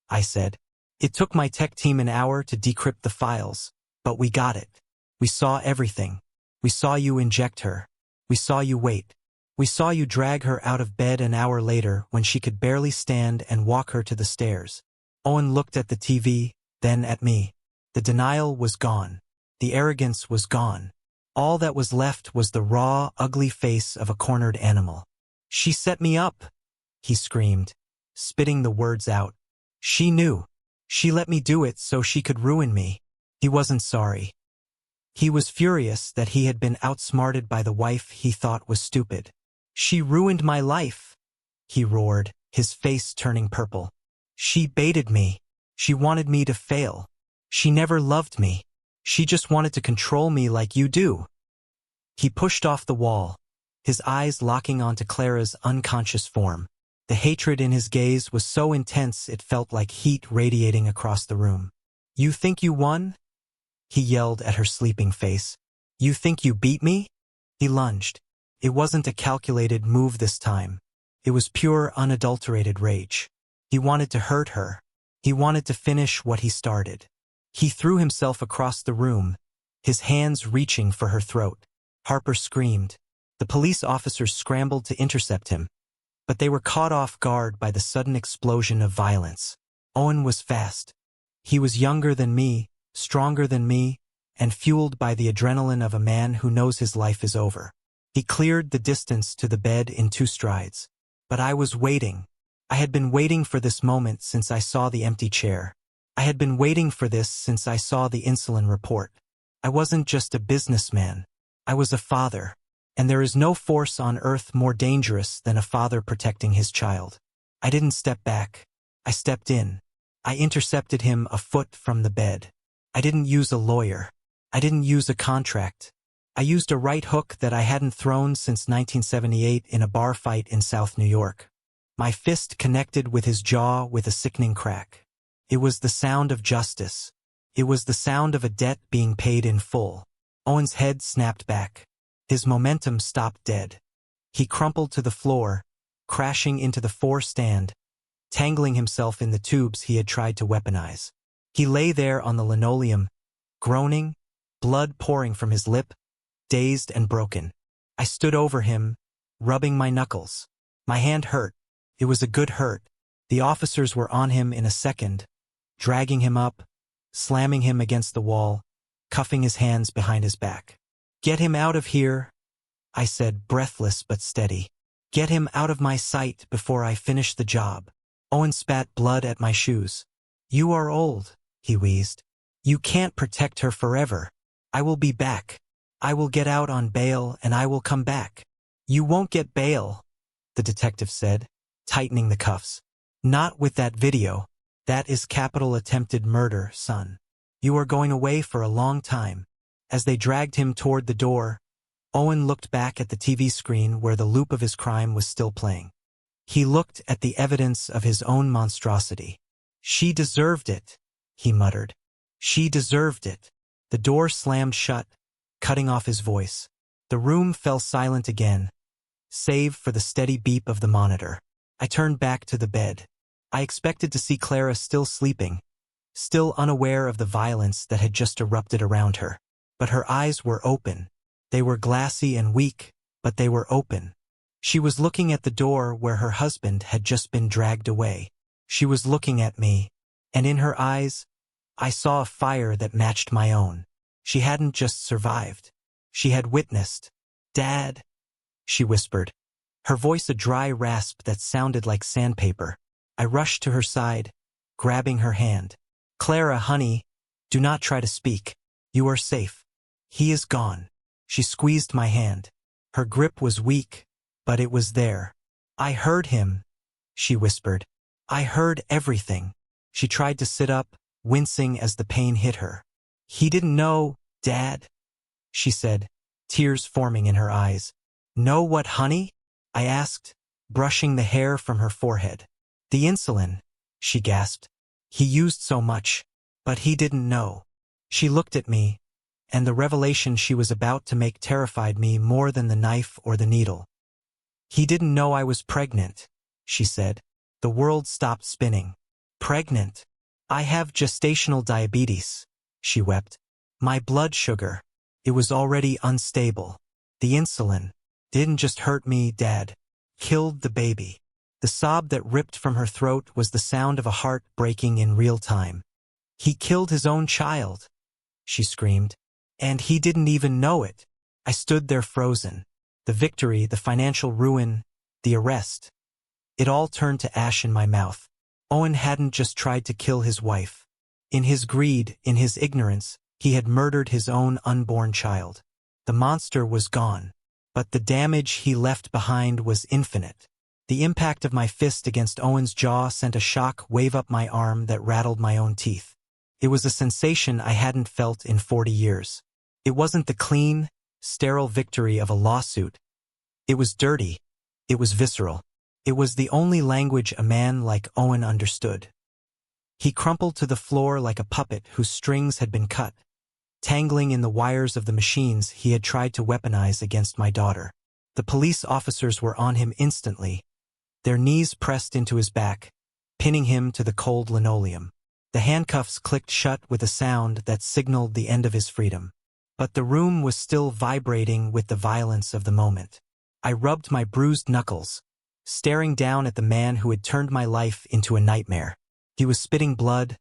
I said. It took my tech team an hour to decrypt the files, but we got it. We saw everything. We saw you inject her. We saw you wait. We saw you drag her out of bed an hour later when she could barely stand and walk her to the stairs. Owen looked at the TV, then at me. The denial was gone. The arrogance was gone. All that was left was the raw, ugly face of a cornered animal. She set me up, he screamed, spitting the words out. She knew. She let me do it so she could ruin me. He wasn't sorry. He was furious that he had been outsmarted by the wife he thought was stupid. She ruined my life, he roared, his face turning purple. She baited me. She wanted me to fail. She never loved me. She just wanted to control me like you do. He pushed off the wall, his eyes locking onto Clara's unconscious form. The hatred in his gaze was so intense it felt like heat radiating across the room. You think you won? He yelled at her sleeping face. You think you beat me? He lunged. It wasn't a calculated move this time. It was pure, unadulterated rage. He wanted to hurt her. He wanted to finish what he started. He threw himself across the room, his hands reaching for her throat. Harper screamed. The police officers scrambled to intercept him, but they were caught off guard by the sudden explosion of violence. Owen was fast. He was younger than me, stronger than me, and fueled by the adrenaline of a man who knows his life is over. He cleared the distance to the bed in 2 strides. But I was waiting. I had been waiting for this moment since I saw the empty chair. I had been waiting for this since I saw the insulin report. I wasn't just a businessman. I was a father. And there is no force on earth more dangerous than a father protecting his child. I didn't step back. I stepped in. I intercepted him a foot from the bed. I didn't use a lawyer. I didn't use a contract. I used a right hook that I hadn't thrown since 1978 in a bar fight in South New York. My fist connected with his jaw with a sickening crack. It was the sound of justice. It was the sound of a debt being paid in full. Owen's head snapped back. His momentum stopped dead. He crumpled to the floor, crashing into the 4-stand, tangling himself in the tubes he had tried to weaponize. He lay there on the linoleum, groaning, blood pouring from his lip, dazed and broken. I stood over him, rubbing my knuckles. My hand hurt. It was a good hurt. The officers were on him in a second, dragging him up, slamming him against the wall, cuffing his hands behind his back. Get him out of here, I said, breathless but steady. Get him out of my sight before I finish the job. Owen spat blood at my shoes. You are old, he wheezed. You can't protect her forever. I will be back. I will get out on bail and I will come back. You won't get bail, the detective said, tightening the cuffs. Not with that video. That is capital attempted murder, son. You are going away for a long time. As they dragged him toward the door, Owen looked back at the TV screen where the loop of his crime was still playing. He looked at the evidence of his own monstrosity. She deserved it, he muttered. She deserved it. The door slammed shut, cutting off his voice. The room fell silent again, save for the steady beep of the monitor. I turned back to the bed. I expected to see Clara still sleeping, still unaware of the violence that had just erupted around her. But her eyes were open. They were glassy and weak, but they were open. She was looking at the door where her husband had just been dragged away. She was looking at me, and in her eyes, I saw a fire that matched my own. She hadn't just survived. She had witnessed. Dad, she whispered, her voice a dry rasp that sounded like sandpaper. I rushed to her side, grabbing her hand. Clara, honey, do not try to speak. You are safe. He is gone. She squeezed my hand. Her grip was weak, but it was there. I heard him, she whispered. I heard everything. She tried to sit up, wincing as the pain hit her. He didn't know, Dad, she said, tears forming in her eyes. Know what, honey? I asked, brushing the hair from her forehead. The insulin, she gasped. He used so much. But he didn't know. She looked at me, and the revelation she was about to make terrified me more than the knife or the needle. He didn't know I was pregnant, she said. The world stopped spinning. Pregnant? I have gestational diabetes, she wept. My blood sugar. It was already unstable. The insulin didn't just hurt me, Dad. Killed the baby. The sob that ripped from her throat was the sound of a heart breaking in real time. He killed his own child, she screamed. And he didn't even know it. I stood there frozen. The victory, the financial ruin, the arrest. It all turned to ash in my mouth. Owen hadn't just tried to kill his wife. In his greed, in his ignorance, he had murdered his own unborn child. The monster was gone. But the damage he left behind was infinite. The impact of my fist against Owen's jaw sent a shock wave up my arm that rattled my own teeth. It was a sensation I hadn't felt in 40 years. It wasn't the clean, sterile victory of a lawsuit. It was dirty. It was visceral. It was the only language a man like Owen understood. He crumpled to the floor like a puppet whose strings had been cut, tangling in the wires of the machines he had tried to weaponize against my daughter. The police officers were on him instantly, their knees pressed into his back, pinning him to the cold linoleum. The handcuffs clicked shut with a sound that signaled the end of his freedom. But the room was still vibrating with the violence of the moment. I rubbed my bruised knuckles, staring down at the man who had turned my life into a nightmare. He was spitting blood,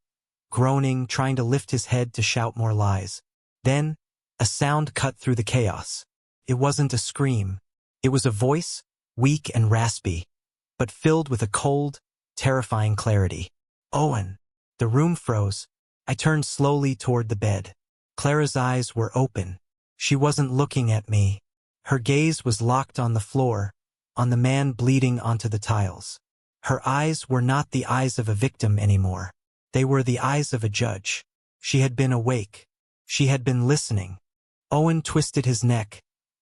groaning, trying to lift his head to shout more lies. Then, a sound cut through the chaos. It wasn't a scream. It was a voice, weak and raspy, but filled with a cold, terrifying clarity. Owen. The room froze. I turned slowly toward the bed. Clara's eyes were open. She wasn't looking at me. Her gaze was locked on the floor, on the man bleeding onto the tiles. Her eyes were not the eyes of a victim anymore. They were the eyes of a judge. She had been awake. She had been listening. Owen twisted his neck,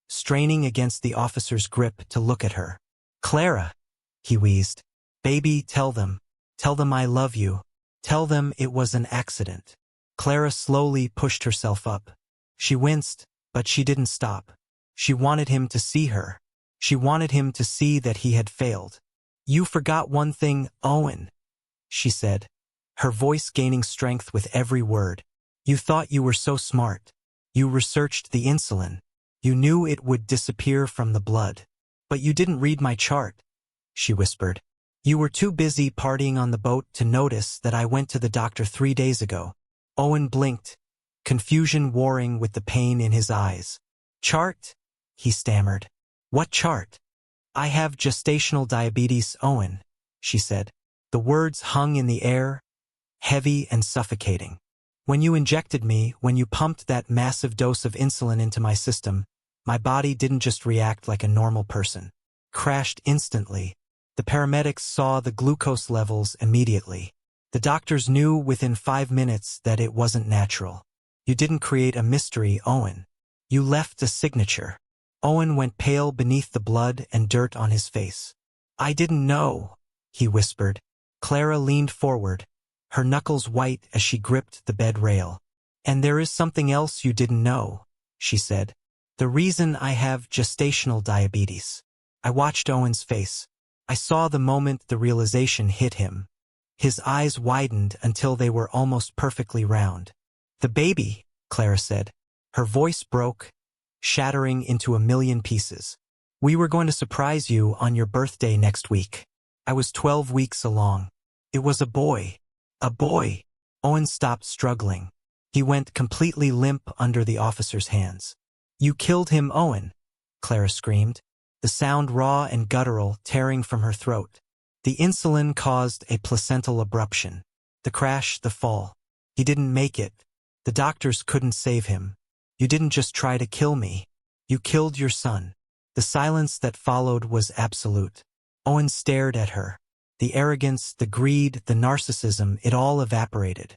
straining against the officer's grip to look at her. Clara, he wheezed. Baby, tell them. Tell them I love you. Tell them it was an accident. Clara slowly pushed herself up. She winced, but she didn't stop. She wanted him to see her. She wanted him to see that he had failed. You forgot one thing, Owen, she said, her voice gaining strength with every word. You thought you were so smart. You researched the insulin. You knew it would disappear from the blood. But you didn't read my chart, she whispered. You were too busy partying on the boat to notice that I went to the doctor 3 days ago. Owen blinked, confusion warring with the pain in his eyes. Chart? He stammered. What chart? I have gestational diabetes, Owen, she said. The words hung in the air, heavy and suffocating. When you injected me, when you pumped that massive dose of insulin into my system, my body didn't just react like a normal person. Crashed instantly. The paramedics saw the glucose levels immediately. The doctors knew within 5 minutes that it wasn't natural. You didn't create a mystery, Owen. You left a signature. Owen went pale beneath the blood and dirt on his face. I didn't know, he whispered. Clara leaned forward, her knuckles white as she gripped the bed rail. And there is something else you didn't know, she said. The reason I have gestational diabetes. I watched Owen's face. I saw the moment the realization hit him. His eyes widened until they were almost perfectly round. The baby, Clara said. Her voice broke, shattering into a million pieces. We were going to surprise you on your birthday next week. I was 12 weeks along. It was a boy. A boy. Owen stopped struggling. He went completely limp under the officer's hands. You killed him, Owen, Clara screamed, the sound raw and guttural tearing from her throat. The insulin caused a placental abruption. The crash, the fall. He didn't make it. The doctors couldn't save him. You didn't just try to kill me. You killed your son. The silence that followed was absolute. Owen stared at her. The arrogance, the greed, the narcissism, it all evaporated.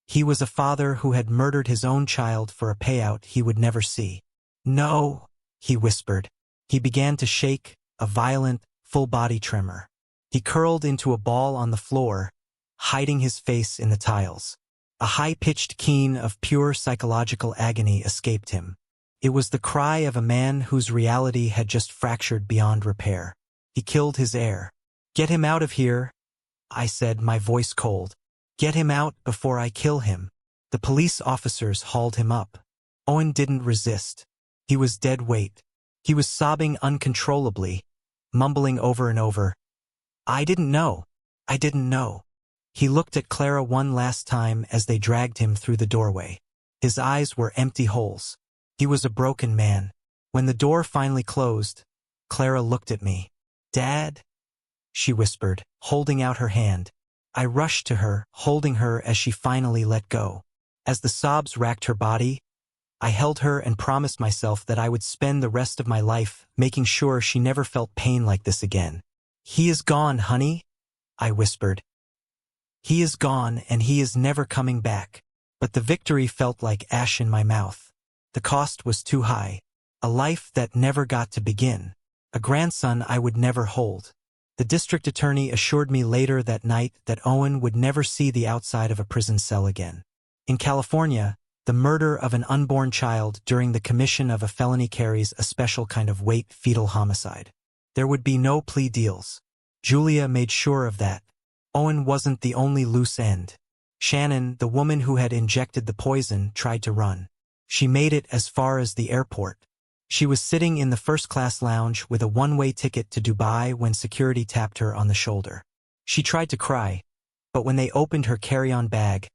He was a father who had murdered his own child for a payout he would never see. No, he whispered. He began to shake, a violent, full-body tremor. He curled into a ball on the floor, hiding his face in the tiles. A high-pitched keen of pure psychological agony escaped him. It was the cry of a man whose reality had just fractured beyond repair. He killed his heir. "Get him out of here," I said, my voice cold. "Get him out before I kill him." The police officers hauled him up. Owen didn't resist. He was dead weight. He was sobbing uncontrollably, mumbling over and over, "I didn't know. I didn't know." He looked at Clara one last time as they dragged him through the doorway. His eyes were empty holes. He was a broken man. When the door finally closed, Clara looked at me. "Dad?" she whispered, holding out her hand. I rushed to her, holding her as she finally let go. As the sobs racked her body, I held her and promised myself that I would spend the rest of my life making sure she never felt pain like this again. "He is gone, honey," I whispered. "He is gone, and he is never coming back." But the victory felt like ash in my mouth. The cost was too high. A life that never got to begin. A grandson I would never hold. The district attorney assured me later that night that Owen would never see the outside of a prison cell again. In California, the murder of an unborn child during the commission of a felony carries a special kind of weight: fetal homicide. There would be no plea deals. Julia made sure of that. Owen wasn't the only loose end. Shannon, the woman who had injected the poison, tried to run. She made it as far as the airport. She was sitting in the first-class lounge with a one-way ticket to Dubai when security tapped her on the shoulder. She tried to cry, but when they opened her carry-on bag,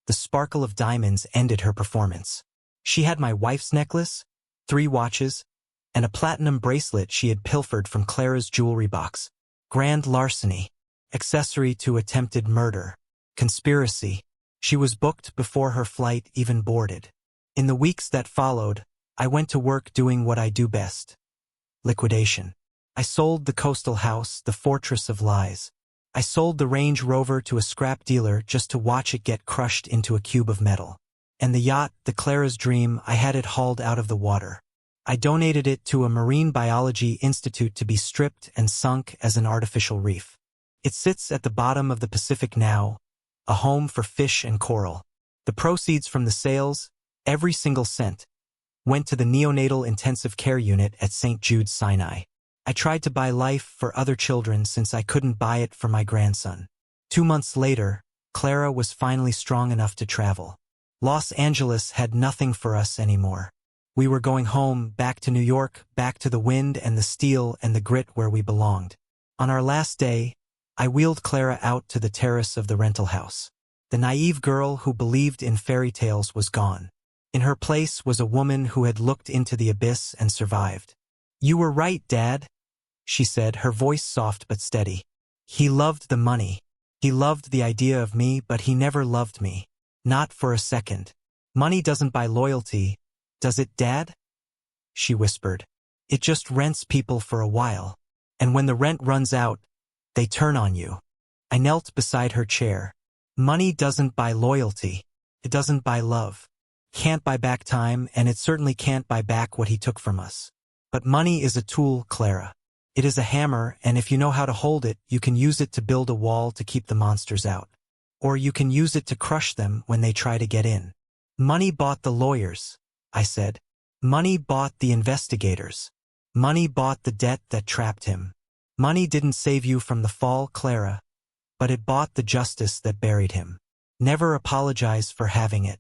the sparkle of diamonds ended her performance. She had my wife's necklace, 3 watches, and a platinum bracelet she had pilfered from Clara's jewelry box. Grand larceny. Accessory to attempted murder. Conspiracy. She was booked before her flight even boarded. In the weeks that followed, I went to work doing what I do best. Liquidation. I sold the coastal house, the fortress of lies. I sold the Range Rover to a scrap dealer just to watch it get crushed into a cube of metal. And the yacht, the Clara's dream, I had it hauled out of the water. I donated it to a marine biology institute to be stripped and sunk as an artificial reef. It sits at the bottom of the Pacific now, a home for fish and coral. The proceeds from the sales, every single cent, went to the neonatal intensive care unit at St. Jude's Sinai. I tried to buy life for other children since I couldn't buy it for my grandson. 2 months later, Clara was finally strong enough to travel. Los Angeles had nothing for us anymore. We were going home, back to New York, back to the wind and the steel and the grit where we belonged. On our last day, I wheeled Clara out to the terrace of the rental house. The naive girl who believed in fairy tales was gone. In her place was a woman who had looked into the abyss and survived. "You were right, Dad," she said, her voice soft but steady. "He loved the money. He loved the idea of me, but he never loved me. Not for a second. Money doesn't buy loyalty, does it, Dad?" she whispered. "It just rents people for a while. And when the rent runs out, they turn on you." I knelt beside her chair. "Money doesn't buy loyalty. It doesn't buy love. Can't buy back time, and it certainly can't buy back what he took from us. But money is a tool, Clara. It is a hammer, and if you know how to hold it, you can use it to build a wall to keep the monsters out. Or you can use it to crush them when they try to get in. Money bought the lawyers," I said. "Money bought the investigators. Money bought the debt that trapped him. Money didn't save you from the fall, Clara, but it bought the justice that buried him. Never apologize for having it.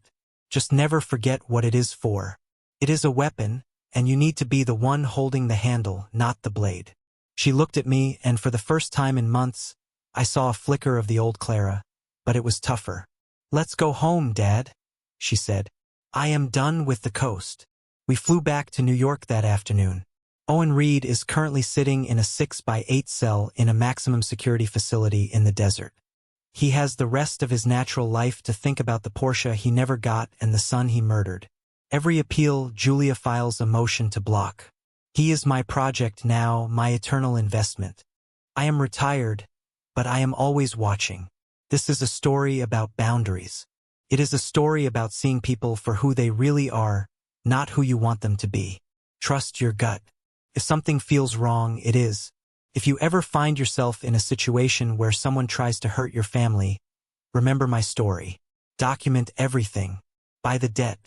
Just never forget what it is for. It is a weapon, and you need to be the one holding the handle, not the blade." She looked at me, and for the first time in months, I saw a flicker of the old Clara, but it was tougher. "Let's go home, Dad," she said. "I am done with the coast." We flew back to New York that afternoon. Owen Reed is currently sitting in a 6x8 cell in a maximum security facility in the desert. He has the rest of his natural life to think about the Porsche he never got and the son he murdered. Every appeal, Julia files a motion to block. He is my project now, my eternal investment. I am retired, but I am always watching. This is a story about boundaries. It is a story about seeing people for who they really are, not who you want them to be. Trust your gut. If something feels wrong, it is. If you ever find yourself in a situation where someone tries to hurt your family, remember my story. Document everything. Buy the debt.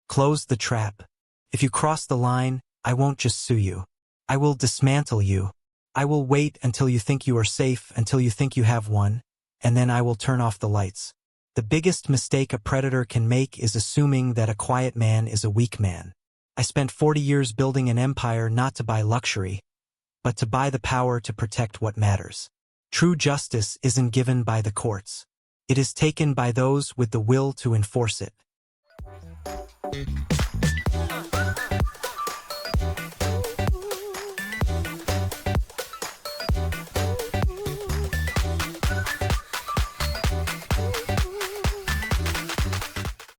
Close the trap. If you cross the line, I won't just sue you. I will dismantle you. I will wait until you think you are safe, until you think you have won, and then I will turn off the lights. The biggest mistake a predator can make is assuming that a quiet man is a weak man. I spent 40 years building an empire not to buy luxury, but to buy the power to protect what matters. True justice isn't given by the courts. It is taken by those with the will to enforce it.